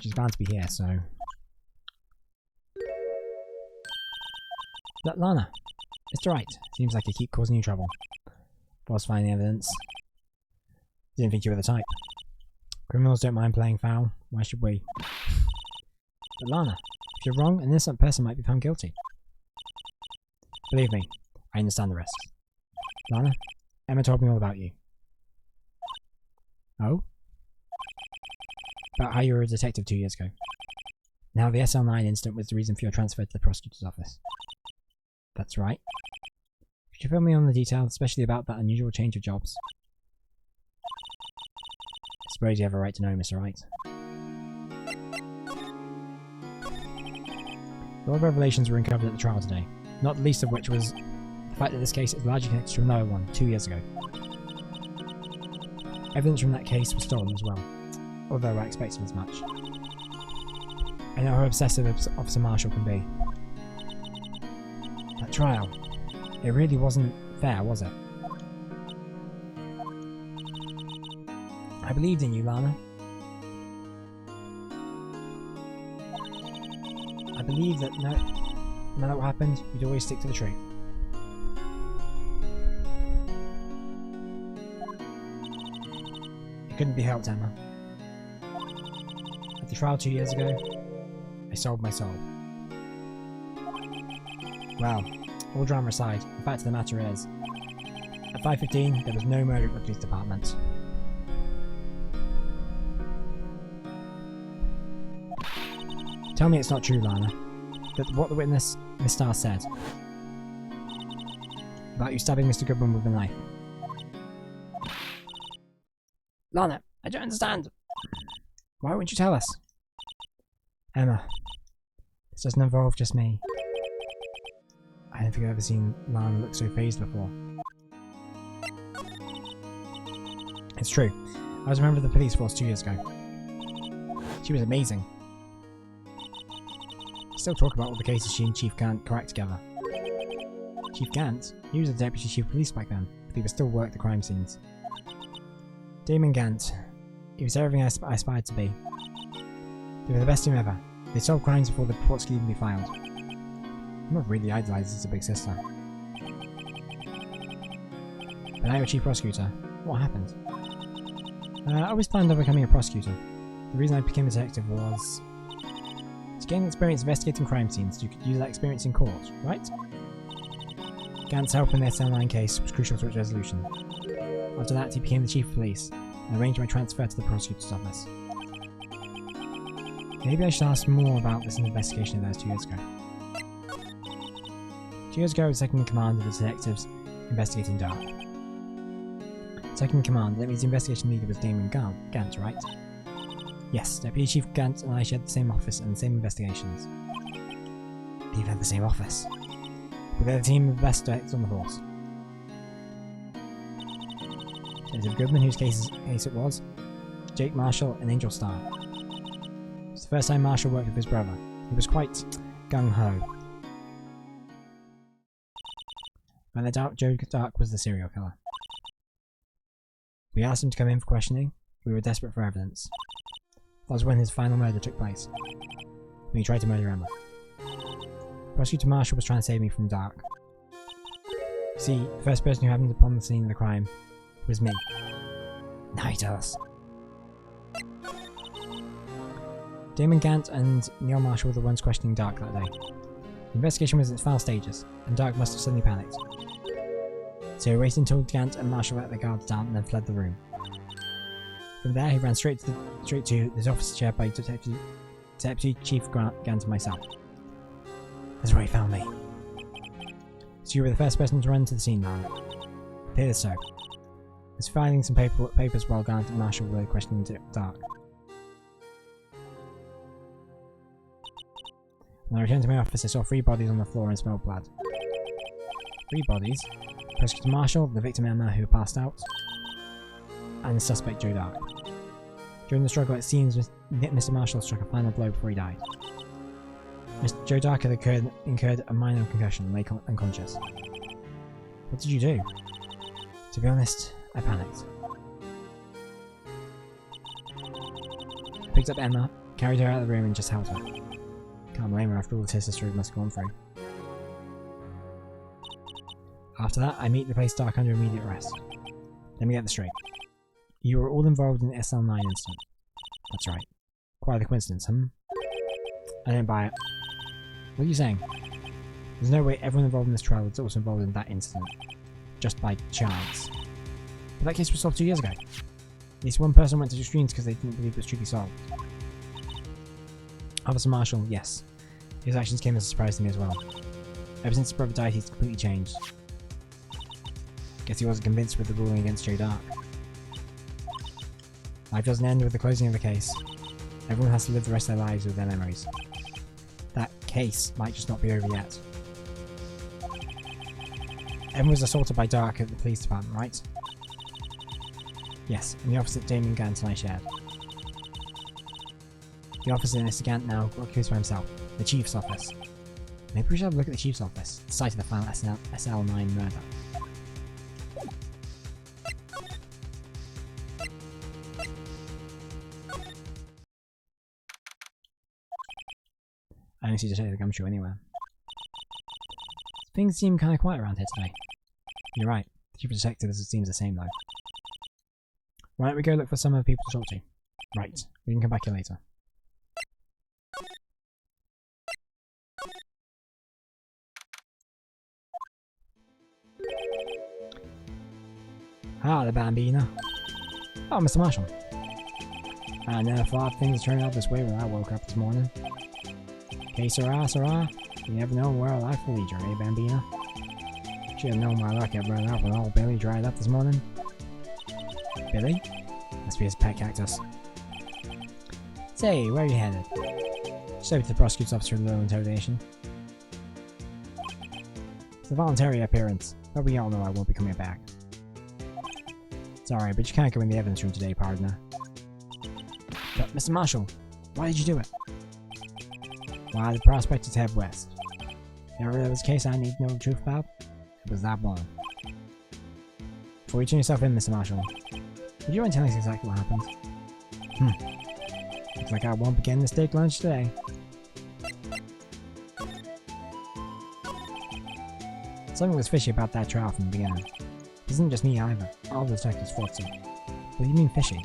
She's bound to be here, so... Lana! Mr. Wright, seems like you keep causing you trouble. Boss finding evidence. Didn't think you were the type. Criminals don't mind playing foul. Why should we? But Lana, if you're wrong, an innocent person might be found guilty. Believe me, I understand the risks. Lana, Emma told me all about you. Oh? About how you were a detective 2 years ago. Now the SL9 incident was the reason for your transfer to the prosecutor's office. That's right. Could you fill me on the details, especially about that unusual change of jobs? I suppose you have a right to know, Mr. Wright. A lot of revelations were uncovered at the trial today, not the least of which was the fact that this case is largely connected to another one 2 years ago. Evidence from that case was stolen as well, although I expected as much. I know how obsessive Officer Marshall can be. That trial, it really wasn't fair, was it? I believed in you, Lana. I believe that no matter what happened, you'd always stick to the truth. It couldn't be helped, Emma. At the trial 2 years ago, I sold my soul. Well, all drama aside, the fact of the matter is, at 5:15 there was no murder at the police department. Tell me it's not true, Lana, that what the witness, Miss Starr, said about you stabbing Mr. Goodman with a knife. Lana, I don't understand. Why won't you tell us? Emma, this doesn't involve just me. I don't think I've ever seen Lana look so phased before. It's true. I was a member of the police force 2 years ago. She was amazing. We still talk about all the cases she and Chief Gant cracked together. Chief Gant? He was the deputy chief of police back then, but he would still work the crime scenes. Damon Gant. He was everything I aspired to be. They were the best team ever. They solved crimes before the reports could even be filed. I'm not really idolised as a big sister. But now you're chief prosecutor. What happened? I always planned on becoming a prosecutor. The reason I became a detective was to gain experience investigating crime scenes so you could use that experience in court, right? Gant's help in the SL9 case was crucial to its resolution. After that, he became the chief of police and arranged my transfer to the prosecutor's office. Maybe I should ask more about this investigation of theirs 2 years ago. 2 years ago, I was second in command of the detectives investigating Dark. Second in command, that means the investigation leader was Damon Gant, right? Yes, Deputy Chief Gant and I shared the same office and the same investigations. We've had the same office. We're the team of the best detectives on the force. Detective Goodman, whose case it was, Jake Marshall and Angel Starr. It was the first time Marshall worked with his brother. He was quite gung-ho. When Joe Dark was the serial killer. We asked him to come in for questioning. We were desperate for evidence. That was when his final murder took place. When he tried to murder Emma. Prosecutor Marshall was trying to save me from Dark. You see, the first person who happened upon the scene of the crime was me. Now you tell us. Damon Gant and Neil Marshall were the ones questioning Dark that day. The investigation was in its final stages, and Dark must have suddenly panicked. So he waited until Gant and Marshall let their guards down and then fled the room. From there, he ran straight to his office chaired by Deputy Chief Gant and myself. That's where he found me. So you were the first person to run to the scene, man. It appears so. I was filing some papers while Gant and Marshall were questioning Dark. When I returned to my office, I saw 3 bodies on the floor and smelled blood. 3 bodies? Prosecutor Marshall, the victim Emma who passed out, and the suspect Joe Dark. During the struggle, it seems Mr. Marshall struck a final blow before he died. Mr. Joe Dark had incurred a minor concussion and lay unconscious. What did you do? To be honest, I panicked. I picked up Emma, Carried her out of the room and just held her. Can't blame her after all the history must have gone through. After that, I meet the place dark under immediate arrest. Let me get this straight. You were all involved in the SL9 incident. That's right. Quite a coincidence, I don't buy it. What are you saying? There's no way everyone involved in this trial was also involved in that incident. Just by chance. But that case was solved 2 years ago. At least one person went to extremes because they didn't believe it was truly solved. Officer Marshall, yes. His actions came as a surprise to me as well. Ever since his brother died, he's completely changed. Guess he wasn't convinced with the ruling against Joe Dark. Life doesn't end with the closing of the case. Everyone has to live the rest of their lives with their memories. That case might just not be over yet. Everyone was assaulted by Dark at the police department, right? Yes, and the officer Damien Gant and I shared. The office in Mr. Gant now occupies by himself, the Chief's office. Maybe we should have a look at the Chief's office, the site of the final SL9 murder. I don't see to take the gumshoe anywhere. Things seem kind of quiet around here today. You're right, the Chief of Detectives seems the same though. Why don't we go look for some of the people to talk to? Right, we can come back here later. Ah, the Bambina. Oh, Mr. Marshall. I never thought things turned out this way when I woke up this morning. Okay, Sarah, you never know where life will lead you, eh, Bambina? Should have known my luck had run out when old Billy dried up this morning. Billy? Must be his pet cactus. Say, where are you headed? Just over to the prosecutor's office for a little interrogation. It's a voluntary appearance, but we all know I won't be coming back. Sorry, but you can't go in the evidence room today, partner. But, Mr. Marshall, why did you do it? Why, the prospect is to head west. If ever there was a case I need to know the truth about, it was that one. Before you turn yourself in, Mr. Marshall, would you mind telling us exactly what happened? Looks like I won't be getting a steak lunch today. Something was fishy about that trial from the beginning. It isn't just me either. All the detectives thought so. What do you mean fishy?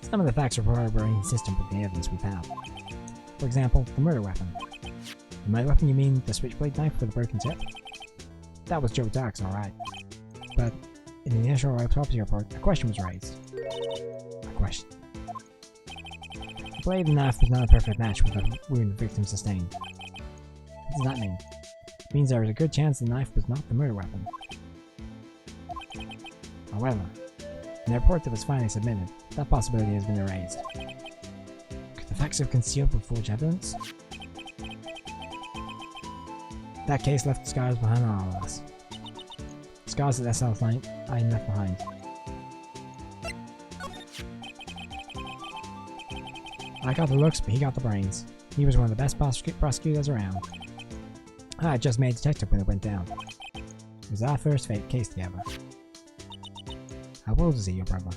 Some of the facts reported were inconsistent with the evidence we found. For example, the murder weapon. The murder weapon, you mean the switchblade knife with a broken tip? That was Joe Dark's, alright. But in the initial autopsy report, a question was raised. A question. The blade and knife was not a perfect match with the wound the victim sustained. What does that mean? It means there was a good chance the knife was not the murder weapon. However, in the report that was finally submitted, that possibility has been erased. Could the facts have concealed the forged evidence? That case left scars behind all of us. Scars that SL9 left behind. I got the looks, but he got the brains. He was one of the best prosecutors around. I had just made detective when it went down. It was our first case together. How old is he, your brother?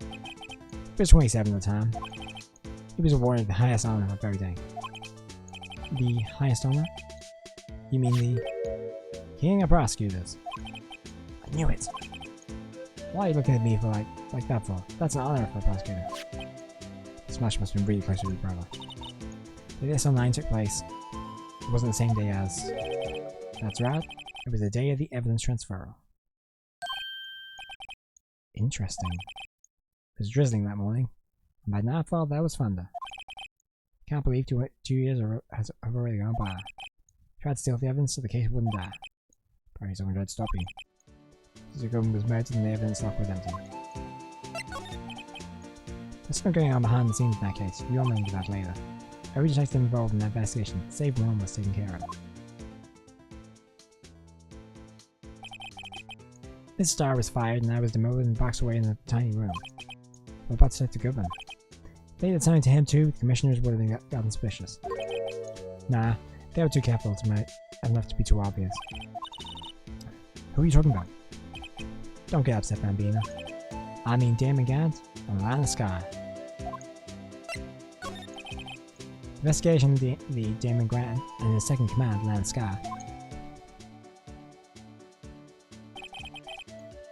He was 27 at the time. He was awarded the highest honor that very day. The highest honor? You mean the King of Prosecutors? I knew it! Why are you looking at me for like that for? That's an honor for a prosecutor. Smash must have been really close to his brother. The SL9 took place. It wasn't the same day as... That's right, it was the day of the evidence transfer. Interesting. It was drizzling that morning, and by nightfall that was thunder. Can't believe 2 years have already gone by. Tried to steal the evidence so the case wouldn't die. Probably someone tried to stop you. The government was murdered and the evidence lock was empty. There's something going on behind the scenes in that case. We all know that later. Every detective involved in that investigation, save one, was taken care of. This star was fired and I was demoted and boxed away in a tiny room. What about Detective Goodman? If they had assigned to him too, the commissioners would have gotten suspicious. Nah, they were too careful enough to be too obvious. Who are you talking about? Don't get upset, Bambina. I mean Damon Gant and Lana Sky. Investigation of the Damon Grant and his second command, Land Sky.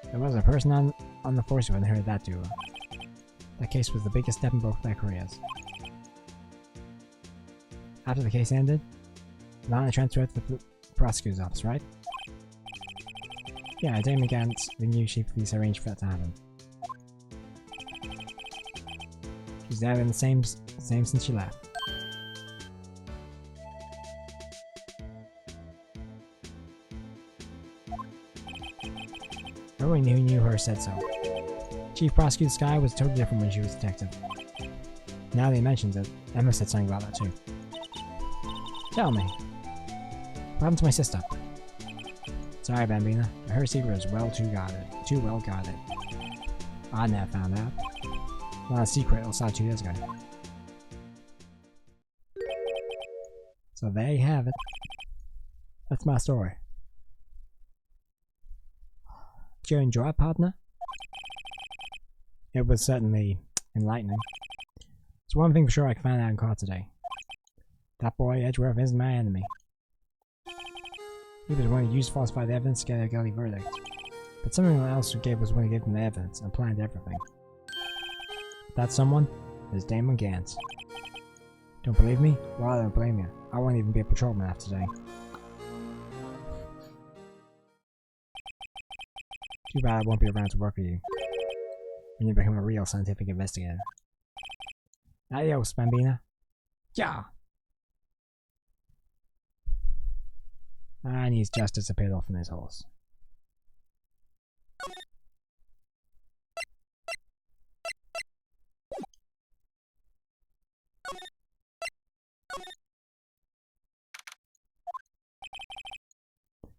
There was a person on the force who inherited that duo. That case was the biggest step in both their careers. After the case ended, Lana transferred to the prosecutor's office, right? Yeah, Damon Gant, the new chief of police, arranged for that to happen. She's there been the same since she left. Everyone who knew her said so. Chief Prosecutor Sky was totally different when she was a detective. Now that he mentions it, Emma said something about that too. Tell me, what happened to my sister? Sorry, Bambina, but her secret is too well guarded. I never found out. Not a secret it started 2 years ago. So there you have it. That's my story. Did you enjoy it, partner? It was certainly enlightening. It's one thing for sure I found out in court today. That boy Edgeworth isn't my enemy. He was the one who used falsified evidence to get a guilty verdict. But someone else who was the one who gave him the evidence and planned everything. That someone is Damon Gant. Don't believe me? Well, I don't blame you. I won't even be a patrolman after today. Too bad I won't be around to work with you when you become a real scientific investigator. Adios, Bambina. Yeah! And he's just disappeared off on his horse.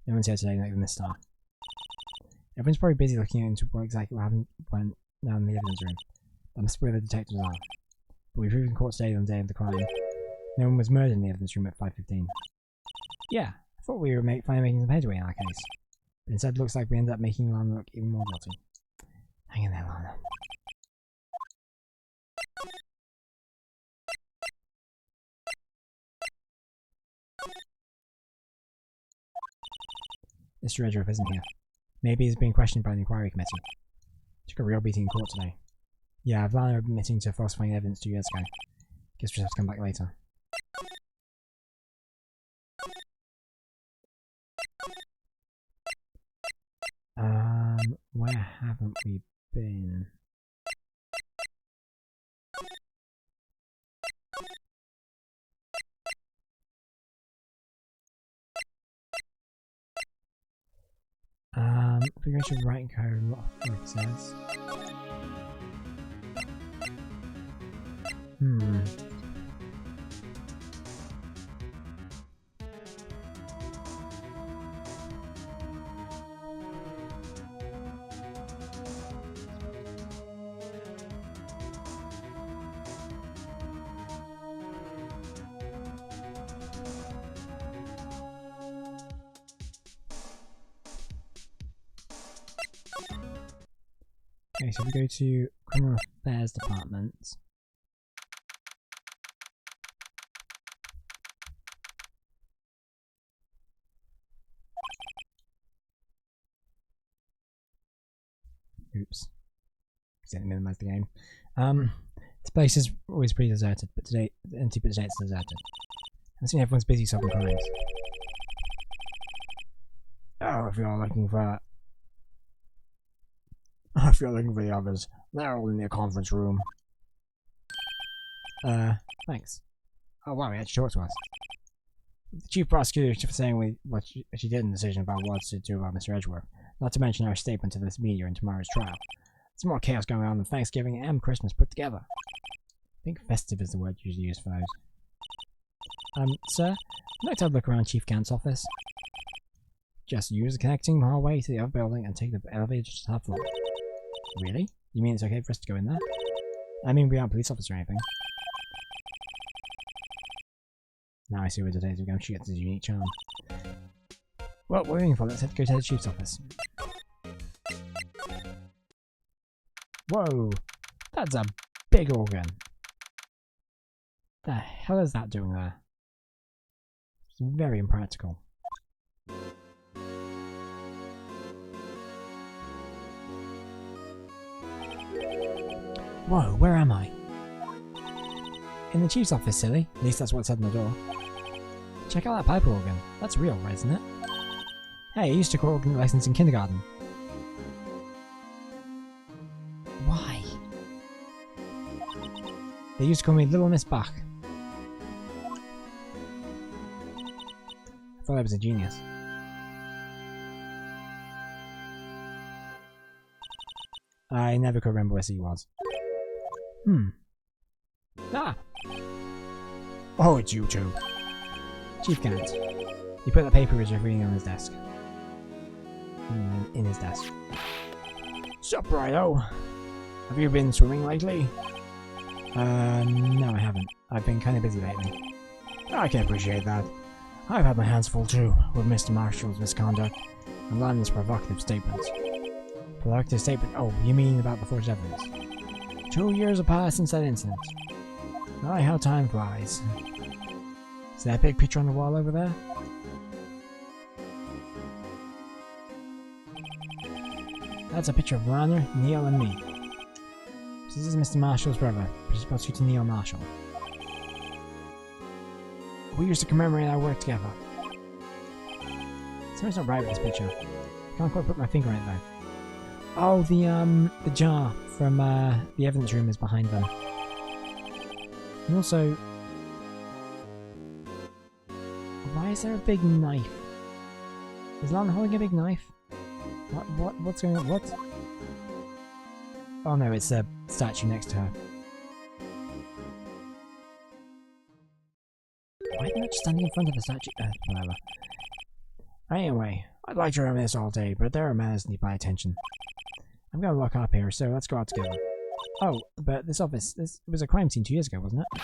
No one's here today, not even Miss Star. Everyone's probably busy looking into what exactly happened when down in the evidence room. That must be where the detectives are. But we've proved in court today on the day of the crime. No one was murdered in the evidence room at 5:15. Yeah, I thought we were finally making some headway in our case. But instead it looks like we ended up making Lana look even more guilty. Hang in there, Lana. Mr. Edgeworth isn't here. Maybe he's being questioned by the inquiry committee. Took a real beating in court today. Yeah, I've Lana admitting to falsifying evidence 2 years ago. Guess we'll have to come back later. Where haven't we been? If we go to Wright & Co, what it says. Okay, so we go to Criminal Affairs Department. Oops. Accidentally minimize the game. This place is always pretty deserted, but today empty, but today it's deserted. I think everyone's busy solving crimes. Oh, if you're looking for the others, they're all in the conference room. Thanks. Oh wow, he actually talked to us. The chief prosecutor for saying what she did in the decision about what to do about Mr. Edgeworth, not to mention our statement to this media in tomorrow's trial. There's more chaos going on than Thanksgiving and Christmas put together. I think festive is the word usually used for those. Sir, I'd like to have a look around Chief Gant's office. Just use the connecting hallway to the other building and take the elevator to the top floor. Really? You mean it's okay for us to go in there? I mean, we aren't police officers or anything. Now I see where Detective Gum gets his unique charm. Well, what are we waiting for? Let's go to the chief's office. Whoa! That's a big organ. The hell is that doing there? It's very impractical. Whoa, where am I? In the chief's office, silly. At least that's what it said on the door. Check out that pipe organ. That's real, isn't it? Hey, I used to call organ lessons in kindergarten. Why? They used to call me Little Miss Bach. I thought I was a genius. I never could remember where C was. Ah! Oh, it's you two. Chief Gant. He put that paper he was reading on his desk. In his desk. Sup, Righto? Have you been swimming lately? No I haven't. I've been kind of busy lately. I can appreciate that. I've had my hands full too, with Mr. Marshall's misconduct and Landon's provocative statements. Provocative statement? Oh, you mean about the forged evidence? 2 years have passed since that incident. My, how time flies. Is there a big picture on the wall over there? That's a picture of Lanner, Neil, and me. So this is Mr. Marshall's brother, Prosecutor Neil Marshall. We used to commemorate our work together. Something's not right with this picture. I can't quite put my finger on it though. Oh, the jar from the evidence room is behind them. And also, why is there a big knife? Is Lana holding a big knife? What's going on? What? Oh no, it's a statue next to her. Why are they not just standing in front of the statue? Whatever. Anyway, I'd like to reminisce all day, but there are matters that need my attention. I'm gonna lock up here, so let's go out together. Oh, but this office, it was a crime scene 2 years ago, wasn't it?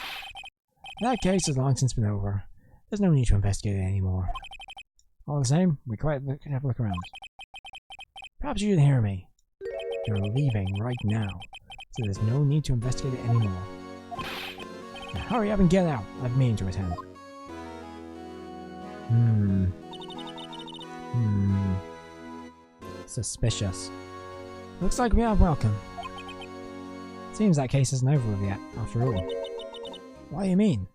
That case has long since been over. There's no need to investigate it anymore. All the same, we quite have a look around. Perhaps you didn't hear me. You're leaving right now, so there's no need to investigate it anymore. Now hurry up and get out. I've meeting to attend. Suspicious. Looks like we are welcome. Seems that case isn't over with yet, after all. What do you mean?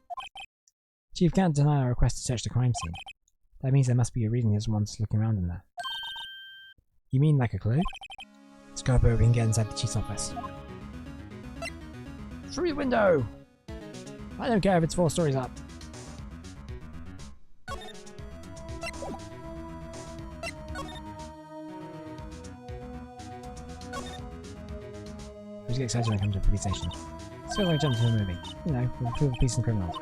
Chief can't deny our request to search the crime scene. That means there must be a reason he doesn't want us looking around in there. You mean like a clue? Let's go up where we can get inside the chief's office. Through the window! I don't care if it's 4 stories up. I just get excited when I come to a police station. It's feels like jumping to a movie. You know, with the police and criminals.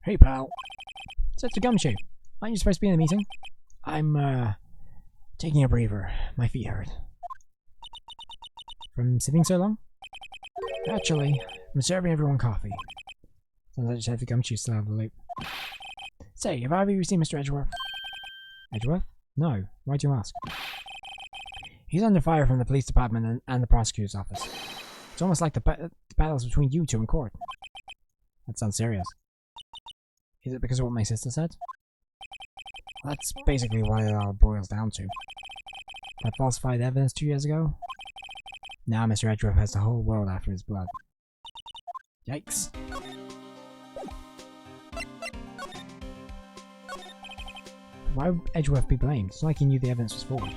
Hey, pal. So it's a gumshoe. Aren't you supposed to be in a meeting? I'm, taking a breather. My feet hurt. From sitting so long? Actually, I'm serving everyone coffee. Sounds like Chef the Gumshoe's still out of the loop. Say, have either of you seen Mr. Edgeworth? Edgeworth? No. Why do you ask? He's under fire from the police department and the prosecutor's office. It's almost like the battles between you two in court. That sounds serious. Is it because of what my sister said? That's basically what it all boils down to. That falsified evidence 2 years ago? Now Mr. Edgeworth has the whole world after his blood. Yikes. Why would Edgeworth be blamed? It's not like he knew the evidence was forged.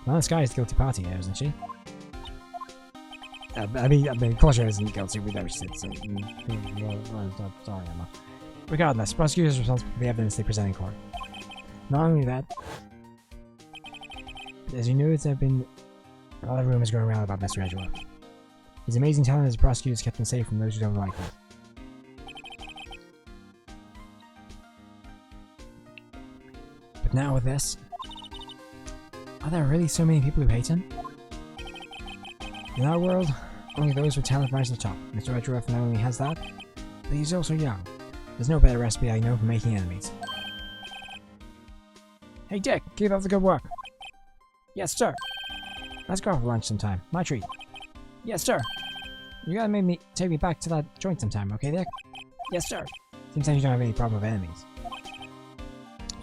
Well, this guy is the guilty party here, isn't she? I mean, Closure isn't guilty, we know she did, so... Sorry, Emma. Regardless, prosecutors are responsible for the evidence they present in court. Not only that, but as you know, there have been a lot of rumors going around about Mr. Edgeworth. His amazing talent as a prosecutor has kept him safe from those who don't like him. now with this. Are there really so many people who hate him? In our world, only those with talent rise to the top. Mr. Edgeworth not only has that, but he's also young. There's no better recipe I know for making enemies. Hey Dick, keep up the good work. Yes, sir. Let's go for lunch sometime. My treat. Yes, sir. You gotta take me back to that joint sometime, okay, Dick? Yes, sir. Seems like you don't have any problem with enemies.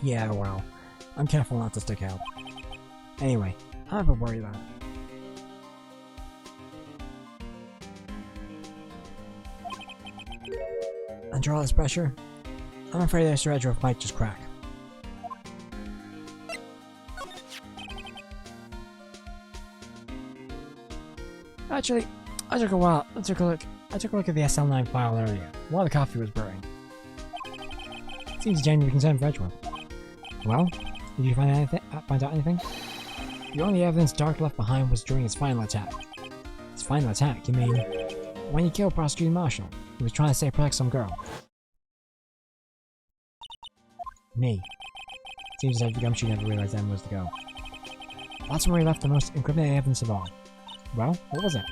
Yeah, well, I'm careful not to stick out. Anyway, I'm not worried about it. Under all this pressure, I'm afraid Mr. Edgeworth might just crack. Actually, I took a look at the SL9 file earlier, while the coffee was brewing. Seems genuinely concerned for Edgeworth. Well, did you find out anything? The only evidence Dark left behind was during his final attack. His final attack, you mean when he killed Prosecuting Marshal, who was trying to say protect some girl. Me. Seems like the gumshoe never realized Emma was the girl. That's where he left the most incriminating evidence of all. Well, what was it?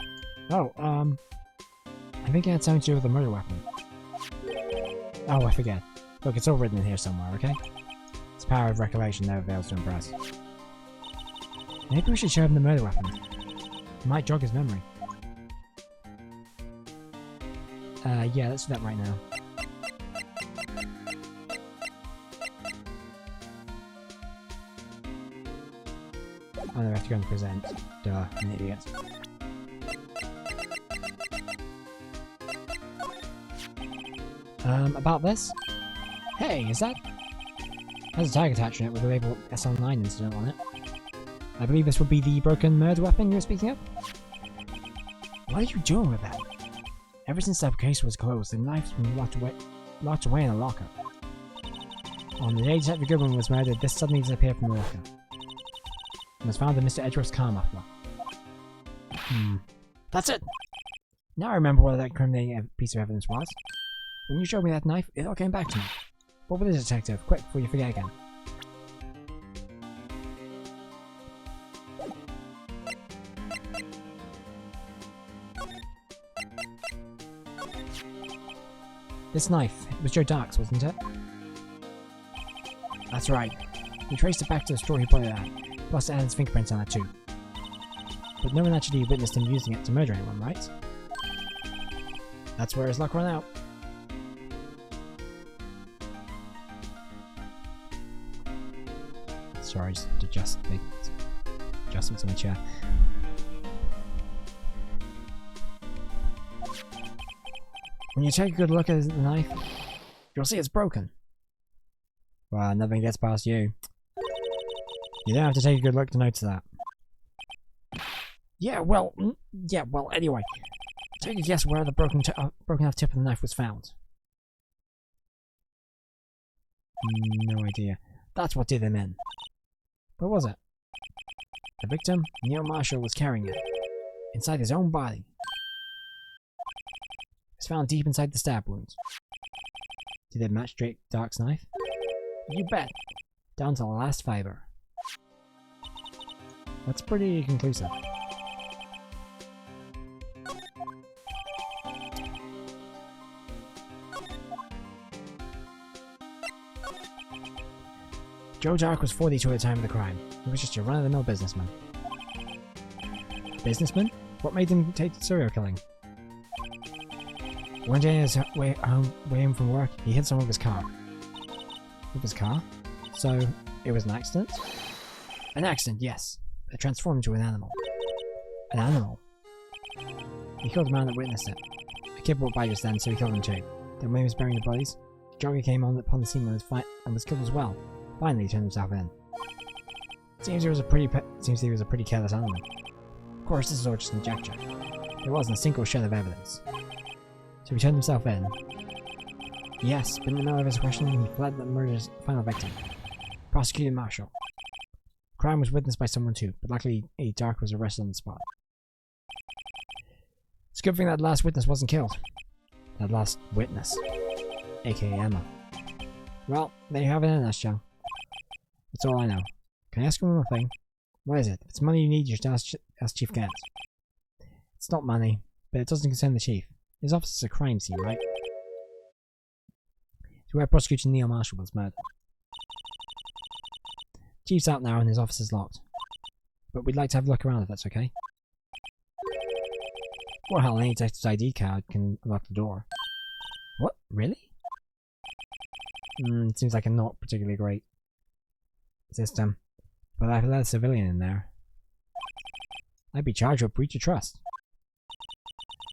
Oh, I think it had something to do with the murder weapon. Oh, I forget. Look, it's all written in here somewhere, okay? Its power of recollection never fails to impress. Maybe we should show him the murder weapon. It might jog his memory. Yeah, let's do that right now. Oh, no, I have to go and present. Duh, an idiot. About this? Hey, is that? Has a tag attached to it with the label SL9 incident on it. I believe this would be the broken murder weapon you were speaking of? What are you doing with that? Ever since that case was closed, the knife's been locked away in a locker. On the day Detective Goodwin was murdered, this suddenly disappeared from the locker. And was found in Mr. Edgeworth's car muffler. That's it! Now I remember what that incriminating piece of evidence was. When you showed me that knife, it all came back to me. What was it, Detective? Quick, before you forget again. This knife, it was Joe Dark's, wasn't it? That's right. We traced it back to the store he bought it at, plus Alan's fingerprints on it too. But no one actually witnessed him using it to murder anyone, right? That's where his luck ran out. Sorry, just make adjustments on my chair. When you take a good look at the knife, you'll see it's broken. Well, nothing gets past you. You don't have to take a good look to notice that. Yeah, well, anyway. Take a guess where the broken off tip of the knife was found. No idea. That's what did him in. What was it? The victim, Neil Marshall, was carrying it. Inside his own body. It was found deep inside the stab wounds. Did it match Drake Dark's knife? You bet! Down to the last fiber. That's pretty conclusive. Joe Dark was 42 at the time of the crime. He was just a run-of-the-mill businessman. Businessman? What made him take to serial killing? One day on his way home from work, he hit someone with his car. With his car? So, it was an accident? An accident, yes. It transformed into an animal. An animal? He killed the man that witnessed it. A kid walked by just then, so he killed him too. Then when he was burying the bodies, the jogger came upon the scene and was killed as well. Finally, he turned himself in. Seems he was a pretty careless animal. Of course, this is all just conjecture. There wasn't a single shred of evidence. So he turned himself in. Yes, but in the middle of his questioning, he fled the murder's final victim. Prosecuting Marshall. Crime was witnessed by someone too, but luckily A. Dark was arrested on the spot. It's a good thing that last witness wasn't killed. That last witness. AKA Emma. Well, there you have it in a nutshell. That's all I know. Can I ask you one more thing? What is it? If it's money you need, you should ask Chief Kent. It's not money, but it doesn't concern the Chief. His office is a crime scene, right? It's where Prosecutor Neil Marshall was murdered. Chief's out now and his office is locked. But we'd like to have a look around if that's okay. Or hell, any detective's ID card can unlock the door. What? Really? It seems like a not particularly great system. But I've let a civilian in there. I'd be charged with breach of trust.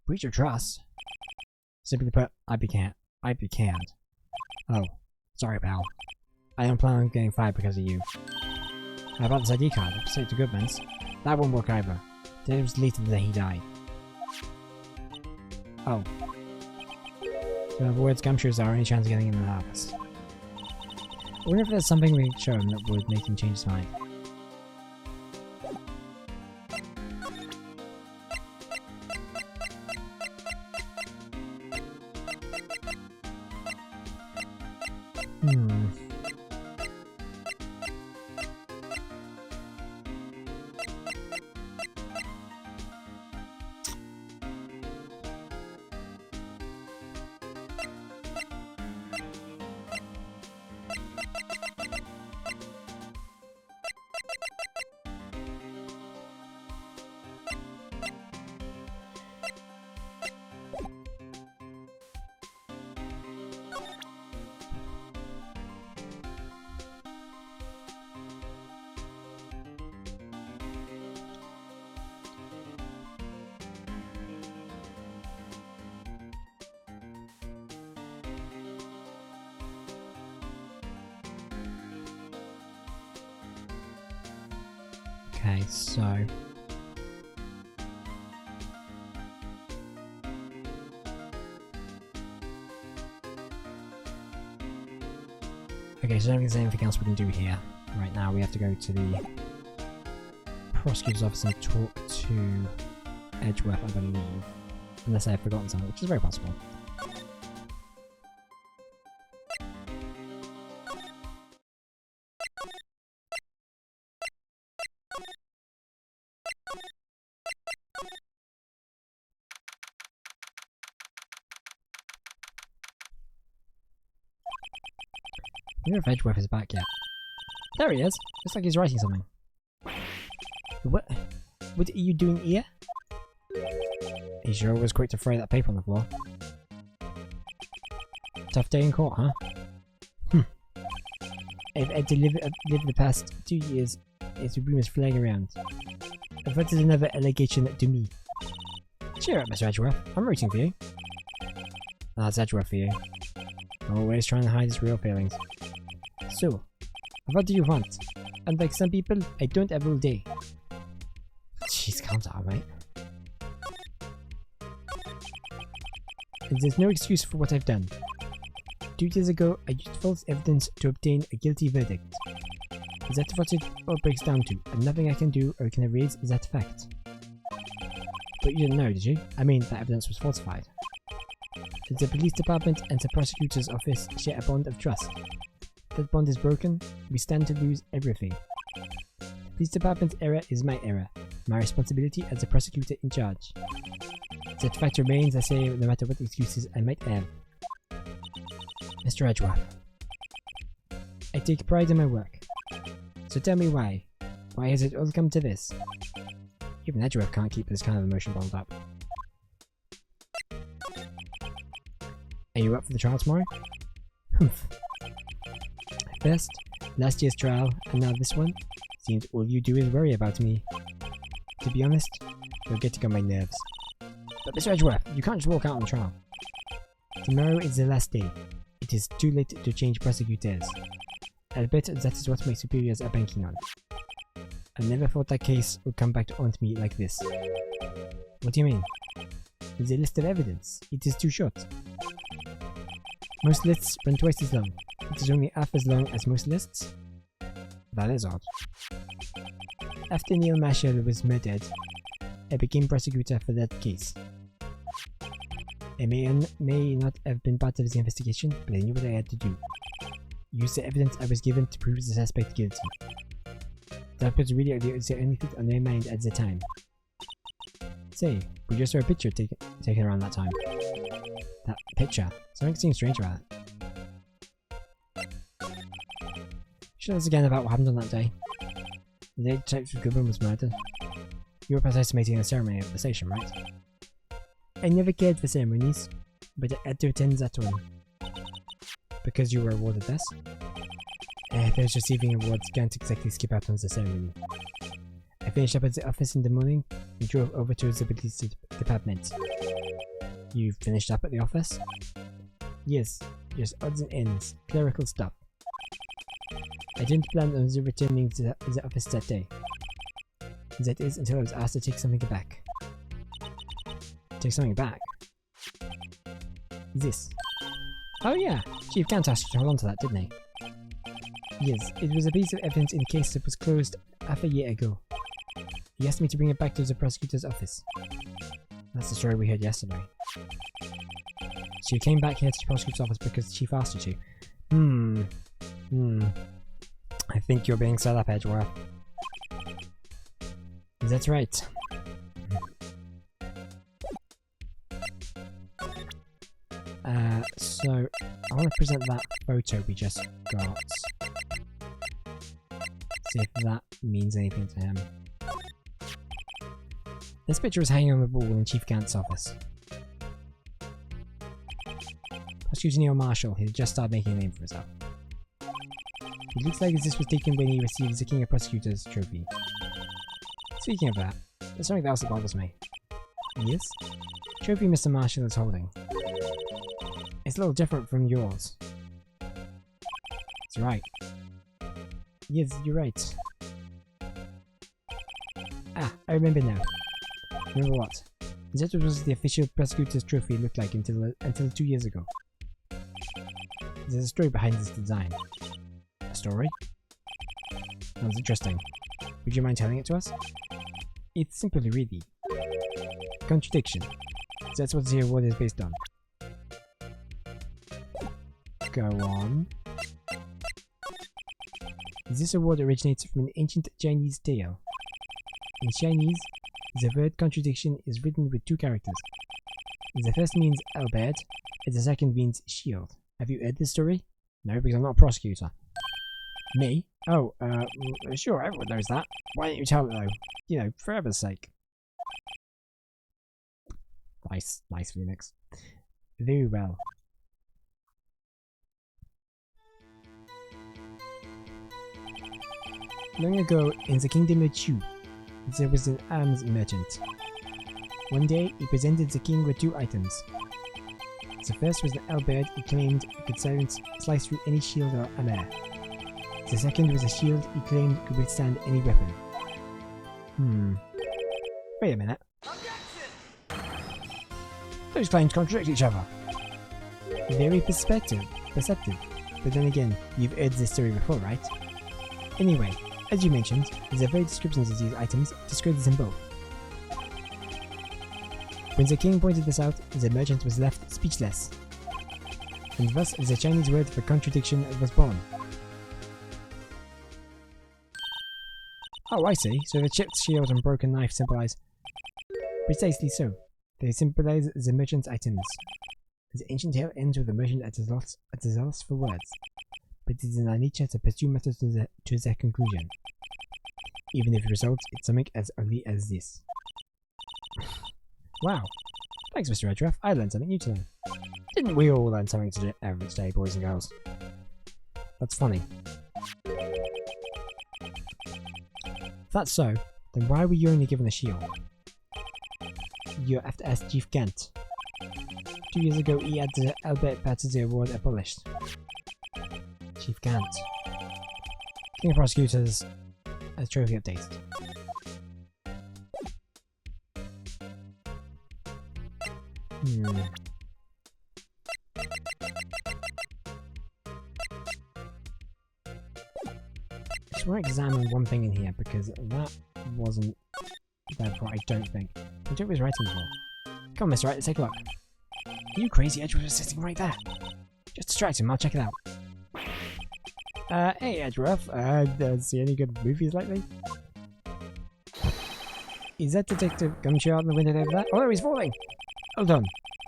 Breach of trust? Simply put, I'd be canned. Oh, sorry pal. I don't plan on getting fired because of you. How about this ID card? I'll say it to Goodman's. That won't work either. It was deleted the day he died. Oh. So in other words, gumshoes are any chance of getting in the office. I wonder if there's something we could show him that would make him change his mind. Okay, so... Okay, so I don't think there's anything else we can do here. Right now we have to go to the prosecutor's office and talk to Edgeworth, I believe. Unless I have forgotten something, which is very possible. I wonder if Edgeworth is back yet. There he is! Looks like he's writing something. What are you doing here? He sure was quick to throw that paper on the floor. Tough day in court, huh? I've had to live the past 2 years as rumors flying around. I've had another allegation to me. Cheer up, Mr. Edgeworth. I'm rooting for you. That's Edgeworth for you. Always trying to hide his real feelings. So, what do you want? Unlike some people, I don't have all day. Jeez, calm down, mate. There's no excuse for what I've done. 2 years ago, I used false evidence to obtain a guilty verdict. That's what it all breaks down to, and nothing I can do or can erase that fact. But you didn't know, did you? I mean, that evidence was falsified. The police department and the prosecutor's office share a bond of trust. If that bond is broken, we stand to lose everything. The police department's error is my error, my responsibility as the prosecutor in charge. That fact remains, I say, no matter what excuses I might have. Mr. Edgeworth, I take pride in my work. So tell me why. Why has it all come to this? Even Edgeworth can't keep this kind of emotion bottled up. Are you up for the trial tomorrow? Humph. First, last year's trial, and now this one. Seems all you do is worry about me. To be honest, you're getting on my nerves. But Mr. Edgeworth, you can't just walk out on the trial. Tomorrow is the last day. It is too late to change prosecutors. I bet that is what my superiors are banking on. I never thought that case would come back to haunt me like this. What do you mean? There's a list of evidence. It is too short. Most lists run twice as long. It is only half as long as most lists. That is odd. After Neil Marshall was murdered, I became prosecutor for that case. I may not have been part of the investigation, but I knew what I had to do. Use the evidence I was given to prove the suspect guilty. That was really the only thing on their mind at the time. Say, we just saw a picture taken around that time. That picture? Something seems strange about it. Show us again about what happened on that day. The day Detective Goodman was murdered. You were participating in a ceremony at the station, right? I never cared for ceremonies, but I had to attend that one. Because you were awarded this? Those receiving awards can't exactly skip out on the ceremony. I finished up at the office in the morning and drove over to the police department. You finished up at the office? Yes, just odds and ends, clerical stuff. I didn't plan on returning to the office that day. That is, until I was asked to take something back. Take something back? This. Oh yeah, Chief Gant asked you to hold on to that, didn't he? Yes, it was a piece of evidence in a case that was closed half a year ago. He asked me to bring it back to the prosecutor's office. That's the story we heard yesterday. So you came back here to the prosecutor's office because the chief asked you to? I think you're being set up, Edgeworth. That's right. So I want to present that photo we just got. See if that means anything to him. This picture is hanging on the wall in Chief Gant's office. Prosecutor Neil Marshall, he just started making a name for himself. It looks like this was taken when he received the King of Prosecutors trophy. Speaking of that, there's something else that bothers me. Yes? Trophy Mr. Marshall is holding. It's a little different from yours. That's right. Yes, you're right. Ah, I remember now. Remember what? That was the official prosecutor's trophy looked like until 2 years ago. There's a story behind this design. A story? Sounds interesting. Would you mind telling it to us? It's simply really contradiction. That's what the award is based on. Go on. This award originates from an ancient Chinese tale. In Chinese, the word contradiction is written with 2 characters. The first means Albert, and the second means shield. Have you heard this story? No, because I'm not a prosecutor. Me? Oh, sure, everyone knows that. Why don't you tell it though? You know, for forever's sake. Nice, Phoenix. Very well. Long ago, in the kingdom of Chu, there was an arms merchant. One day, he presented the king with 2 items. The first was an halberd he claimed could slice through any shield or armor. The second was a shield he claimed could withstand any weapon. Wait a minute. Those claims contradict each other. Very perceptive. But then again, you've heard this story before, right? Anyway, as you mentioned, the very descriptions of these items describe them both. When the king pointed this out, the merchant was left speechless. And thus the Chinese word for contradiction was born. Oh, I see. So the chipped shield and broken knife symbolize... Precisely so. They symbolize the merchant's items. The ancient tale ends with the merchant at his loss for words. But it is in our nature to pursue matters to their conclusion. Even if the result is something as ugly as this. Wow. Thanks, Mr. Redruff. I learned something new today. Didn't we all learn something today, boys and girls? That's funny. If that's so, then why were you only given a shield? You have to ask Chief Gant. 2 years ago, he had the Albert Patterson Award abolished. Chief Gant. King of Prosecutors. A trophy updated. I just want to examine one thing in here because that wasn't there before, I don't think. I don't was writing before. Come on, Mr. Wright, let's take a look. Are you crazy? Edgeworth was sitting right there. Just distract him, I'll check it out. Hey Edgeworth, see any good movies lately? Is that Detective Gumshoe out in the window over there? Oh, he's falling! Hold on.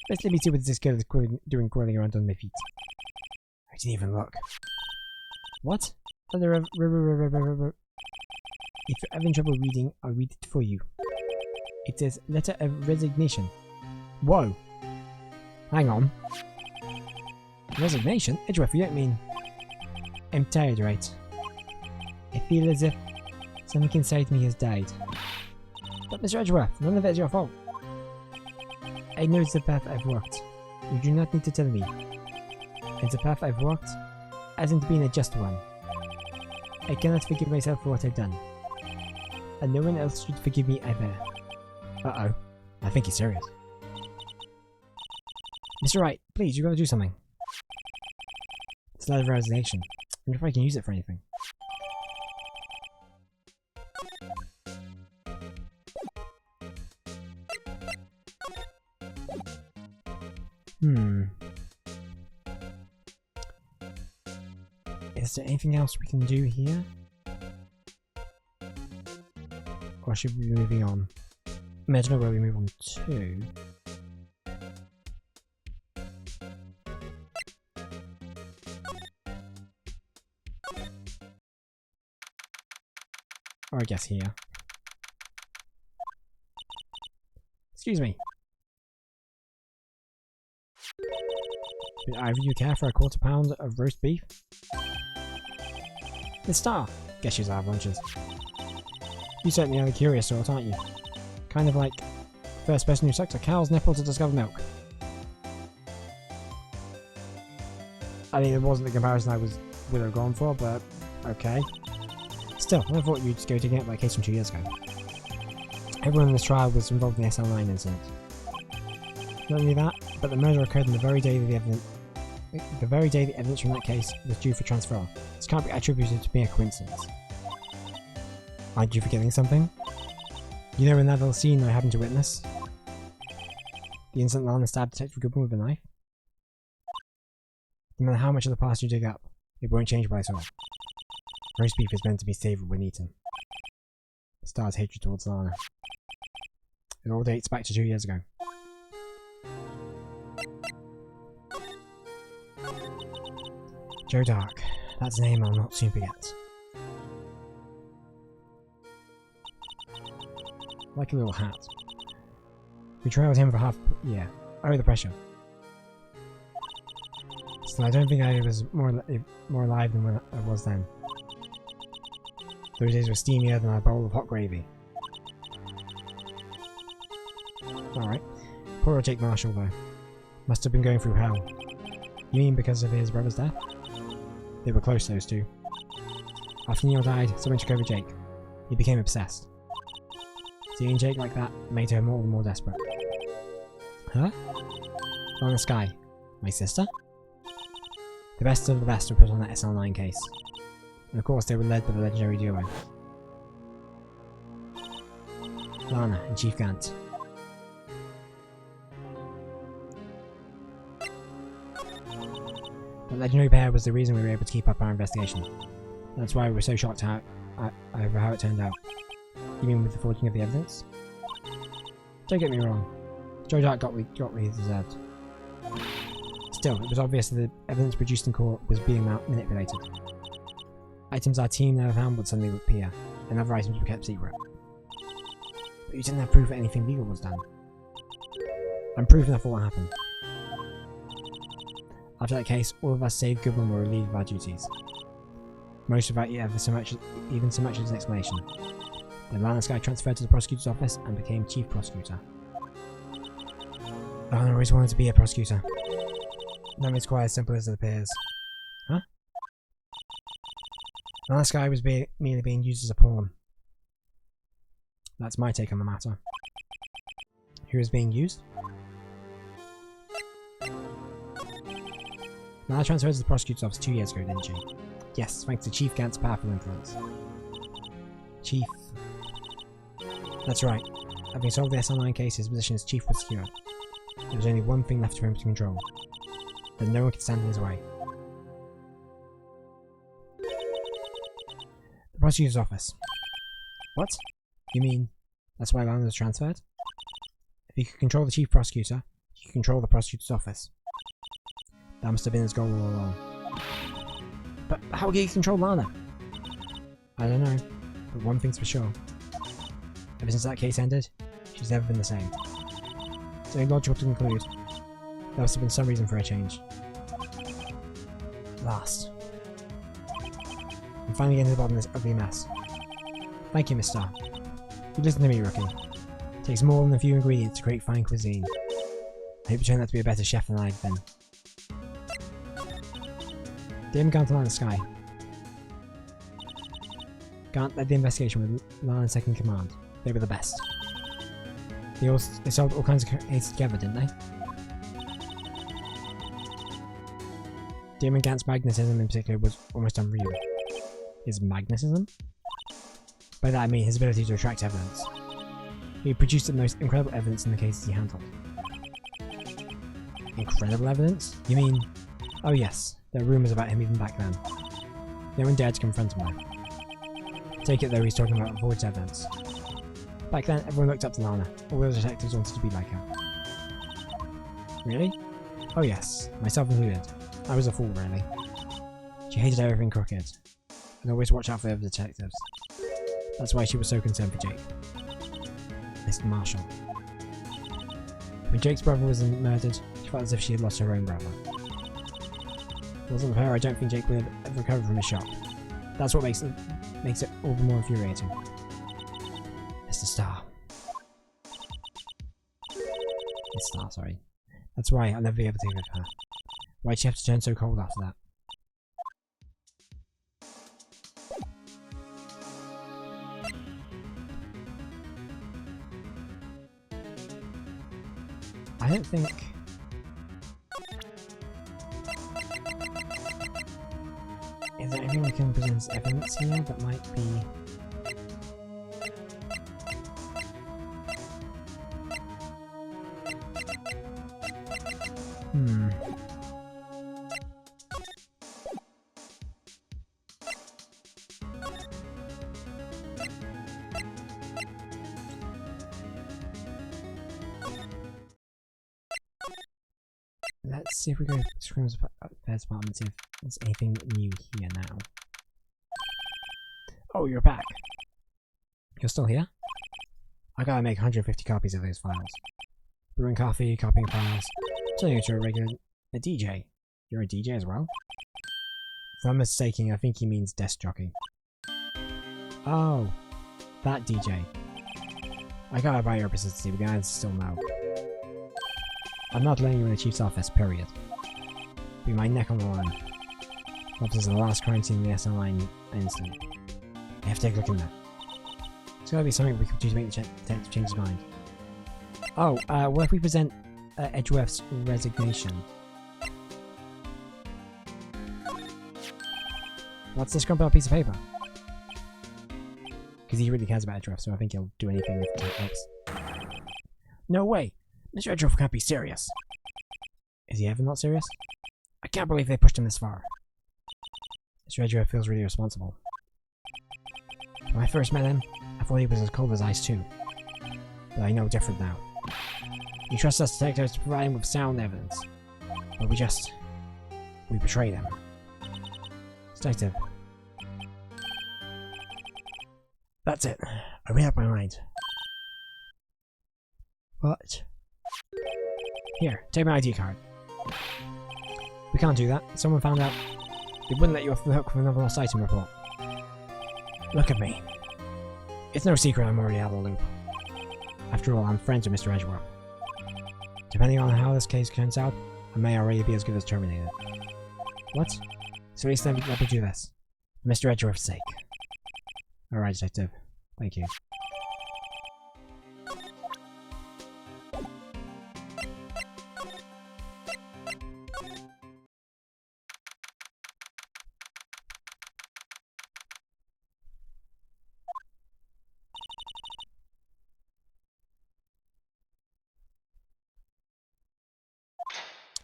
Let's let me see what this girl is doing crawling around on my feet. I didn't even look. What? If you're having trouble reading, I'll read it for you. It says, Letter of Resignation. Whoa! Hang on. Resignation? Edgeworth, you don't mean... I'm tired, right? I feel as if something inside me has died. But Mr. Edgeworth, none of it is your fault. I know it's the path I've walked. You do not need to tell me. And the path I've walked hasn't been a just one. I cannot forgive myself for what I've done. And no one else should forgive me either. Uh-oh. I think he's serious. Mr. Wright, please, you gotta do something. It's a letter of resignation. I wonder if I can use it for anything. Is there anything else we can do here? Or should we be moving on? I don't know where we move on to. Or I guess here. Excuse me. Would either of you care for a quarter pound of roast beef? Miss Star! Guess she's out of lunches. You certainly are the curious sort, aren't you? Kind of like first person who sucked a cow's nipple to discover milk. I mean, it wasn't the comparison I would have gone for, but okay. Still, I thought you'd go digging up that case from 2 years ago. Everyone in this trial was involved in the SL9 incident. Not only that, but the murder occurred on the very day the evidence from that case was due for transfer. This can't be attributed to mere coincidence. Aren't you forgetting something? You know in that little scene I happened to witness? The instant Lana stabbed Detective Goodman with a knife? No matter how much of the past you dig up, it won't change what I saw. Roast beef is meant to be savoured when eaten. Star's hatred towards Lana. It all dates back to 2 years ago. Joe Dark. That's a name I'll not soon forget. Like a little hat. We trailed him for half a year. Oh, the pressure. Still, I don't think I was more alive than when I was then. Those days were steamier than a bowl of hot gravy. Alright. Poor old Jake Marshall, though. Must have been going through hell. You mean because of his brother's death? They were close, those two. After Neil died, someone took over Jake. He became obsessed. Seeing Jake like that made her more and more desperate. Huh? Lana Skye. My sister? The best of the best were put on that SL9 case. And of course they were led by the legendary duo. Lana and Chief Gant. The legendary pair was the reason we were able to keep up our investigation. That's why we were so shocked over how it turned out. You mean with the forging of the evidence? Don't get me wrong. Joe Dark got what he deserved. Still, it was obvious that the evidence produced in court was being manipulated. Items our team never found would suddenly appear, and other items were kept secret. But you didn't have proof that anything legal was done. I'm proof enough for what happened. After that case, all of us save Goodman were relieved of our duties. Most without even so much as an explanation. Then Lana Skye transferred to the prosecutor's office and became chief prosecutor. Lana always wanted to be a prosecutor. That was quite as simple as it appears. Huh? Lana Skye was merely being used as a pawn. That's my take on the matter. Who was being used? Lana transferred to the prosecutor's office 2 years ago, didn't she? Yes, thanks to Chief Gant's powerful influence. Chief. That's right. Having solved the SL9 case, his position as chief was secure. There was only one thing left for him to control. That no one could stand in his way. The prosecutor's office. What? You mean that's why Lana was transferred? If you could control the chief prosecutor, you can control the prosecutor's office. That must have been his goal all along. But how can you control Lana? I don't know, but one thing's for sure. Ever since that case ended, she's never been the same. It's only logical to conclude there must have been some reason for her change. At last. I'm finally getting to the bottom of this ugly mess. Thank you, Miss Star. You listen to me, Rookie. It takes more than a few ingredients to create fine cuisine. I hope you turn out to be a better chef than I've been. Dim gone to line the sky. Gant led the investigation with Lana in second command. They were the best. They solved all kinds of cases together, didn't they? Dim and Gant's magnetism in particular was almost unreal. His magnetism? By that I mean his ability to attract evidence. He produced the most incredible evidence in the cases he handled. Incredible evidence? You mean... Oh yes, there were rumours about him even back then. No one dared to confront him though. Take it though he's talking about Ford's evidence. Back then everyone looked up to Lana. All the detectives wanted to be like her. Really? Oh yes, myself included. I was a fool really. She hated everything crooked. And always watch out for the other detectives. That's why she was so concerned for Jake. Mr. Marshall. When Jake's brother was murdered, she felt as if she had lost her own brother. If it wasn't for her, I don't think Jake would have ever recovered from his shock. That's what makes it all the more infuriating. Mr. Star. Miss Star, sorry. That's right, I'll never be able to live with her. Why'd she have to turn so cold after that? I don't think... Is there anything we can present as evidence here that might be... Let's see if we go to Scream's Affairs Department and see if there's anything new here now. Oh, you're back. You're still here? I gotta make 150 copies of those files. Brewing coffee, copying files, turning into a DJ. You're a DJ as well? If I'm mistaken, I think he means desk jockey. Oh, that DJ. I gotta buy your persistency, but the answer is still no. I'm not letting you in the chief's office, period. Be my neck on the line. Office is the last crime scene in the SLI incident. I have to take a look in there. It's gotta be something we could do to make the detective change his mind. Oh, what if we present Edgeworth's resignation? What's this crumpled piece of paper? Because he really cares about Edgeworth, so I think he'll do anything if it helps. No way! Mr. Edgeworth can't be serious. Is he ever not serious? I can't believe they pushed him this far. Mr. Edgeworth feels really responsible. When I first met him, I thought he was as cold as ice too. But I know different now. He trusts us detectives to provide him with sound evidence. But we betrayed him. Detective. That's it. I made up my mind. What? Here, take my ID card. We can't do that. If someone found out, they wouldn't let you off the hook for another lost item report. Look at me. It's no secret I'm already out of the loop. After all, I'm friends with Mr. Edgeworth. Depending on how this case turns out, I may already be as good as terminated. What? So at least let me do this. For Mr. Edgeworth's sake. Alright, detective. Thank you.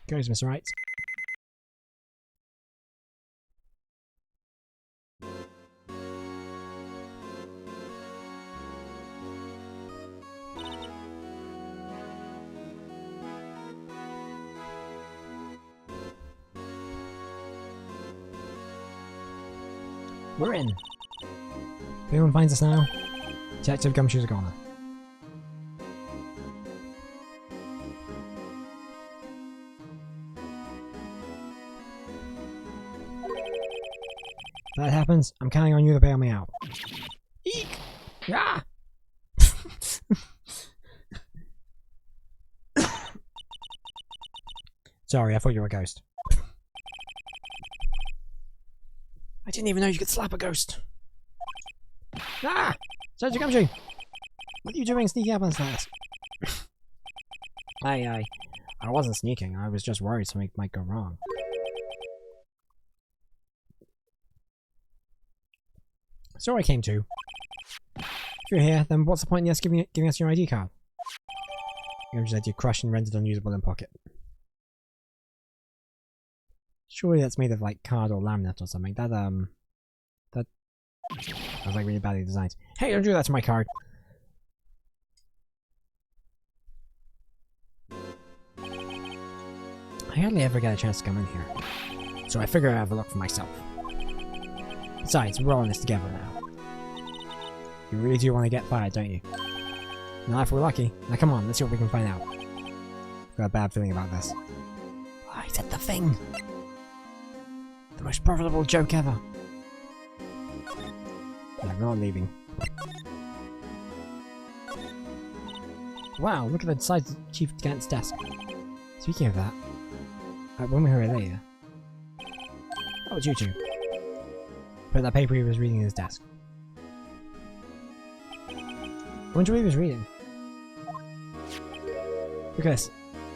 Goes Mr. Wright. We're in. If anyone finds us now, Detective Gumshoe's a goner. If that happens, I'm counting on you to bail me out. Eek! Yeah! Sorry, I thought you were a ghost. I didn't even know you could slap a ghost. Ah! Sergeant Gumshoe! What are you doing sneaking up on us? I wasn't sneaking. I was just worried something might go wrong. So I came to. If you're here, then what's the point in us giving us your ID card? You just had you crushed and rendered unusable in pocket. Surely that's made of like card or laminate or something. That was like really badly designed. Hey, don't do that to my card. I hardly ever get a chance to come in here, so I figure I have a look for myself. Besides, we're all in this together now. You really do want to get fired, don't you? Not if we're lucky. Now come on, let's see what we can find out. I've got a bad feeling about this. I said the thing! The most profitable joke ever. No, we're not leaving. Wow, look at the size of Chief Gant's desk. Speaking of that, when we were earlier, that was you two. Put that paper he was reading in his desk. I wonder what he was reading. Look at this.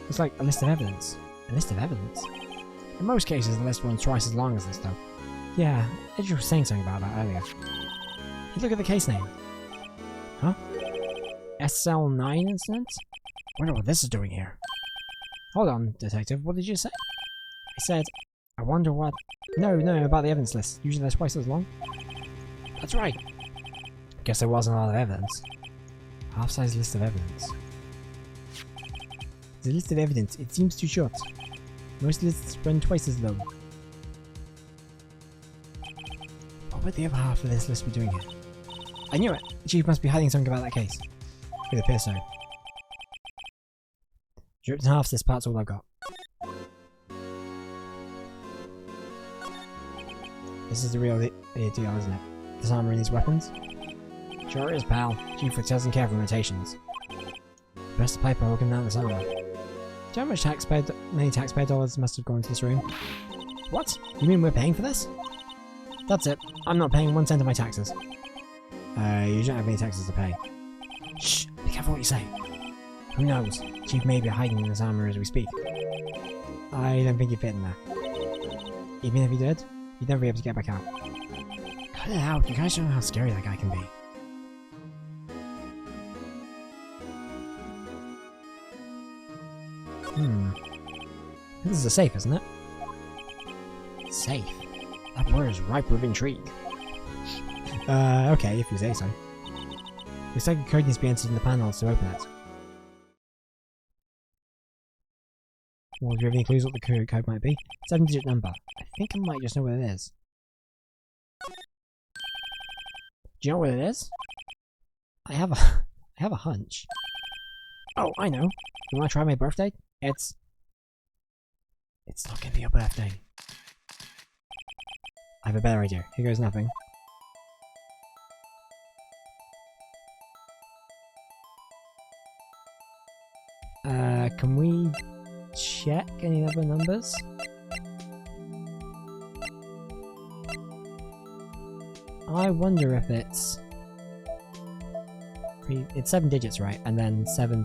It's like a list of evidence. A list of evidence? In most cases, the list runs twice as long as this, though. Yeah, Edge was saying something about that earlier. Hey, look at the case name. Huh? SL9 incident? I wonder what this is doing here. Hold on, detective. What did you say? I said, I wonder what... No, about the evidence list. Usually they're twice as long. That's right. Guess there wasn't a lot of evidence. Half-size list of evidence. The list of evidence, it seems too short. Most lists run twice as long. What would the other half of this list be doing here? I knew it! The chief must be hiding something about that case. It appears so. Ripped in half, this part's all I've got. This is the real deal, isn't it? Disarmoring these weapons? Sure is, pal. Chief doesn't care for limitations. Press the pipe broken down this armor. Do you know how much many taxpayer dollars must have gone into this room? What? You mean we're paying for this? That's it. I'm not paying 1 cent of my taxes. You don't have any taxes to pay. Shh! Be careful what you say. Who knows? Chief may be hiding in this armor as we speak. I don't think you fit in there. Even if you did, you'd never be able to get back out. Cut it out. You guys don't know how scary that guy can be. This is a safe, isn't it? Safe? That word is ripe with intrigue. Okay, if you say so. Looks like a code needs to be entered in the panels to open it. Well, do you have any clues what the code might be? 7-digit number. I think I might just know what it is. Do you know what it is? I have a hunch. Oh, I know. You want to try my birthday? It's not gonna be your birthday. I have a better idea. Here goes nothing. Can we check any other numbers? I wonder if it's 7 digits, right? And then 7.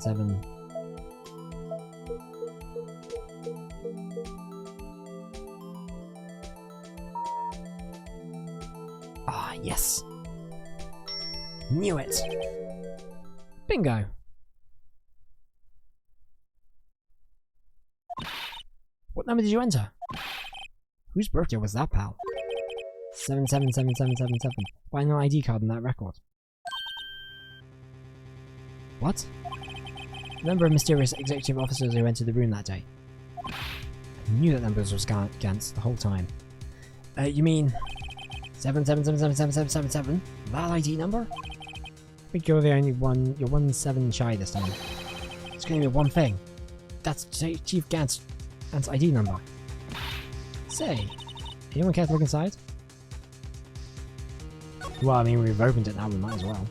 Ah, yes. Knew it. Bingo. What number did you enter? Whose birthday was that, pal? 777777. Why no ID card on that record? What? The number of mysterious executive officers who entered the room that day. I knew that number was Gantz the whole time. You mean 7777777. That ID number? I think you're the only one. You're 1-7 shy this time. It's gonna be one thing. That's Chief Gant's ID number. Say, anyone care to look inside? Well, I mean, we've opened it now, we might as well.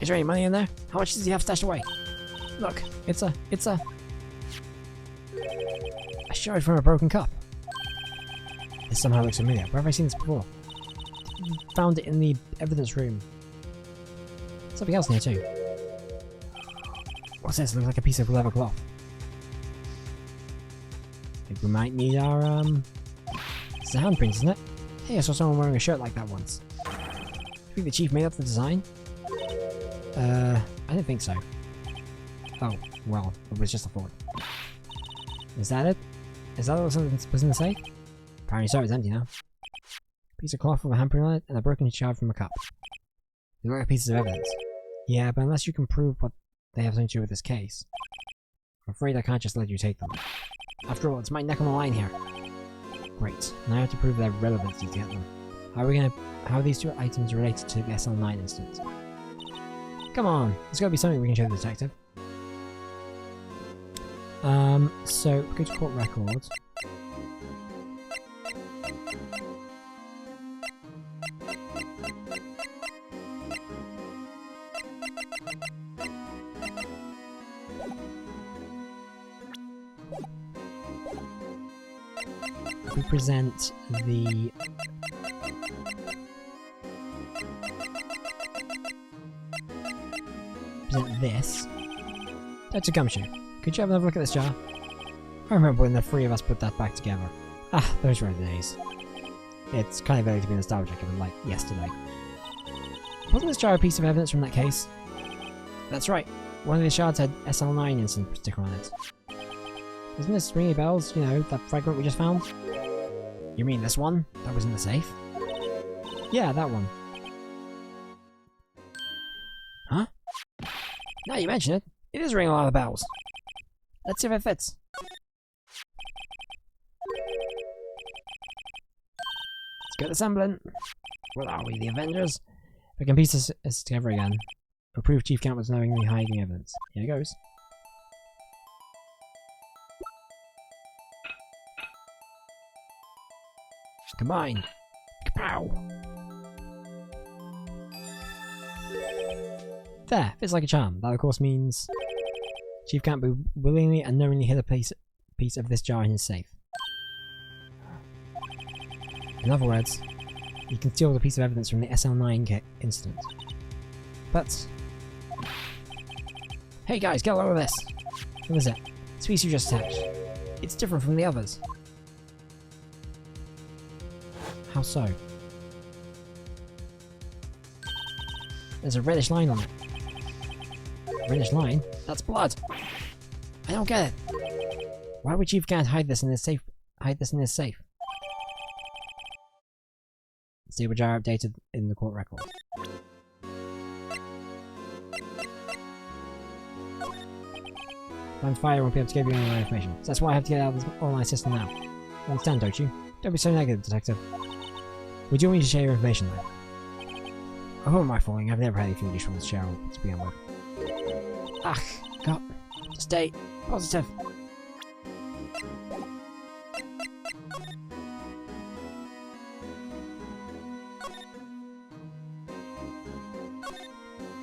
Is there any money in there? How much does he have stashed away? Look, it's a shard from a broken cup. This somehow looks familiar. Where have I seen this before? Found it in the evidence room. Something else in here too. What's this? It looks like a piece of leather cloth. I think we might need our it's a handprint, isn't it? Hey, I saw someone wearing a shirt like that once. Do you think the chief made up the design? I don't think so. Oh, well, it was just a thought. Is that it? Is that what was in the safe? Apparently so, it's empty now. Piece of cloth with a handprint on it, and a broken shard from a cup. They look like pieces of evidence. Yeah, but unless you can prove what they have something to do with this case, I'm afraid I can't just let you take them. After all, it's my neck on the line here. Great. Now I have to prove their relevancy to get them. How are these two items related to the SL9 instance? Come on, there's gotta be something we can show the detective. So go to court records. We present the this. That's a gumshoe. Could you have another look at this jar? I remember when the three of us put that back together. Ah, those were the days. It's kind of early to be nostalgic, even like yesterday. Wasn't this jar a piece of evidence from that case? That's right. One of the shards had SL9 instant sticker on it. Isn't this ringing bells? You know, that fragment we just found? You mean this one? That was in the safe? Yeah, that one. Huh? Now you mention it, it is ringing a lot of bells. Let's see if it fits. Let's get assembling. What are we, the Avengers? If we can piece this together again, we'll prove Chief Gant was knowingly hiding evidence. Here goes. Combine! Kapow! There! Fits like a charm. That of course means Chief Gant willingly and knowingly hid a piece of this jar in his safe. In other words, he concealed a piece of evidence from the SL9 incident. But... Hey guys, get a load of this! What is it? This piece you just attached. It's different from the others. How so? There's a reddish line on it. Reddish line? That's blood! I don't get it! Why would Chief Gant hide this in his safe? Stable jar updated in the court record. Find fire won't be able to give you any more information. So that's why I have to get out of this online system now. You understand, don't you? Don't be so negative, detective. We do want you to share your information though. Oh, who am I fooling? I've never had anything useful to share to begin with. Ah, God. Stay positive.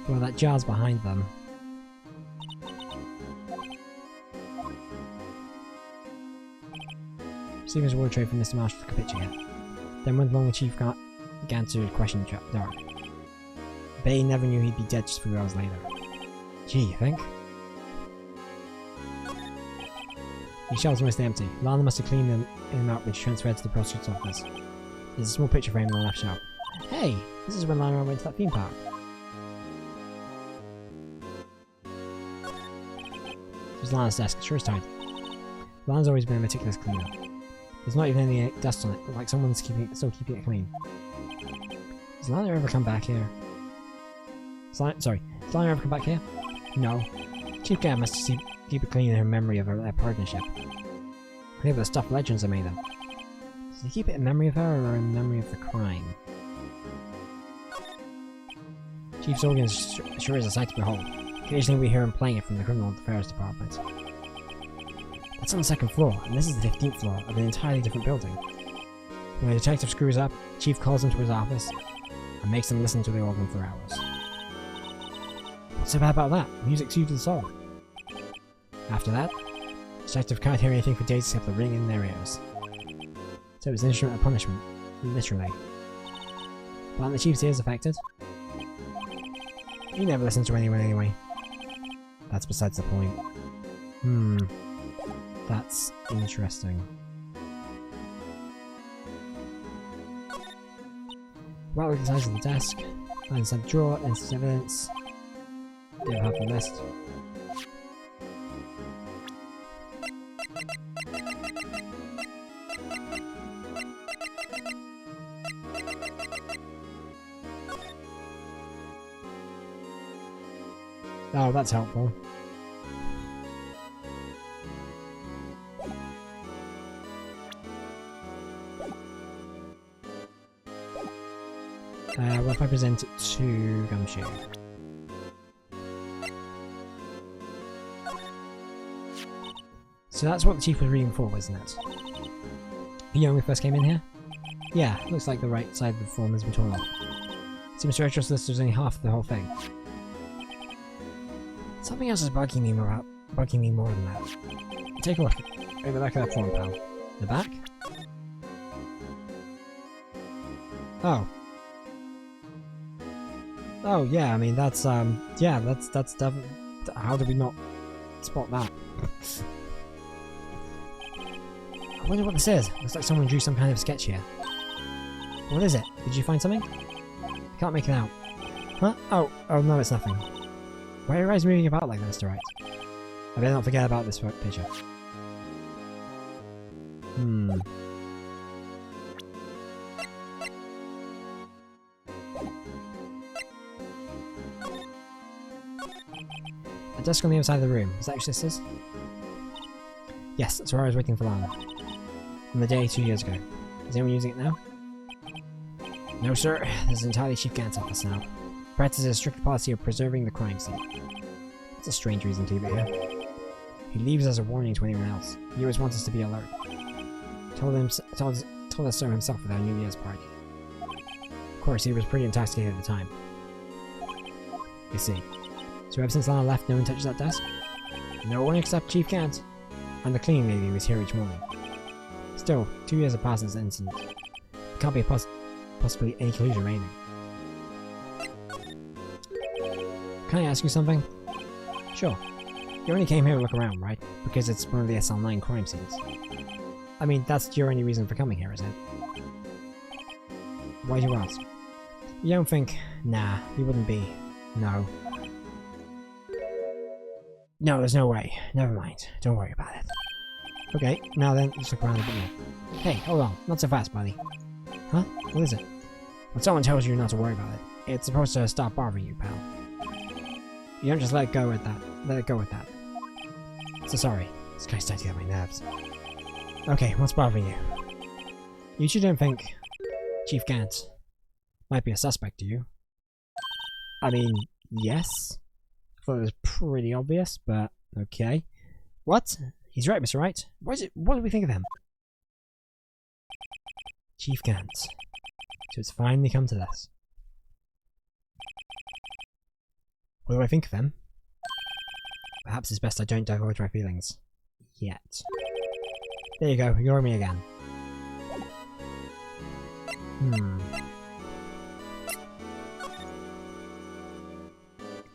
Well, that jar's behind them. Stephen's ward trade from Mr. Marshall to capitulate. Then went along the Chief began to question Dark. Bay never knew he'd be dead just a few hours later. Gee, you think? The shelves are mostly empty. Lana must have cleaned them out when she transferred to the prosecutor's office. There's a small picture frame on the left shelf. Hey! This is when Lana went to that theme park. There's Lana's desk. Sure is tidy. Lana's always been a meticulous cleaner. There's not even any dust on it, but like someone's still keeping it clean. Has Lana ever come back here? Has Lana ever come back here? No. Chief Gant must keep it clean in her memory of their partnership. Clear the stuffed legends are made of. Does he keep it in memory of her or in memory of the crime? Chief's organ sure is a sight to behold. Occasionally we hear him playing it from the criminal affairs department. That's on the 2nd floor, and this is the 15th floor of an entirely different building. When a detective screws up, Chief calls him to his office and makes him listen to the organ for hours. What's so bad about that? Music soothes the soul. After that, the detective can't hear anything for days except the ring in their ears. So it's an instrument of punishment, literally. But aren't the Chief's ears affected? He never listens to anyone anyway. That's besides the point. That's interesting. Well, look inside the desk. Find inside the drawer, instant evidence. You have the list. Oh, that's helpful. What if I present it to Gumshoe? So that's what the Chief was reading for, wasn't it? You know when we first came in here? Yeah, looks like the right side of the form has been torn off. Seems to register this was only half of the whole thing. Something else is bugging me more than that. Take a look at the back of that form, pal. The back? Oh. Oh yeah, I mean that's yeah, that's definitely. How did we not spot that? I wonder what this is. Looks like someone drew some kind of sketch here. What is it? Did you find something? I can't make it out. Huh? Oh no, it's nothing. Why are your eyes moving about like that, Mr. Wright? I better not forget about this picture. A desk on the other side of the room. Is that your sister's? Yes, that's where I was waiting for Lana. On the day 2 years ago. Is anyone using it now? No, sir. This is entirely Chief Gant's office now. Practices a strict policy of preserving the crime scene. It's a strange reason to leave it here. He leaves as a warning to anyone else. He always wants us to be alert. Told us so himself at our New Year's party. Of course, he was pretty intoxicated at the time. You see. So ever since Lana left, no one touches that desk? No one except Chief Gant. And the cleaning lady was here each morning. Still, 2 years have passed since the incident. There can't be possibly any collusion remaining. Can I ask you something? Sure. You only came here to look around, right? Because it's one of the SL9 crime scenes. I mean, that's your only reason for coming here, isn't it? Why do you ask? You don't think... Nah, you wouldn't be... No. No, there's no way. Never mind. Don't worry about it. Okay, now then, let's look around a bit more. Hey, hold on. Not so fast, buddy. Huh? What is it? When someone tells you not to worry about it, it's supposed to stop bothering you, pal. You don't just let it go with that. Let it go with that. So sorry. This guy's starting to get my nerves. Okay, what's bothering you? You two don't think Chief Gant might be a suspect, do you? I mean, yes. I thought it was pretty obvious, but okay. What? He's right, Mr. Wright. What do we think of him? Chief Gant. So it's finally come to this. What do I think of him? Perhaps it's best I don't divulge my feelings. Yet. There you go, ignore me again.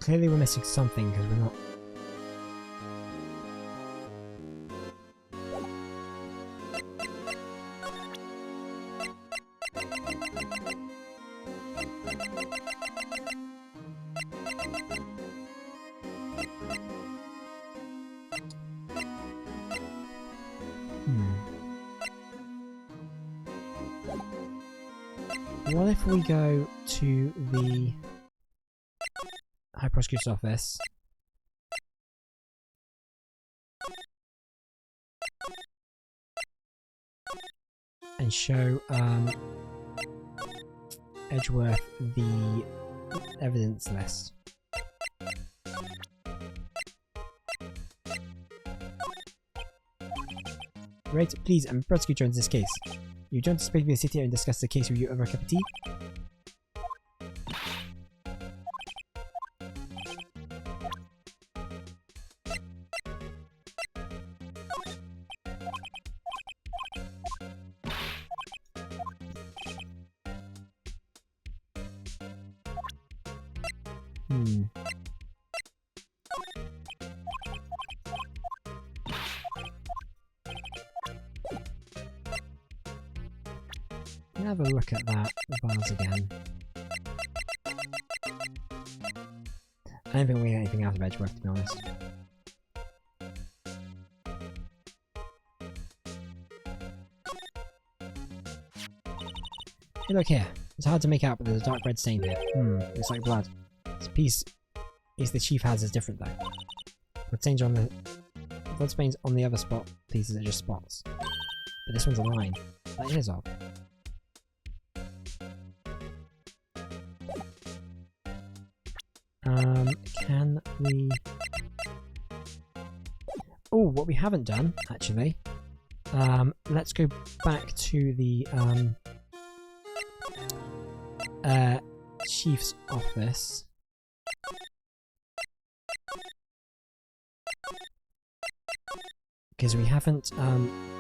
Clearly we're missing something because we're not... What if we go to the High Prosecutor's office and show Edgeworth the evidence list. Right, please, I'm prosecutor in this case. You don't expect me to sit here and discuss the case with you over a cup of tea? Have a look at that vase again. I don't think we get anything out of Edgeworth, to be honest. Hey, look here. It's hard to make out, but there's a dark red stain here. Looks like blood. This piece is the chief has is different though. Blood stains on the other spot pieces are just spots. But this one's a line. That is odd. Can we... Oh, what we haven't done, actually. Let's go back to the chief's office. Because we haven't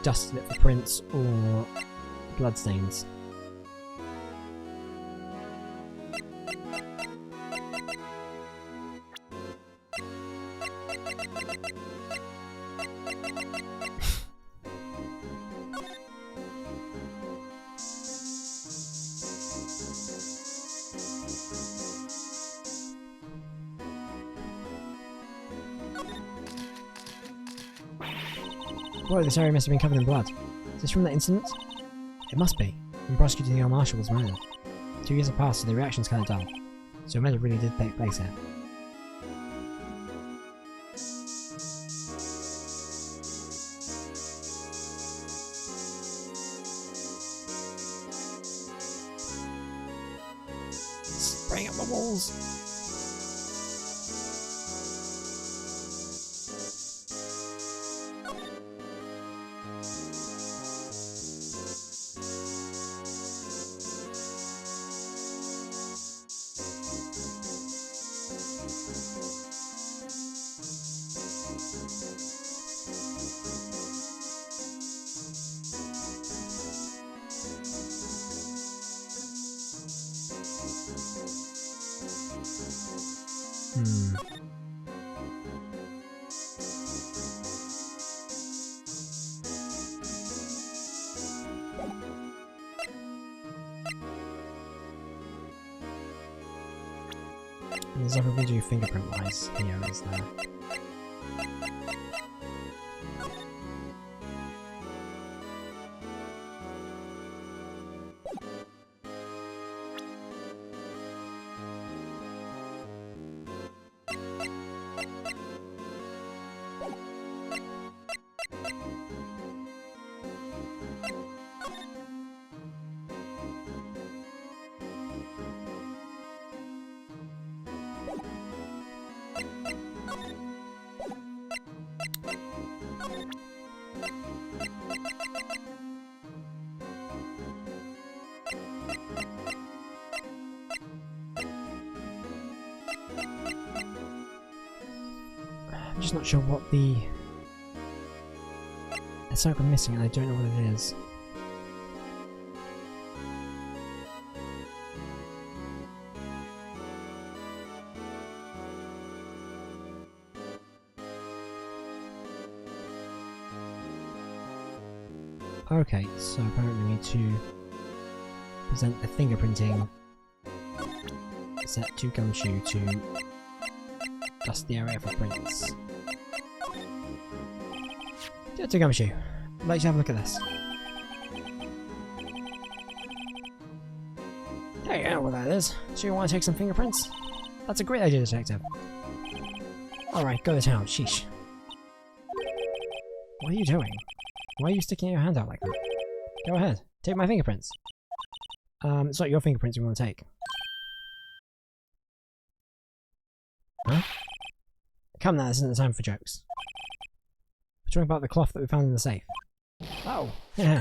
dusted it for prints or bloodstains. Whoa, this area must have been covered in blood. Is this from that incident? It must be. When prosecuting the young marshal was murdered. 2 years have passed, so the reaction's kind of dull. So a murder really did take place here. Spraying up the walls! There's nothing we do fingerprint wise here, is there? I'm just not sure what the... There's something missing and I don't know what it is. Okay, so apparently we need to present the fingerprinting set to Gumshoe to dust the area for prints. Get to Gumshoe. I'd like to have a look at this. There you know what that is. So you want to take some fingerprints? That's a great idea, detective. Alright, go to town. Sheesh. What are you doing? Why are you sticking your hand out like that? Go ahead. Take my fingerprints. It's not your fingerprints we want to take. Huh? Come now, this isn't the time for jokes. We're talking about the cloth that we found in the safe. Oh, yeah.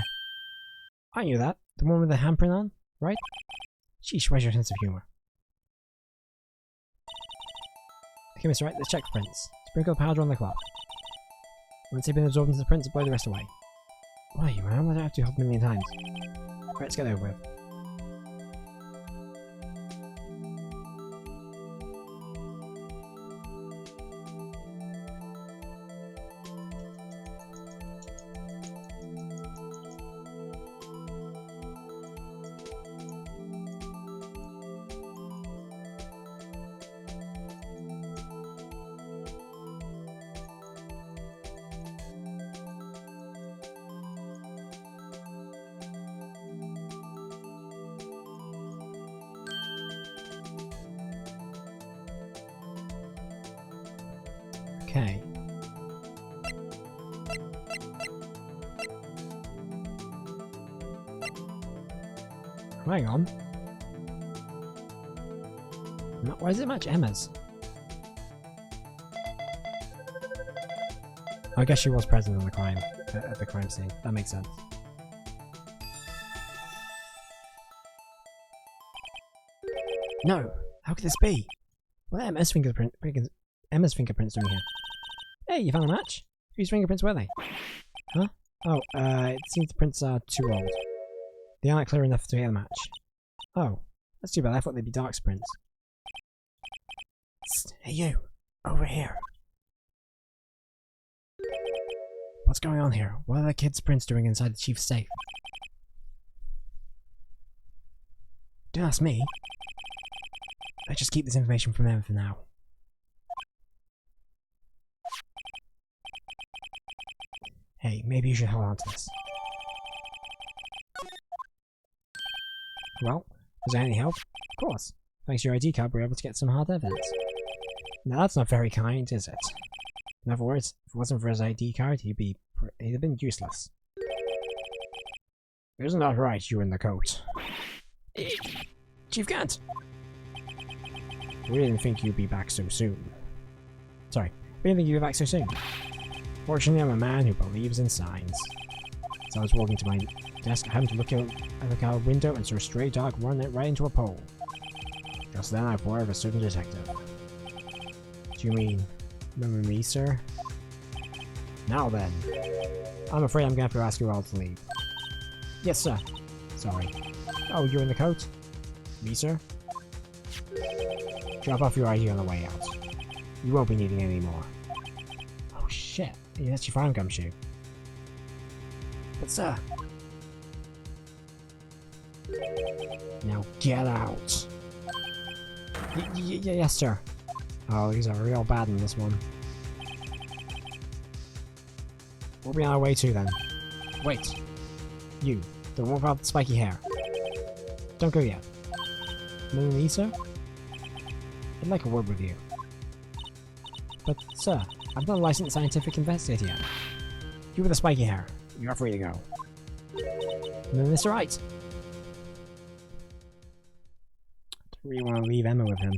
I knew that. The one with the handprint on, right? Sheesh, where's your sense of humour? Okay, Mr. Wright, let's check for prints. Sprinkle powder on the cloth. Once they've been absorbed into the prints, blow the rest away. Why are you, man? Why do I have to help a million times? Right, let's get over with. Okay. Hang on. Why does it match Emma's? I guess she was present on the crime at the crime scene. That makes sense. No! How could this be? What are Emma's fingerprints doing here? Hey, you found a match? Whose fingerprints were they? Huh? Oh, it seems the prints are too old. They aren't clear enough to get a match. Oh, that's too bad. I thought they'd be Dark's prints. Psst, hey you! Over here! What's going on here? What are the kids' prints doing inside the chief's safe? Don't ask me. Let's just keep this information from them for now. Hey, maybe you should hold on to this. Well, was there any help? Of course. Thanks to your ID card, we were able to get some hard evidence. Now that's not very kind, is it? In other words, if it wasn't for his ID card, he'd have been useless. Isn't that right, you in the coat? Chief Gant! We didn't think you'd be back so soon. Sorry, we didn't think you'd be back so soon. Fortunately, I'm a man who believes in signs. As I was walking to my desk, I happened to look out a window and saw a stray dog run right into a pole. Just then, I thought of a certain detective. Do you mean, remember me, sir? Now then, I'm afraid I'm gonna have to ask you all to leave. Yes, sir. Sorry. Oh, you're in the coat? Me, sir? Drop off your ID on the way out. You won't be needing any more. Oh shit, yeah, that's your farm gumshoe. But sir... Now get out! Yes, sir. Oh, these are real bad in this one. We'll be on our way too then. Wait. You, the one without the spiky hair. Don't go yet. Mona Lisa? I'd like a word with you. But, sir, I'm not a licensed scientific investigator yet. You with the spiky hair. You're free to go. Mona Lisa, right? I don't really want to leave Emma with him.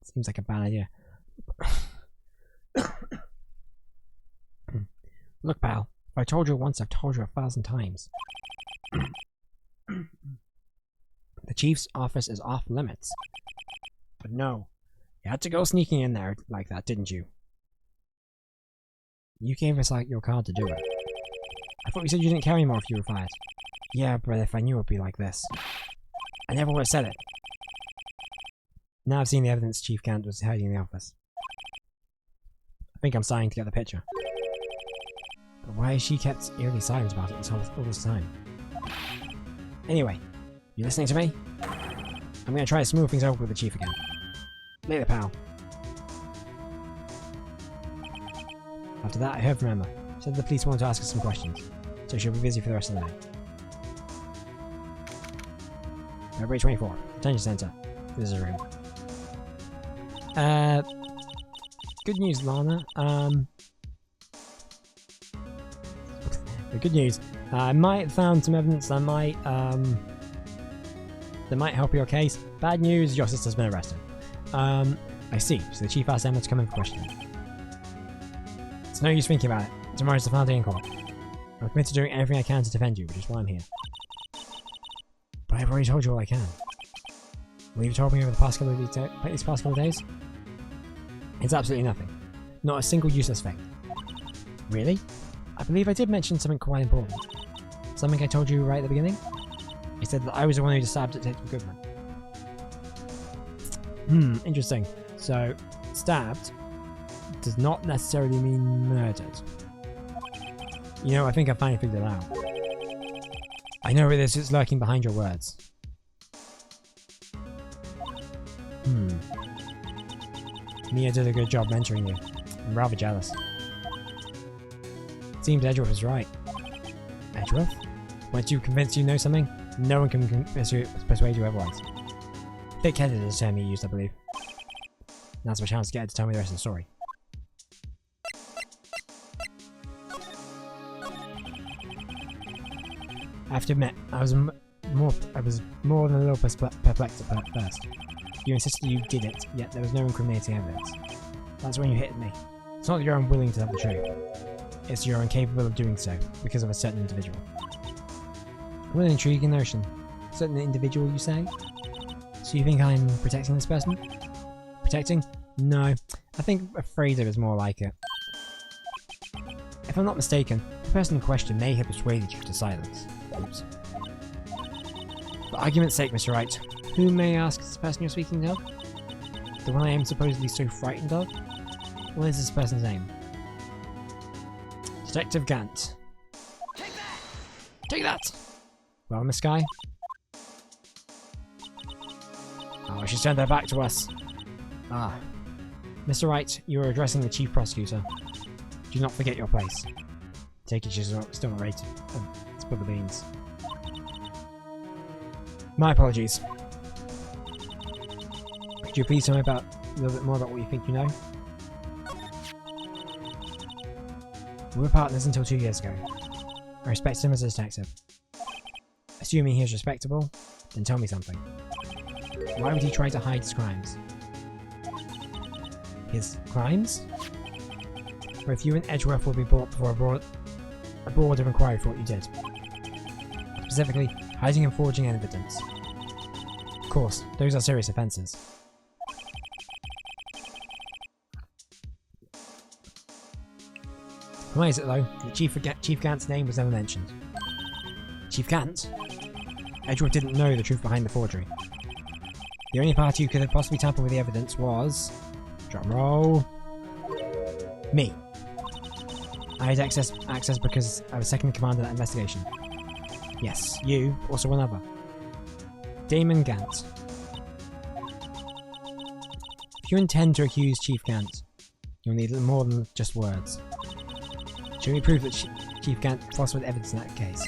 Seems like a bad idea. Look, pal. If I told you once, I've told you 1,000 times. The chief's office is off limits. But no. You had to go sneaking in there like that, didn't you? You gave us your card to do it. I thought you said you didn't care anymore if you were fired. Yeah, but if I knew it'd be like this. I never would have said it. Now I've seen the evidence Chief Gant was hiding in the office. I think I'm starting to get the picture. But why has she kept eerily silent about it all this time? Anyway, you listening to me? I'm gonna try to smooth things over with the Chief again. Later, pal. After that, I heard from Emma. She said the police wanted to ask us some questions, so she'll be busy for the rest of the day. February 24, Detention Center. Visitor room. Good news, Lana. The good news, I might have found some evidence that might help your case. Bad news, your sister's been arrested. I see. So the chief asked Emma to come in for questioning. It's no use thinking about it. Tomorrow's the final day in court. I'm committed to doing everything I can to defend you, which is why I'm here. But I've already told you all I can. What you've told me over the past couple of days? It's absolutely nothing. Not a single useless thing. Really? I believe I did mention something quite important. Something I told you right at the beginning? I said that I was the one who stabbed Detective Goodman. Interesting. So, stabbed does not necessarily mean murdered. You know, I think I finally figured it out. I know it is, it's lurking behind your words. Mia did a good job mentoring you. I'm rather jealous. It seems Edgeworth was right. Edgeworth? Once you convince you know something, no one can persuade you otherwise. Thick-headed is the term you used, I believe. Now's my chance to get her to tell me the rest of the story. I have to admit, I was more than a little perplexed at first. You insisted you did it, yet there was no incriminating evidence. That's when you hit me. It's not that you're unwilling to tell the truth. It's you're incapable of doing so, because of a certain individual. What an intriguing notion. Certain individual, you say? So you think I'm protecting this person? Protecting? No. I think afraid of is more like it. If I'm not mistaken, the person in question may have persuaded you to silence. Oops. For argument's sake, Mr. Wright, who, may I ask, is the person you're speaking of? The one I am supposedly so frightened of? What is this person's name? Detective Gant. Take that! Take that! Well, Miss Guy? Oh, she's turned her back to us. Ah. Mr. Wright, you are addressing the Chief Prosecutor. Do not forget your place. Take it she's still not ready to spill the beans. My apologies. Could you please tell me a little bit more about what you think you know? We were partners until 2 years ago. I respect him as a detective. Assuming he is respectable, then tell me something. Why would he try to hide his crimes? His crimes? Both you and Edgeworth will be brought before a board of inquiry for what you did. Specifically, hiding and forging evidence. Of course, those are serious offences. Why is it though that Chief Gant's name was never mentioned? Chief Gant? Edgeworth didn't know the truth behind the forgery. The only party who could have possibly tampered with the evidence was... drum roll... me. I had access because I was second in command of that investigation. Yes, you, also one other. Damon Gant. If you intend to accuse Chief Gant, you'll need more than just words. Show me proof that Chief Gant falsified evidence in that case.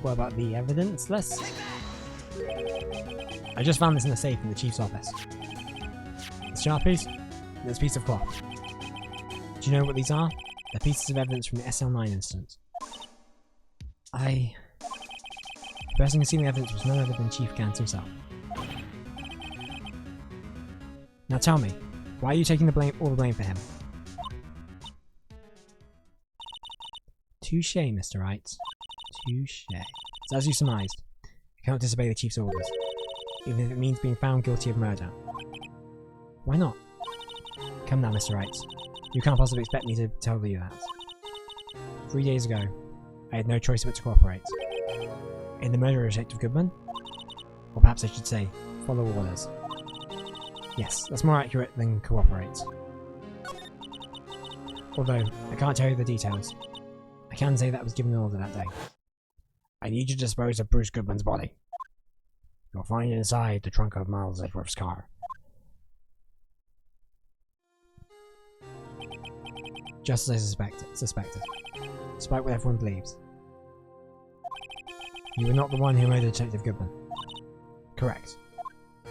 What about the evidence list? I just found this in the safe in the Chief's office. It's Sharpies, and this piece of cloth. Do you know what these are? They're pieces of evidence from the SL9 incident. The person who seen the evidence was none other than Chief Gant himself. Now tell me, why are you taking all the blame for him? Touche, Mr. Wright. Touche. So as you surmised, I cannot disobey the Chief's orders, even if it means being found guilty of murder. Why not? Come now, Mr. Wright. You can't possibly expect me to tell you that. 3 days ago, I had no choice but to cooperate. In the murder of Detective Goodman? Or perhaps I should say, follow orders. Yes, that's more accurate than cooperate. Although, I can't tell you the details. I can say that I was given an order that day. I need you to dispose of Bruce Goodman's body. You'll find it inside the trunk of Miles Edgeworth's car. Just as I suspected. Despite what everyone believes. You were not the one who murdered Detective Goodman. Correct. I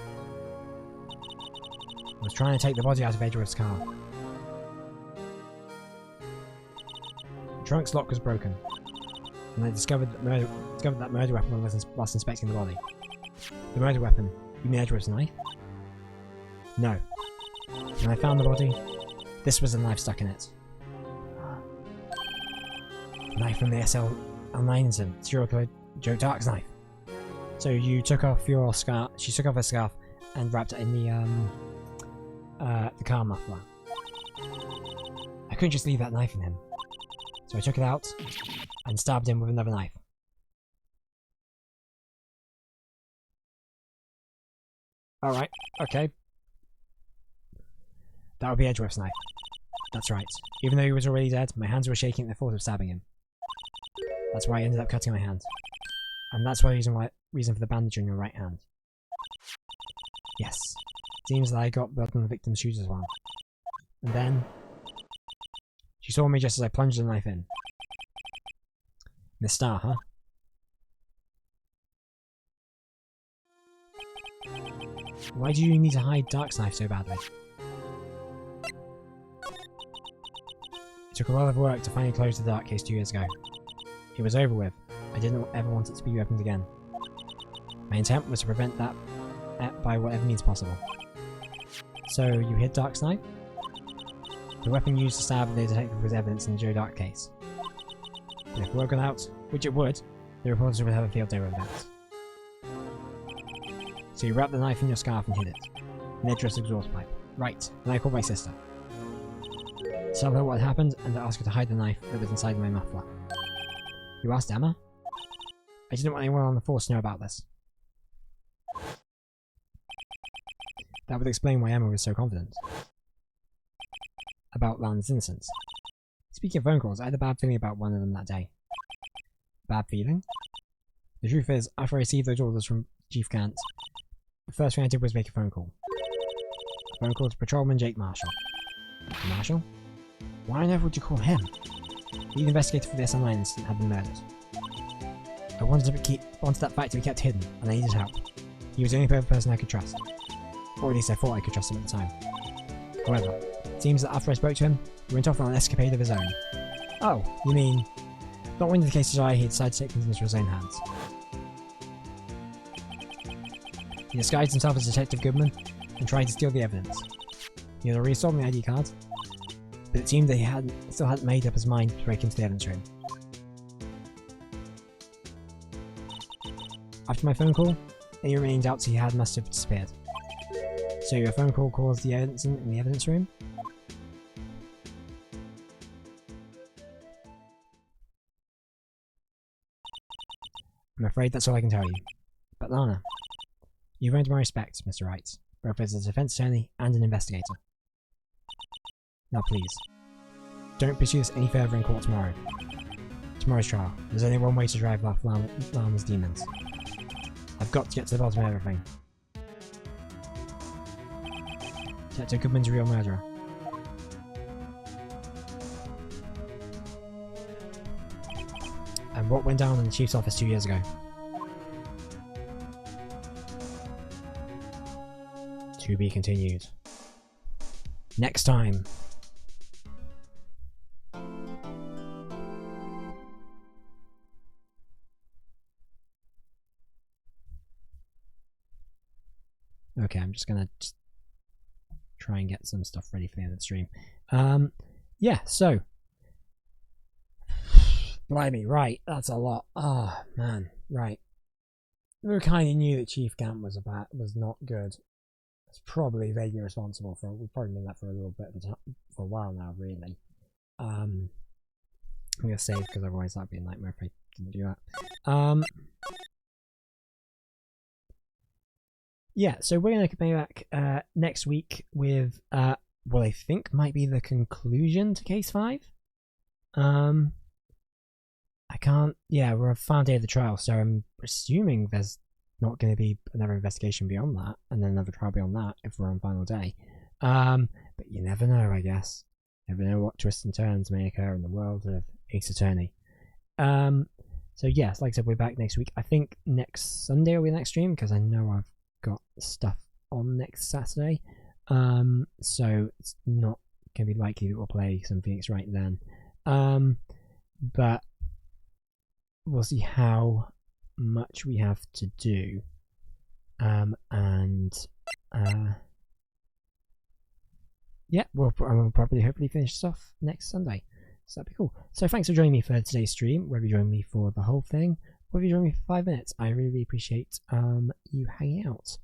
was trying to take the body out of Edgeworth's car. trunk's lock was broken, and I discovered that murder weapon whilst inspecting the body. The murder weapon? You mean Edgeworth's knife? No. When I found the body, this was the knife stuck in it. Knife from the SL9 incident. Serial killer Joe Dark's knife. So you took off your scarf. She took off her scarf and wrapped it in the car muffler. I couldn't just leave that knife in him, so I took it out and stabbed him with another knife. Alright, okay. That would be Edgeworth's knife. That's right. Even though he was already dead, my hands were shaking at the thought of stabbing him. That's why I ended up cutting my hand. And that's why the reason for the bandage on your right hand. Yes. Seems that I got blood on the victim's shoes as well. And then she saw me just as I plunged the knife in. Miss Star, huh? Why do you need to hide Dark's knife so badly? It took a lot of work to finally close the Dark case 2 years ago. It was over with. I didn't ever want it to be opened again. My intent was to prevent that by whatever means possible. So, you hid Dark's knife? The weapon used to stab the detective was evidence in the Joe Dark case. But if word got out, which it would, the reporters would have a field day with that. So you wrapped the knife in your scarf and hid it. An Edgeworth's exhaust pipe. Right, then I called my sister. Tell her what happened and to ask her to hide the knife that was inside my muffler. You asked Emma? I didn't want anyone on the force to know about this. That would explain why Emma was so confident about Lan's innocence. Speaking of phone calls, I had a bad feeling about one of them that day. Bad feeling? The truth is, after I received those orders from Chief Gant, the first thing I did was make a phone call. A phone call to Patrolman Jake Marshall. Marshall? Why on earth would you call him? The investigator for the SL9 incident had been murdered. I wanted that fact to be kept hidden, and I needed help. He was the only person I could trust. Or at least I thought I could trust him at the time. However, it seems that after I spoke to him, he went off on an escapade of his own. Oh, you mean, not winning the case he decided to take things into his own hands. He disguised himself as Detective Goodman and tried to steal the evidence. He had already stolen the ID card, but it seemed that he still hadn't made up his mind to break into the evidence room. After my phone call, any remaining doubts he had must have disappeared. So your phone call caused the evidence in the evidence room? I'm afraid that's all I can tell you. But Lana, you've earned my respect, Mr. Wright, both as a defense attorney and an investigator. Now please, don't pursue this any further in court tomorrow. Tomorrow's trial. There's only one way to drive off Lana's demons. I've got to get to the bottom of everything. Detective Goodman's a real murderer. And what went down in the Chief's office 2 years ago? To be continued. Next time. Okay, I'm just gonna try and get some stuff ready for the end of the stream. Yeah, so blimey, right, that's a lot. Oh man, right. We kind of knew that Chief Gant was not good. It's probably vaguely responsible for. We've probably known that for a little bit of a time, for a while now, really. I'm gonna save because otherwise that'd be a nightmare if I didn't do that. Yeah, so we're going to be back next week with what I think might be the conclusion to Case 5. I can't... Yeah, we're a final day of the trial, so I'm assuming there's not going to be another investigation beyond that, and then another trial beyond that if we're on final day. But you never know, I guess. Never know what twists and turns may occur in the world of Ace Attorney. So yes, like I said, we're back next week. I think next Sunday will be the next stream, because I know I've got stuff on next Saturday, so it's not going to be likely that we'll play some Phoenix right then. but we'll see how much we have to do. Yeah, we'll probably hopefully finish this off next Sunday. So that'd be cool. So thanks for joining me for today's stream, whether you join me for the whole thing, or if you join me for 5 minutes. I really, really appreciate you hanging out.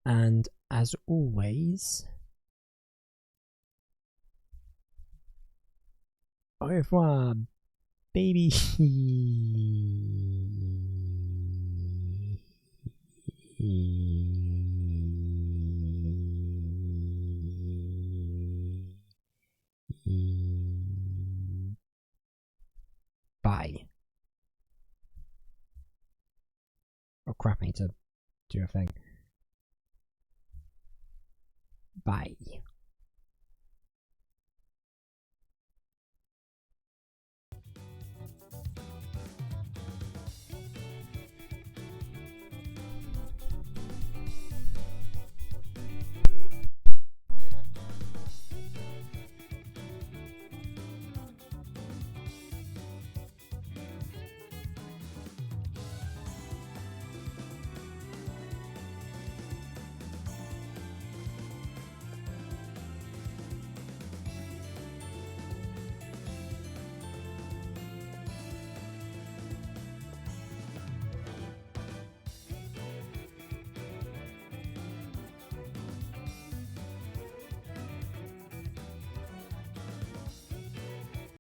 And as always, au revoir, baby. Bye. Oh crap, I need to do a thing. Bye.